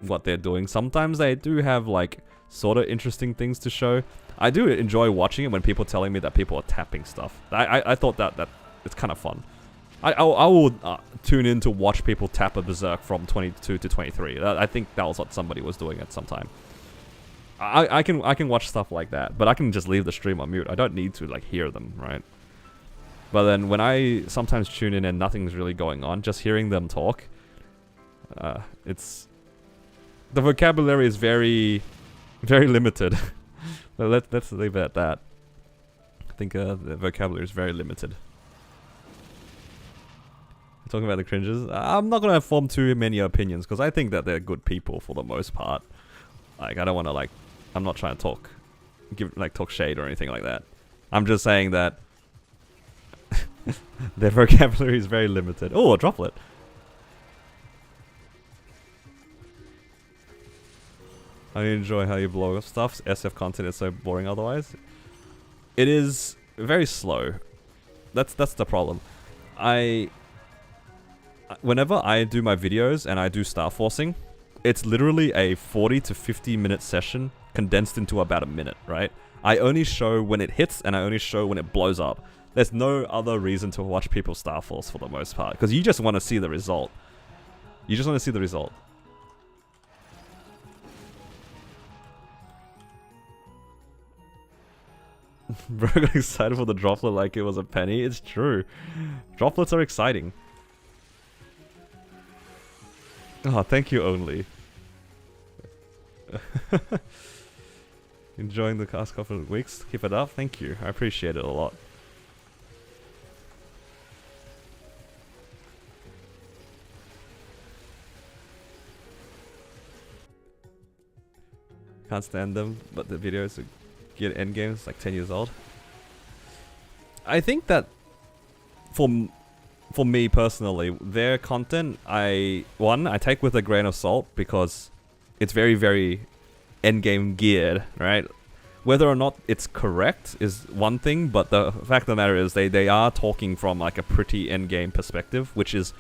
what they're doing. Sometimes they do have, like, sort of interesting things to show. I do enjoy watching it when people are telling me that people are tapping stuff. I thought that it's kind of fun. I will tune in to watch people tap a Berserk from 22 to 23. I think that was what somebody was doing at some time. I can watch stuff like that, but I can just leave the stream on mute. I don't need to like hear them, right? But then when I sometimes tune in and nothing's really going on, just hearing them talk, it's the vocabulary is very, very limited. Let's leave it at that. I think the vocabulary is very limited. Talking about the cringes, I'm not gonna form too many opinions because I think that they're good people for the most part. Like I don't want to like, I'm not trying to talk shade or anything like that. I'm just saying that their vocabulary is very limited. Oh, a droplet. I enjoy how you blow up stuff. SF content is so boring otherwise. It is very slow. That's the problem. Whenever I do my videos and I do star forcing, it's literally a 40 to 50 minute session condensed into about a minute, right? I only show when it hits and I only show when it blows up. There's no other reason to watch people star force for the most part, because you just want to see the result. You just want to see the result. Bro got excited for the droplet like it was a penny. It's true. Droplets are exciting. Oh, thank you only. Enjoying the past couple of weeks. Keep it up. Thank you. I appreciate it a lot. Can't stand them, but the videos get endgames like 10 years old. I think that for me personally, their content, I take with a grain of salt because it's very, very endgame geared, right? Whether or not it's correct is one thing, but the fact of the matter is they are talking from like a pretty endgame perspective, which is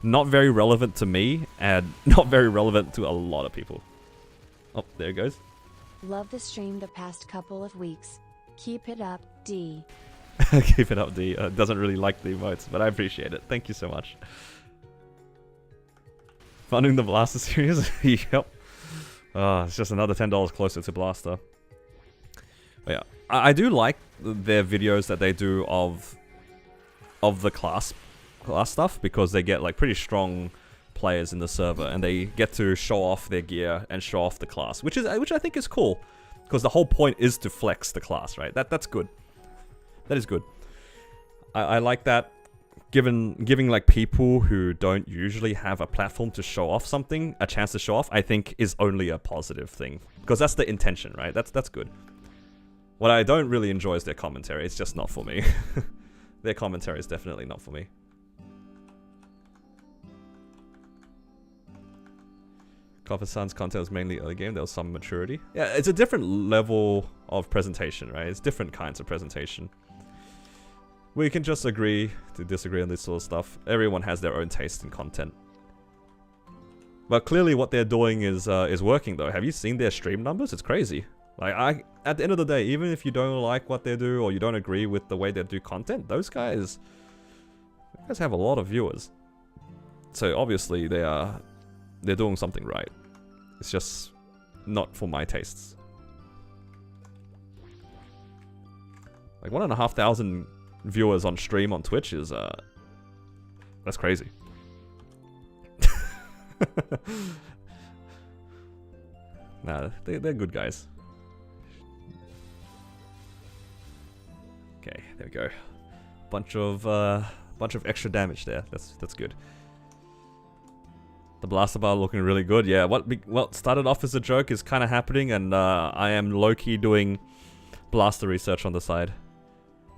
not very relevant to me and not very relevant to a lot of people. Oh, there it goes. Love the stream the past couple of weeks. Keep it up, D. Keep it up, D. Doesn't really like the emotes, but I appreciate it. Thank you so much. Funding the Blaster series? Yep. It's just another $10 closer to Blaster. But yeah, I do like their videos that they do of the class stuff, because they get like pretty strong players in the server and they get to show off their gear and show off the class, which I think is cool, because the whole point is to flex the class, right? That's good. That is good. I like that. Giving like people who don't usually have a platform to show off something a chance to show off, I think is only a positive thing, because that's the intention, right? That's good. What I don't really enjoy is their commentary. It's just not for me. Their commentary is definitely not for me. Copper Sun's content was mainly early game. There was some maturity. Yeah, it's a different level of presentation, right? It's different kinds of presentation. We can just agree to disagree on this sort of stuff. Everyone has their own taste in content. But clearly what they're doing is working though. Have you seen their stream numbers? It's crazy. Like, at the end of the day, even if you don't like what they do or you don't agree with the way they do content, those guys have a lot of viewers. So obviously they're doing something right. It's just not for my tastes. Like 1,500 viewers on stream on Twitch is that's crazy. Nah, they're good guys. Okay, there we go. Bunch of extra damage there. That's good. The blaster bar looking really good. Yeah, what started off as a joke is kind of happening, and I am low-key doing blaster research on the side.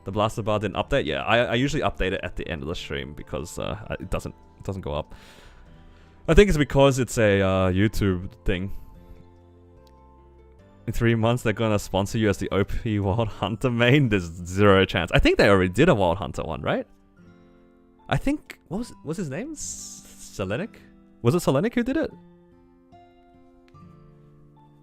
The blaster bar didn't update. Yeah, I usually update it at the end of the stream because it doesn't go up. I think it's because it's a YouTube thing. In 3 months, they're gonna sponsor you as the OP Wild Hunter main. There's zero chance. I think they already did a Wild Hunter one, right? I think what was his name? Selenic? Was it Selenic who did it?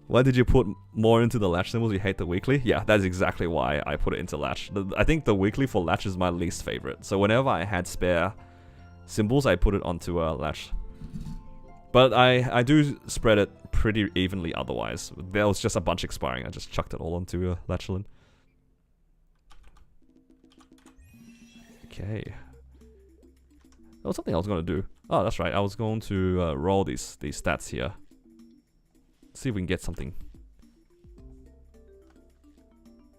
Why did you put more into the latch symbols? You hate the weekly? Yeah, that's exactly why I put it into latch. I think the weekly for latch is my least favorite. So whenever I had spare symbols, I put it onto latch. But I do spread it pretty evenly otherwise. There was just a bunch expiring. I just chucked it all onto Latchlin. Okay. There was something I was going to do. Oh, that's right. I was going to roll these stats here. See if we can get something.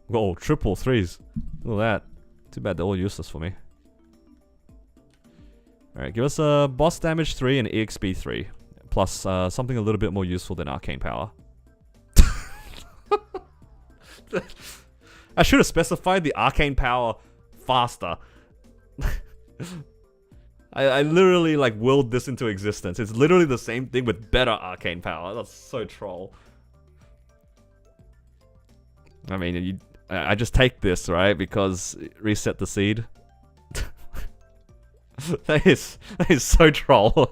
Whoa, triple threes. Look at that. Too bad they're all useless for me. Alright, give us a boss damage 3 and EXP 3. Plus something a little bit more useful than arcane power. I should have specified the arcane power faster. I literally like willed this into existence. It's literally the same thing with better arcane power. That's so troll. I mean, I just take this, right? Because reset the seed. That is so troll.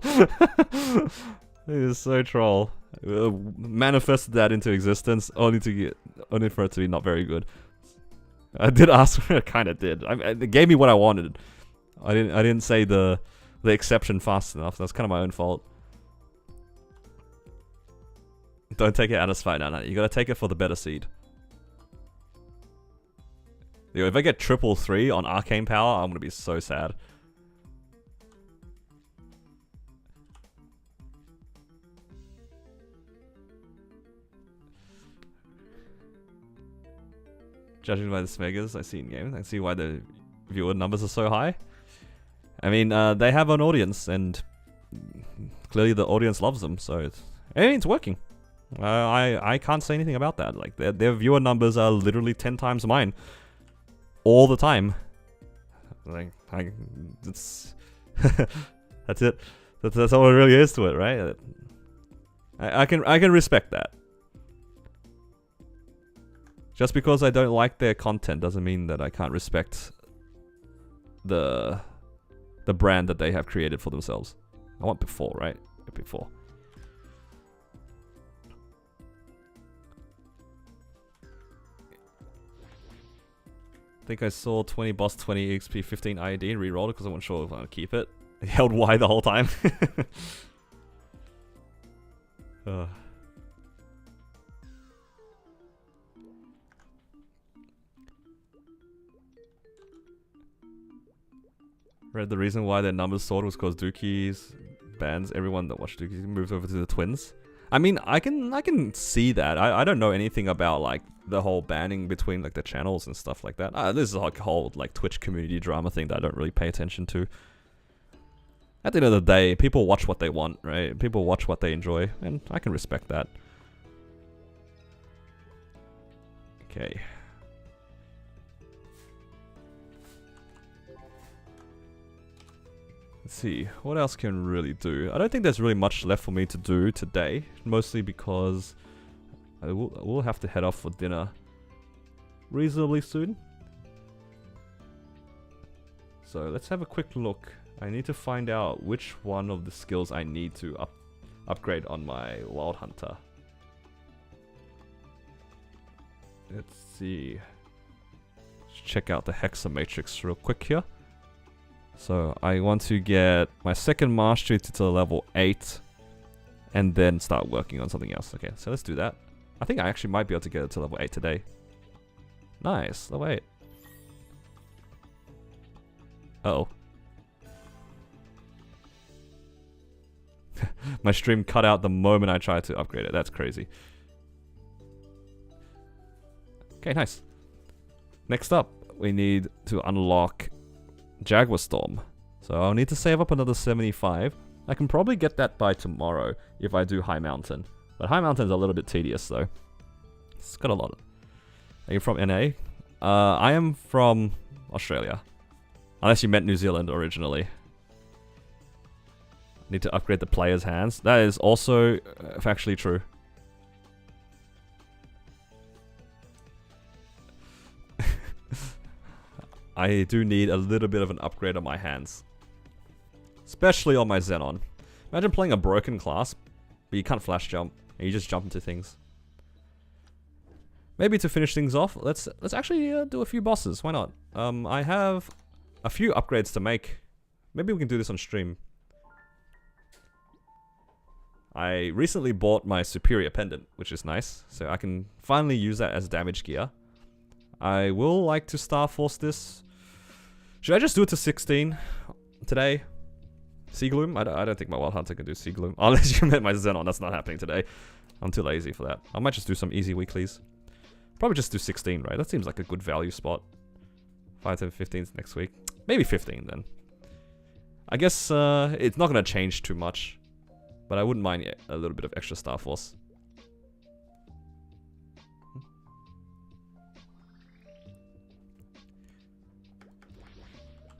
It is so troll. Manifested that into existence only for it to be not very good. I did ask, I kind of did. It gave me what I wanted. I didn't say the exception fast enough. That's kind of my own fault. Don't take it out of spite. No, you gotta take it for the better seed. Yo, if I get triple 3 on arcane power, I'm gonna be so sad. Judging by the smeggers I see in game, I see why the viewer numbers are so high. I mean, they have an audience, and clearly the audience loves them, so it's working. I can't say anything about that. Like their viewer numbers are literally 10 times mine, all the time. Like it's that's it. That's all it really is to it, right? I can respect that. Just because I don't like their content doesn't mean that I can't respect the brand that they have created for themselves. I want before, right? Before. I think I saw 20 boss, 20 EXP, 15 IED and re-rolled it because I wasn't sure if I want to keep it. It held Y the whole time. Read the reason why their numbers soared was because Dookie's bans everyone that watched Dookie moves over to the twins. I mean, I can see that. I don't know anything about like the whole banning between like the channels and stuff like that. This is like a whole like Twitch community drama thing that I don't really pay attention to. At the end of the day, people watch what they want, right? People watch what they enjoy, and I can respect that. Okay. Let's see, what else can we really do? I don't think there's really much left for me to do today, mostly because I will have to head off for dinner reasonably soon. So let's have a quick look. I need to find out which one of the skills I need to upgrade on my Wild Hunter. Let's see. Let's check out the Hexa Matrix real quick here. So I want to get my second mastery to level 8 and then start working on something else. Okay, so let's do that. I think I actually might be able to get it to level 8 today. Nice, level 8. Uh-oh. My stream cut out the moment I tried to upgrade it. That's crazy. Okay, nice. Next up, we need to unlock Jaguar Storm. So I'll need to save up another 75. I can probably get that by tomorrow if I do High Mountain. But High Mountain's a little bit tedious though. It's got a lot. Are you from NA? I am from Australia. Unless you meant New Zealand originally. Need to upgrade the player's hands. That is also factually true. I do need a little bit of an upgrade on my hands. Especially on my Xenon. Imagine playing a broken class, but you can't flash jump, and you just jump into things. Maybe to finish things off, let's actually do a few bosses. Why not? I have a few upgrades to make. Maybe we can do this on stream. I recently bought my Superior Pendant, which is nice. So I can finally use that as damage gear. I will like to Star Force this. Should I just do it to 16 today? Sea Gloom? I don't think my Wild Hunter can do Sea Gloom. Unless you met my Xenon, that's not happening today. I'm too lazy for that. I might just do some easy weeklies. Probably just do 16, right? That seems like a good value spot. 5 to 15 next week. Maybe 15 then. I guess it's not going to change too much. But I wouldn't mind a little bit of extra Star Force.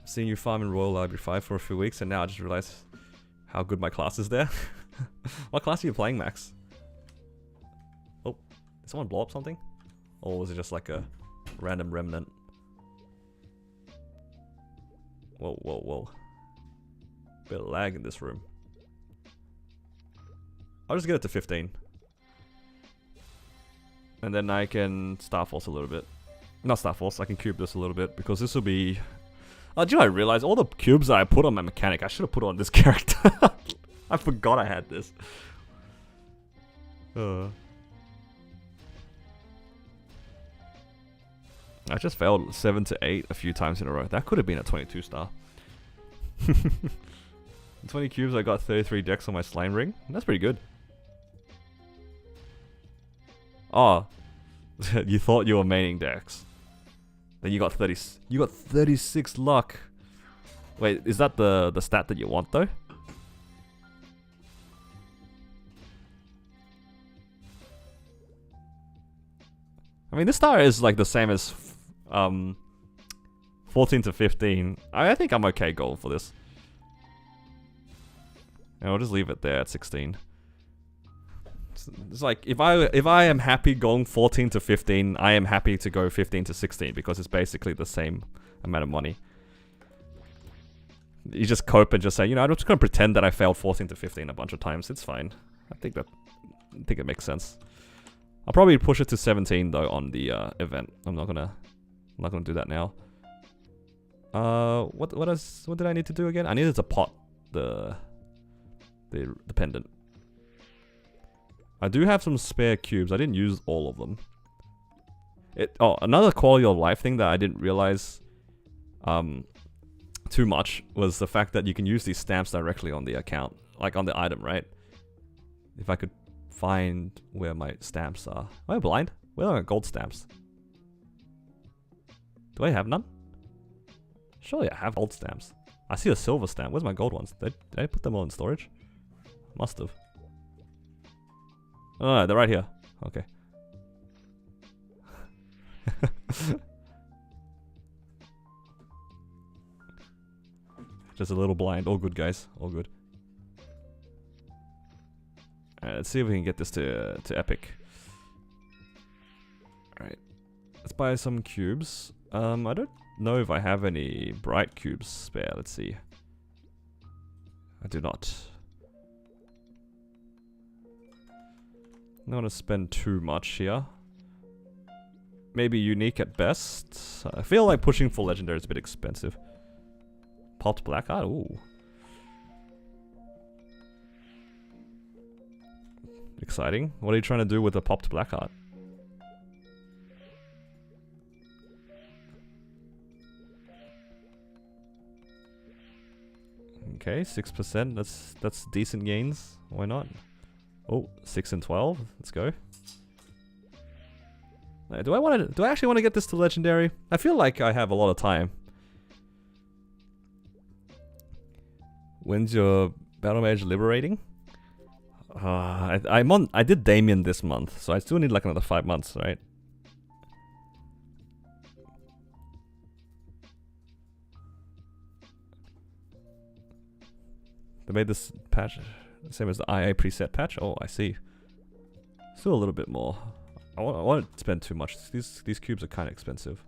I've seen you farm in Royal Library 5 for a few weeks, and now I just realized how good my class is there. What class are you playing, Max? Oh, did someone blow up something? Or was it just like a random remnant? Whoa, whoa, whoa. Bit of lag in this room. I'll just get it to 15. And then I can Star Force a little bit. Not Star Force, I can cube this a little bit, because this will be... Oh, do you know, I realized all the cubes that I put on my mechanic, I should have put on this character. I forgot I had this. I just failed 7 to 8 a few times in a row. That could have been a 22 star. 20 cubes, I got 33 decks on my slime ring. That's pretty good. Oh, you thought you were maining decks. Then you got 30. You got 36 luck. Wait, is that the stat that you want though? I mean, this star is like the same as 14 to 15. I think I'm okay going for this. And I'll just leave it there at 16. It's like if I am happy going 14 to 15, I am happy to go 15 to 16 because it's basically the same amount of money. You just cope and just say, you know, I'm just gonna pretend that I failed 14 to 15 a bunch of times. It's fine. I think it makes sense. I'll probably push it to 17 though on the event. I'm not gonna I'm not gonna do that now. What did I need to do again? I needed to pot the pendant. I do have some spare cubes. I didn't use all of them. Another quality of life thing that I didn't realize too much was the fact that you can use these stamps directly on the account, like on the item, right? If I could find where my stamps are. Am I blind? Where are my gold stamps? Do I have none? Surely I have gold stamps. I see a silver stamp. Where's my gold ones? Did I put them all in storage? Must have. Oh, no, they're right here. Okay. Just a little blind. All good, guys. All good. Alright, let's see if we can get this to epic. Alright. Let's buy some cubes. I don't know if I have any bright cubes spare. Let's see. I do not. I'm not gonna spend too much here. Maybe unique at best. I feel like pushing for legendary is a bit expensive. Popped black art? Ooh. Exciting. What are you trying to do with the popped black art? Okay, 6%. That's decent gains. Why not? Oh, 6 and 12. Let's go. Do I actually want to get this to legendary? I feel like I have a lot of time. When's your battle mage liberating? I did Damien this month, so I still need like another 5 months, right? They made this patch same as the IA preset patch. Oh, I see. Still a little bit more. I want to spend too much. These cubes are kind of expensive.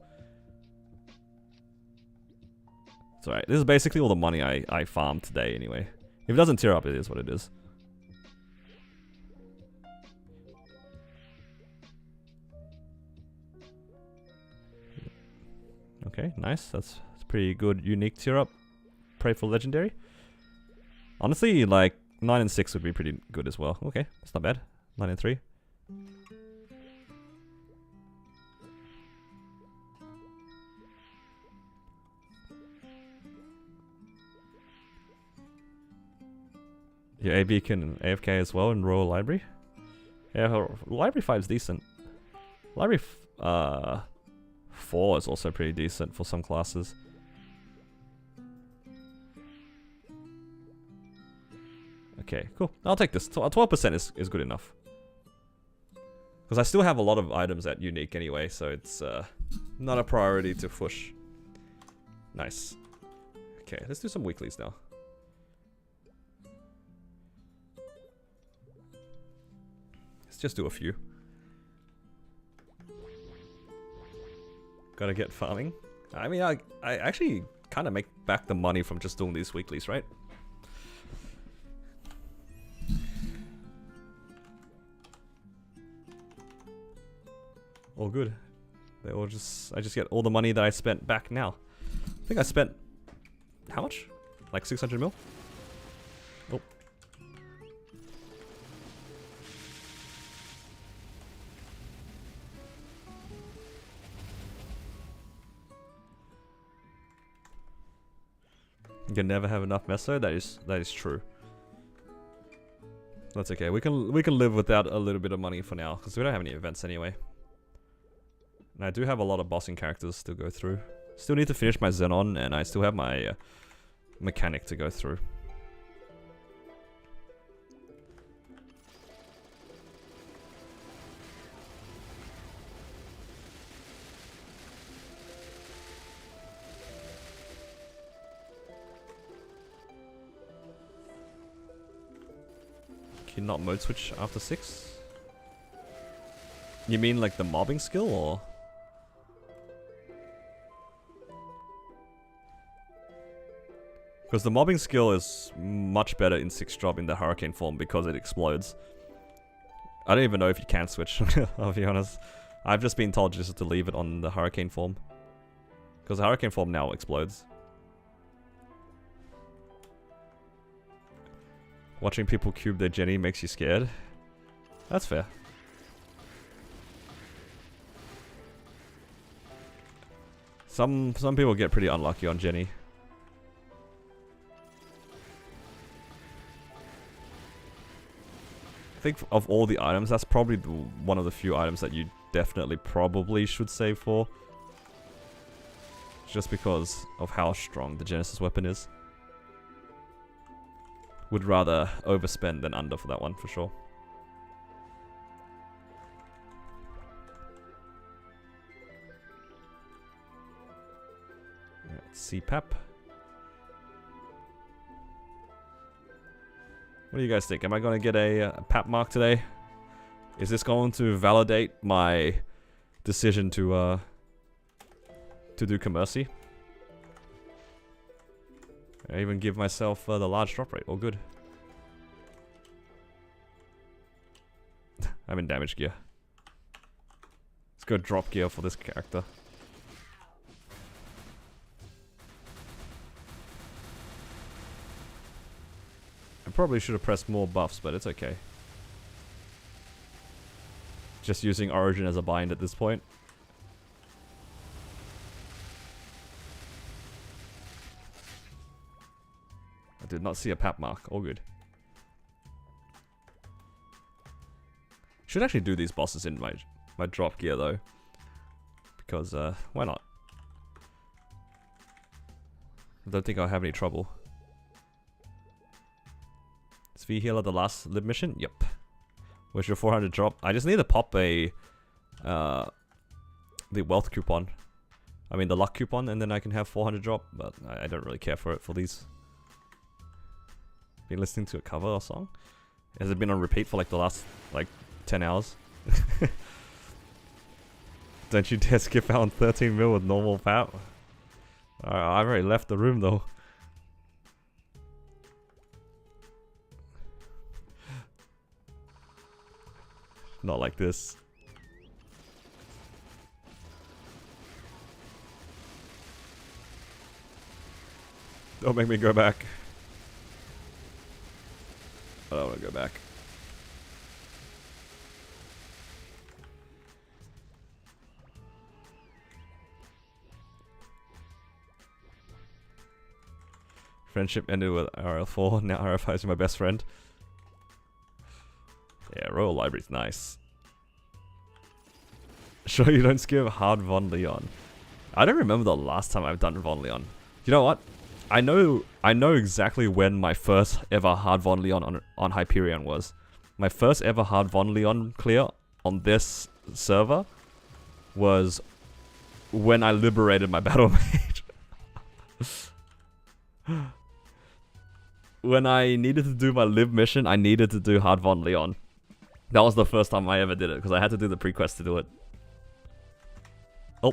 It's alright. This is basically all the money I farmed today anyway. If it doesn't tear up, it is what it is. Okay, nice. That's pretty good. Unique tear up. Pray for legendary. Honestly, like 9 and 6 would be pretty good as well. Okay, that's not bad. 9 and 3. Yeah, AB can AFK as well in Royal Library. Yeah, Library 5 is decent. Library 4 is also pretty decent for some classes. Okay, cool. I'll take this. 12% is good enough. Because I still have a lot of items at unique anyway, so it's not a priority to push. Nice. Okay, let's do some weeklies now. Let's just do a few. Gotta get farming. I mean, I actually kind of make back the money from just doing these weeklies, right? All good. They all I just get all the money that I spent back now. I think I spent how much? Like 600 mil? Oh. You can never have enough meso. That is true. That's okay. We can live without a little bit of money for now because we don't have any events anyway. And I do have a lot of bossing characters to go through. Still need to finish my Xenon, and I still have my mechanic to go through. Can you not mode switch after 6? You mean like the mobbing skill, or? Because the mobbing skill is much better in 6 drop in the hurricane form because it explodes. I don't even know if you can switch, I'll be honest. I've just been told just to leave it on the hurricane form. Because Hurricane Form now explodes. Watching people cube their Jenny makes you scared. That's fair. Some people get pretty unlucky on Jenny. I think of all the items, that's probably one of the few items that you definitely probably should save for. Just because of how strong the Genesis weapon is. Would rather overspend than under for that one, for sure. CPAP. What do you guys think? Am I going to get a PAP mark today? Is this going to validate my decision to do Commercy? I even give myself the large drop rate. All good. I'm in damage gear. Let's go drop gear for this character. I probably should have pressed more buffs, but it's okay. Just using Origin as a bind at this point. I did not see a PAP mark. All good. Should actually do these bosses in my drop gear though. Because, why not? I don't think I'll have any trouble. Is V Healer the last lib mission? Yep. Where's your 400 drop? I just need to pop a the wealth coupon. I mean the luck coupon, and then I can have 400 drop, but I don't really care for it for these. Been listening to a cover or song? Has it been on repeat for like the last like 10 hours? Don't you dare skip out on 13 mil with normal PAP. I've already left the room though. Not like this. Don't make me go back. I don't want to go back. Friendship ended with RL4, now RF5 is my best friend. Yeah, Royal Library's nice. Sure you don't skip hard Von Leon. I don't remember the last time I've done Von Leon. You know what? I know exactly when my first ever hard Von Leon on Hyperion was. My first ever hard Von Leon clear on this server was when I liberated my battle mage. When I needed to do my lib mission, I needed to do hard Von Leon. That was the first time I ever did it, because I had to do the pre-quest to do it. Oh.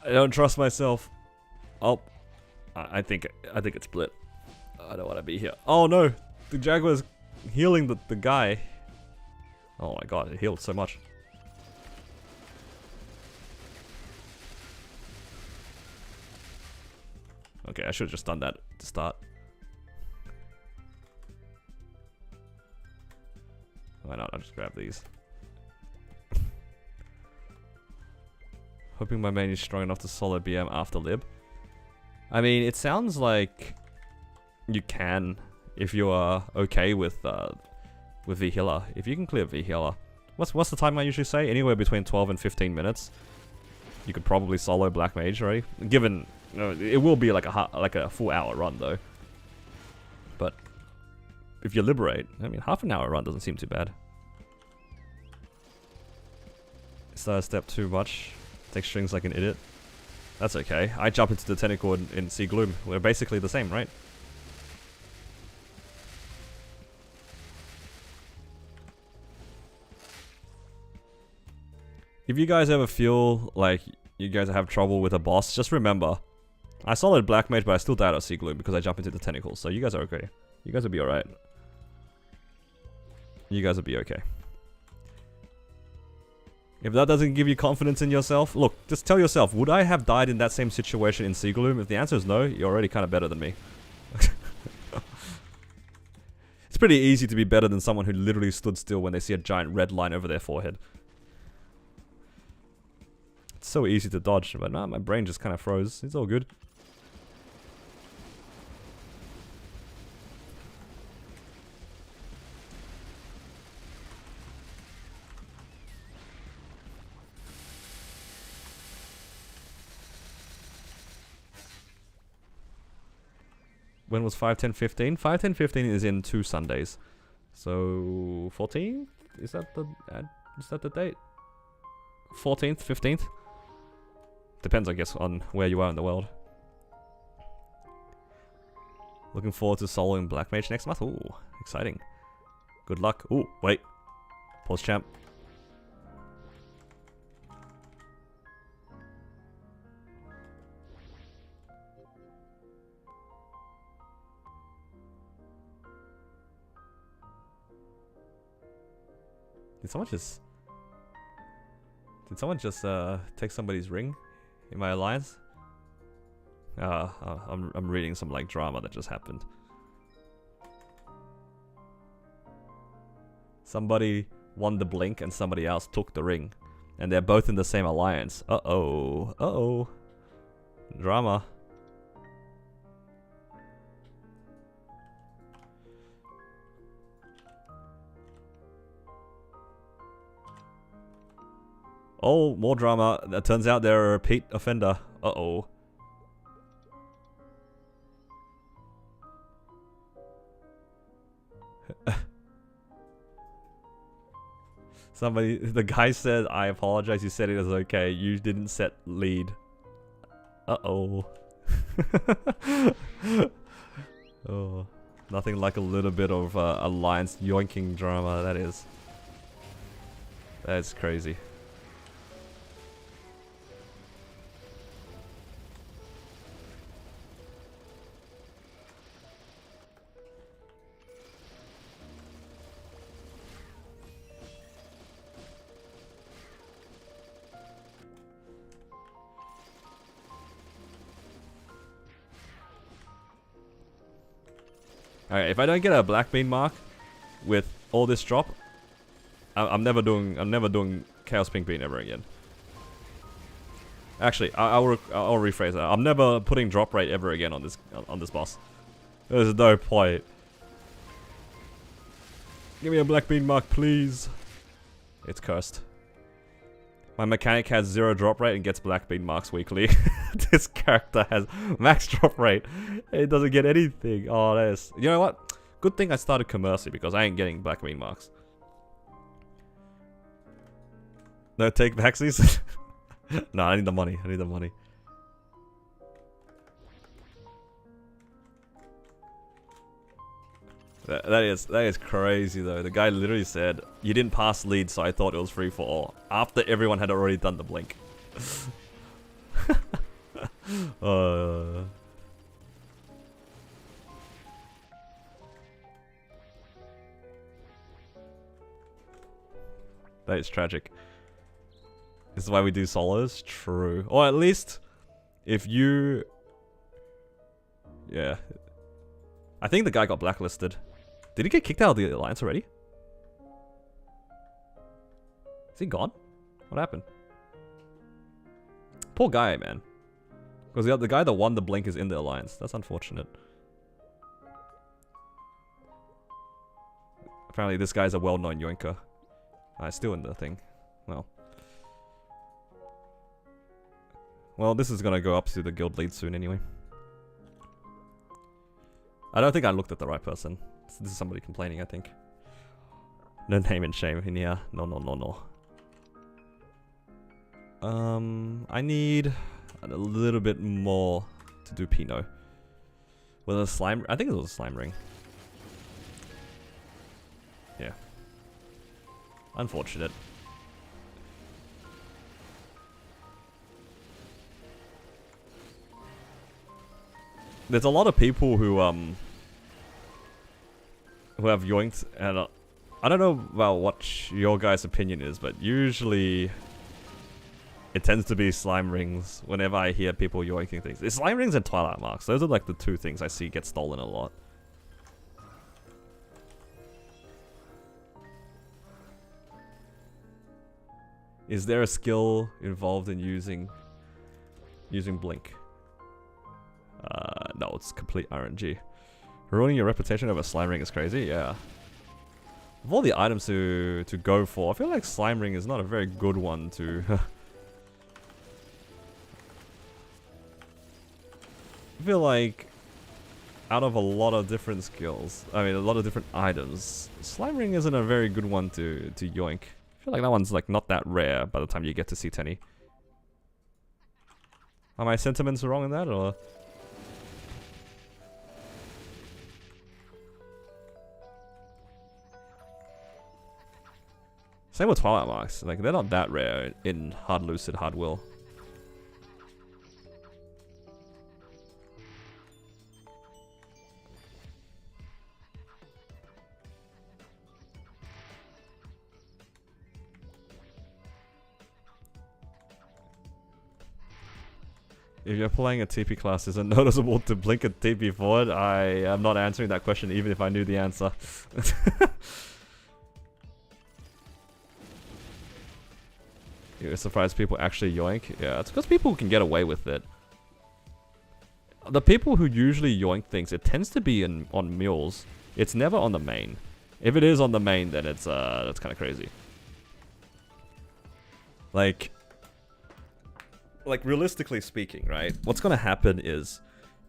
I don't trust myself. Oh. I think it's split. I don't want to be here. Oh no! The Jaguar's healing the guy. Oh my god, it healed so much. Okay, I should have just done that to start. Why not? I'll just grab these. Hoping my main is strong enough to solo BM after lib. I mean, it sounds like you can if you are okay with V Healer. If you can clear V Healer, what's the time I usually say? Anywhere between 12 and 15 minutes. You could probably solo Black Mage already. Given it will be like a full hour run though. But if you liberate, I mean, half an hour run doesn't seem too bad. Is that a step too much? Take strings like an idiot. That's okay. I jump into the tentacle and see Gloom. We're basically the same, right? If you guys ever feel like you guys have trouble with a boss, just remember, I soloed Black Mage, but I still died of Sea Gloom because I jumped into the tentacles. So you guys are okay. You guys will be alright. You guys will be okay. If that doesn't give you confidence in yourself, look, just tell yourself, would I have died in that same situation in Sea Gloom? If the answer is no, you're already kind of better than me. It's pretty easy to be better than someone who literally stood still when they see a giant red line over their forehead. It's so easy to dodge, but nah, my brain just kind of froze. It's all good. When was 5/10/15? 5/10/15 is in 2 Sundays. So 14th? Is that the date? 14th, 15th? Depends, I guess, on where you are in the world. Looking forward to soloing Black Mage next month. Ooh, exciting. Good luck. Ooh, wait. Pause champ. Did someone just take somebody's ring in my alliance? I'm reading some like drama that just happened. Somebody won the blink and somebody else took the ring, and they're both in the same alliance. Uh-oh. Drama. Oh, more drama. That turns out they're a repeat offender. Uh-oh. The guy said, I apologize, you said it was okay. You didn't set lead. Uh-oh. Oh, nothing like a little bit of alliance yoinking drama, that is. That's crazy. Alright, if I don't get a black bean mark with all this drop, I'm never doing Chaos Pink Bean ever again. Actually, I'll rephrase that. I'm never putting drop rate ever again on this boss. There's no point. Give me a black bean mark, please. It's cursed. My mechanic has 0 drop rate and gets black bean marks weekly. This character has max drop rate. It doesn't get anything. Oh, that is... You know what? Good thing I started Commercy because I ain't getting black bean marks. No, take backsies? No, I need the money. I need the money. That is crazy though. The guy literally said, you didn't pass lead, so I thought it was free for all. After everyone had already done the blink. That is tragic. This is why we do solos? True. Or at least, if you... Yeah. I think the guy got blacklisted. Did he get kicked out of the alliance already? Is he gone? What happened? Poor guy, man. Because the guy that won the blink is in the alliance. That's unfortunate. Apparently this guy's a well-known yoinker. Still in the thing. Well, this is gonna go up to the guild lead soon anyway. I don't think I looked at the right person. This is somebody complaining, I think. No name and shame in here. No. I need a little bit more to do Pinot. With a slime... I think it was a slime ring. Yeah. Unfortunate. there's a lot of people who have yoinked, and I don't know about what your guys' opinion is, but usually it tends to be slime rings whenever I hear people yoinking things. It's slime rings and twilight marks. Those are like the two things I see get stolen a lot. Is there a skill involved in using blink? No, it's complete RNG. Ruining your reputation over slime ring is crazy, yeah. Of all the items to go for, I feel like slime ring is not a very good one to... I feel like out of a lot of different skills, I mean a lot of different items, slime ring isn't a very good one to yoink. I feel like that one's like not that rare by the time you get to C10. Are my sentiments wrong in that, or...? Same with twilight marks, like they're not that rare in hard lucid, hard will. If you're playing a TP class, is it noticeable to blink a TP forward? I am not answering that question even if I knew the answer. You're surprised people actually yoink? Yeah, it's because people can get away with it. The people who usually yoink things, it tends to be on mules. It's never on the main. If it is on the main, then it's that's kind of crazy. Like realistically speaking, right? What's gonna happen is,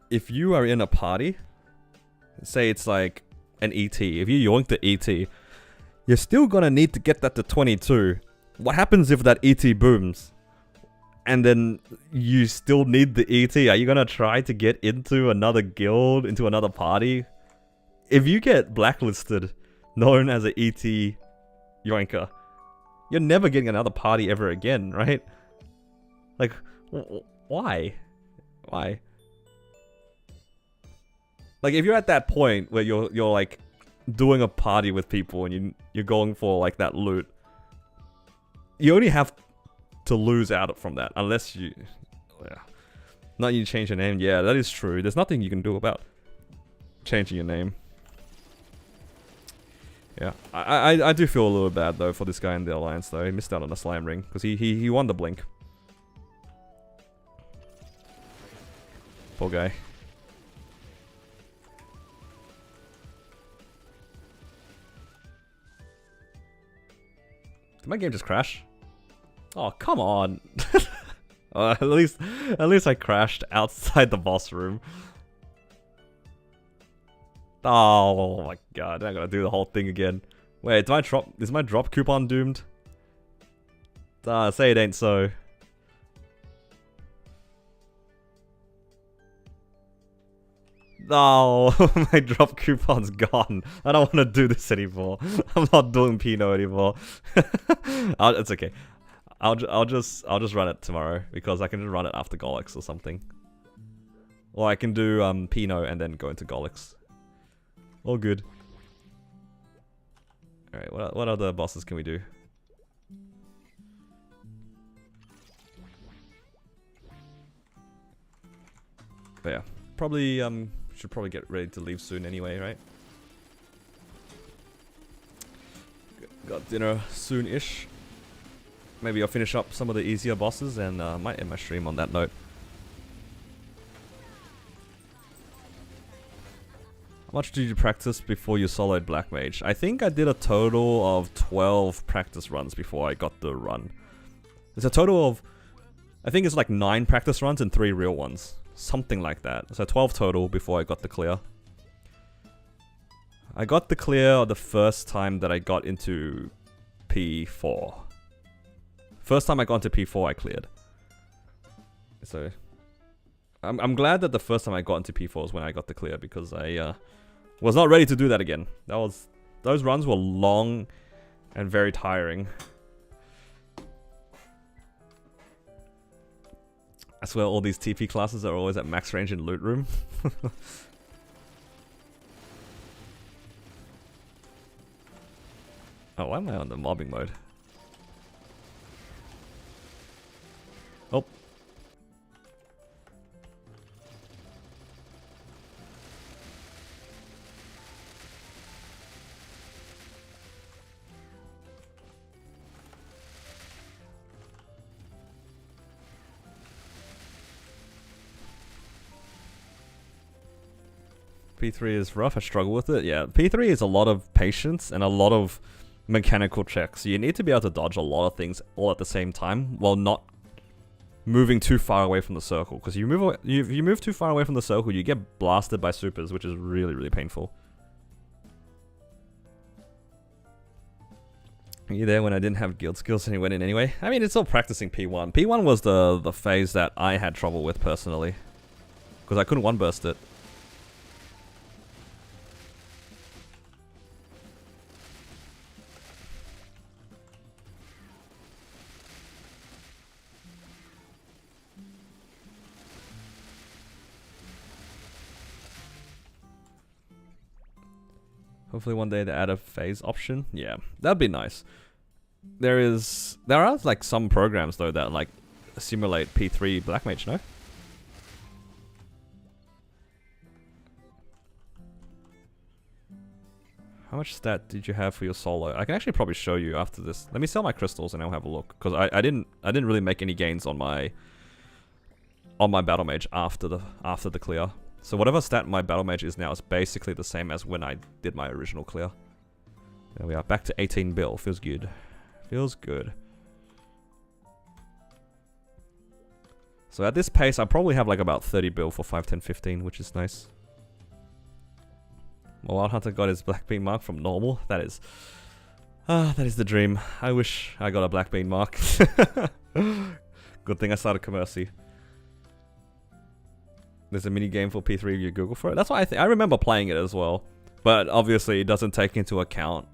if you are in a party, say it's like an ET. If you yoink the ET, you're still gonna need to get that to 22. What happens if that ET booms? And then you still need the ET? Are you gonna try to get into another guild, into another party? If you get blacklisted, known as an ET yoinker, you're never getting another party ever again, right? Like, why? Why? Like, if you're at that point where you're like doing a party with people and you're going for like that loot, you only have to lose out from that unless you, yeah. Not you change your name. Yeah, that is true. There's nothing you can do about changing your name. Yeah, I do feel a little bad though for this guy in the alliance though. He missed out on a slime ring because he won the blink. Poor guy. Did my game just crash? Oh, come on. At least I crashed outside the boss room. Oh my god, I gotta do the whole thing again. Wait, is my drop coupon doomed? Say it ain't so. No, my drop coupon's gone. I don't want to do this anymore. I'm not doing Pinot anymore. It's okay. I'll just run it tomorrow because I can just run it after Golix or something. Or I can do Pinot and then go into Golix. All good. All right, what other bosses can we do? But yeah, probably should probably get ready to leave soon anyway, right? Got dinner soon-ish. Maybe I'll finish up some of the easier bosses and might end my stream on that note. How much did you practice before you soloed Black Mage? I think I did a total of 12 practice runs before I got the run. It's a total of, I think it's like 9 practice runs and 3 real ones. Something like that. So 12 total before I got the clear. I got the clear the first time that I got into P4. First time I got into P4 I cleared. So I'm glad that the first time I got into P4 is when I got the clear, because I was not ready to do that again. Those runs were long and very tiring. I swear all these TP classes are always at max range in loot room. Oh, why am I on the mobbing mode? Oh. P3 is rough, I struggle with it. Yeah, P3 is a lot of patience and a lot of mechanical checks. You need to be able to dodge a lot of things all at the same time while not moving too far away from the circle. Because you move too far away from the circle, you get blasted by supers, which is really, really painful. Are you there when I didn't have guild skills and he went in anyway? I mean, it's all practicing P1. P1 was the phase that I had trouble with personally. Because I couldn't one-burst it. Hopefully one day they add a phase option. Yeah, that'd be nice. There are like some programs though that like simulate P3 Black Mage, no? How much stat did you have for your solo? I can actually probably show you after this. Let me sell my crystals and I'll have a look. Because I didn't really make any gains on my battle mage after the clear. So whatever stat my battle mage is now is basically the same as when I did my original clear. There we are, back to 18 bill. Feels good. Feels good. So at this pace, I probably have like about 30 bill for 5, 10, 15, which is nice. My Wild Hunter got his Black Bean mark from normal. That is the dream. I wish I got a Black Bean mark. Good thing I started Commercy. There's a mini game for P3 if you Google for it. That's why I remember playing it as well. But obviously it doesn't take into account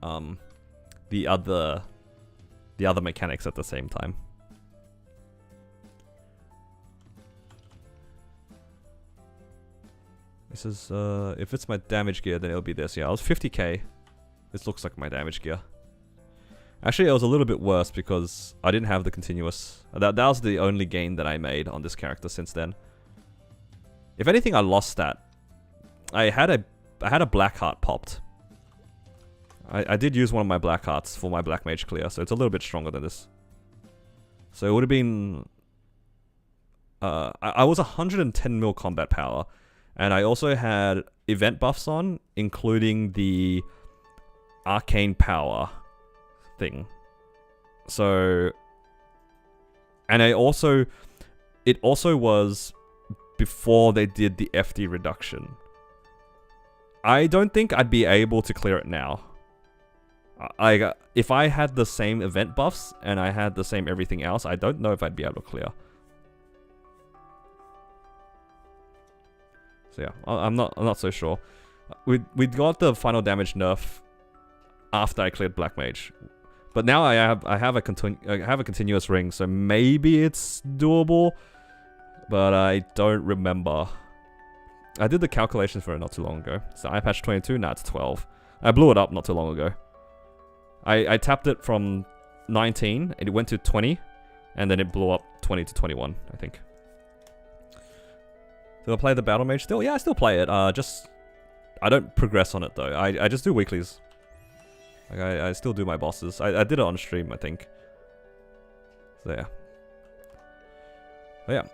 the other mechanics at the same time. This is if it's my damage gear then it'll be this. Yeah, I was 50k. This looks like my damage gear. Actually it was a little bit worse because I didn't have the continuous. That was the only gain that I made on this character since then. If anything, I lost that. I had a black heart popped. I did use one of my black hearts for my black mage clear, so it's a little bit stronger than this. So it would have been... I was 110 mil combat power, and I also had event buffs on, including the arcane power thing. So... And it also was... before they did the FD reduction. I don't think I'd be able to clear it now. If I had the same event buffs and I had the same everything else, I don't know if I'd be able to clear. So yeah, I'm not so sure. We got the final damage nerf after I cleared Black Mage, but now I have a continuous ring, so maybe it's doable. But I don't remember. I did the calculations for it not too long ago. So I patched 22, now it's 12. I blew it up not too long ago. I tapped it from 19, and it went to 20, and then it blew up 20 to 21, I think. Do I play the Battle Mage still? Yeah, I still play it. I don't progress on it though. I just do weeklies. Like I still do my bosses. I did it on stream, I think. So yeah. But yeah.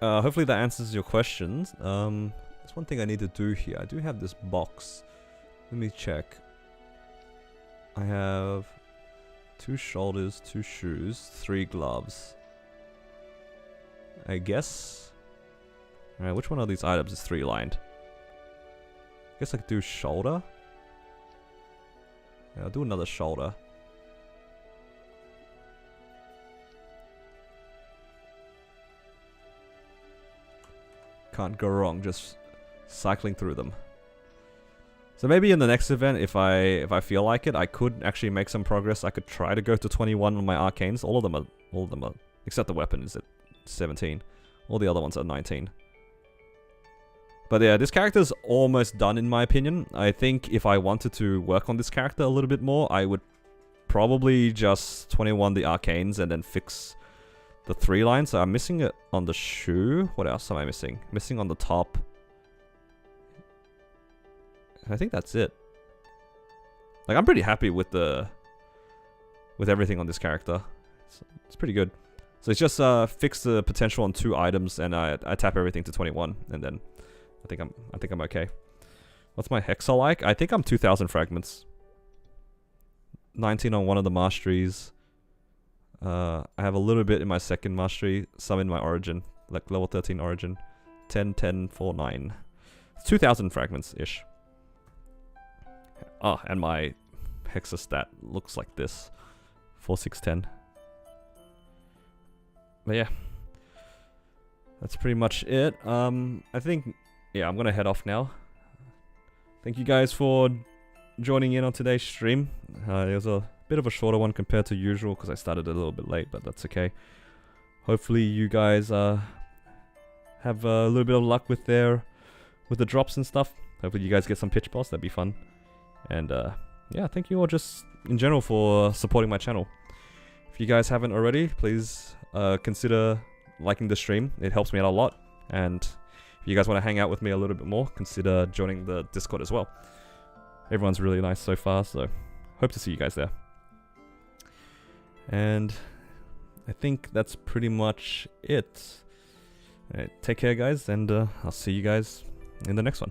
Hopefully that answers your questions. There's one thing I need to do here. I do have this box. Let me check. I have 2 shoulders, 2 shoes, 3 gloves. I guess. Alright, which one of these items is 3 lined? I guess I could do shoulder. Yeah, I'll do another shoulder. Can't go wrong, just cycling through them. So maybe in the next event, if I feel like it, I could actually make some progress. I could try to go to 21 on my arcanes. All of them are, except the weapon is at 17. All the other ones are 19. But yeah, this character's almost done in my opinion. I think if I wanted to work on this character a little bit more, I would probably just 21 the arcanes and then fix the 3 lines. So I'm missing it on the shoe. What else am I missing? Missing on the top. I think that's it. Like, I'm pretty happy with everything on this character. It's pretty good. So it's just fix the potential on 2 items, and I tap everything to 21, and then I think I'm okay. What's my hexa like? I think I'm 2,000 fragments. 19 on one of the masteries. I have a little bit in my second mastery, some in my origin, like level 13 origin. 10, 10, 4, 9. It's 2,000 fragments-ish. Oh, and my hexa stat looks like this. 4, 6, 10. But yeah. That's pretty much it. I think, yeah, I'm gonna head off now. Thank you guys for joining in on today's stream. It was a bit of a shorter one compared to usual because I started a little bit late, but that's okay. Hopefully you guys have a little bit of luck with the drops and stuff. Hopefully you guys get some pitch boss. That'd be fun. And yeah, thank you all just in general for supporting my channel. If you guys haven't already, please consider liking the stream. It helps me out a lot. And if you guys want to hang out with me a little bit more, consider joining the Discord as well. Everyone's really nice so far, so hope to see you guys there. And I think that's pretty much it. Alright, take care guys, and I'll see you guys in the next one.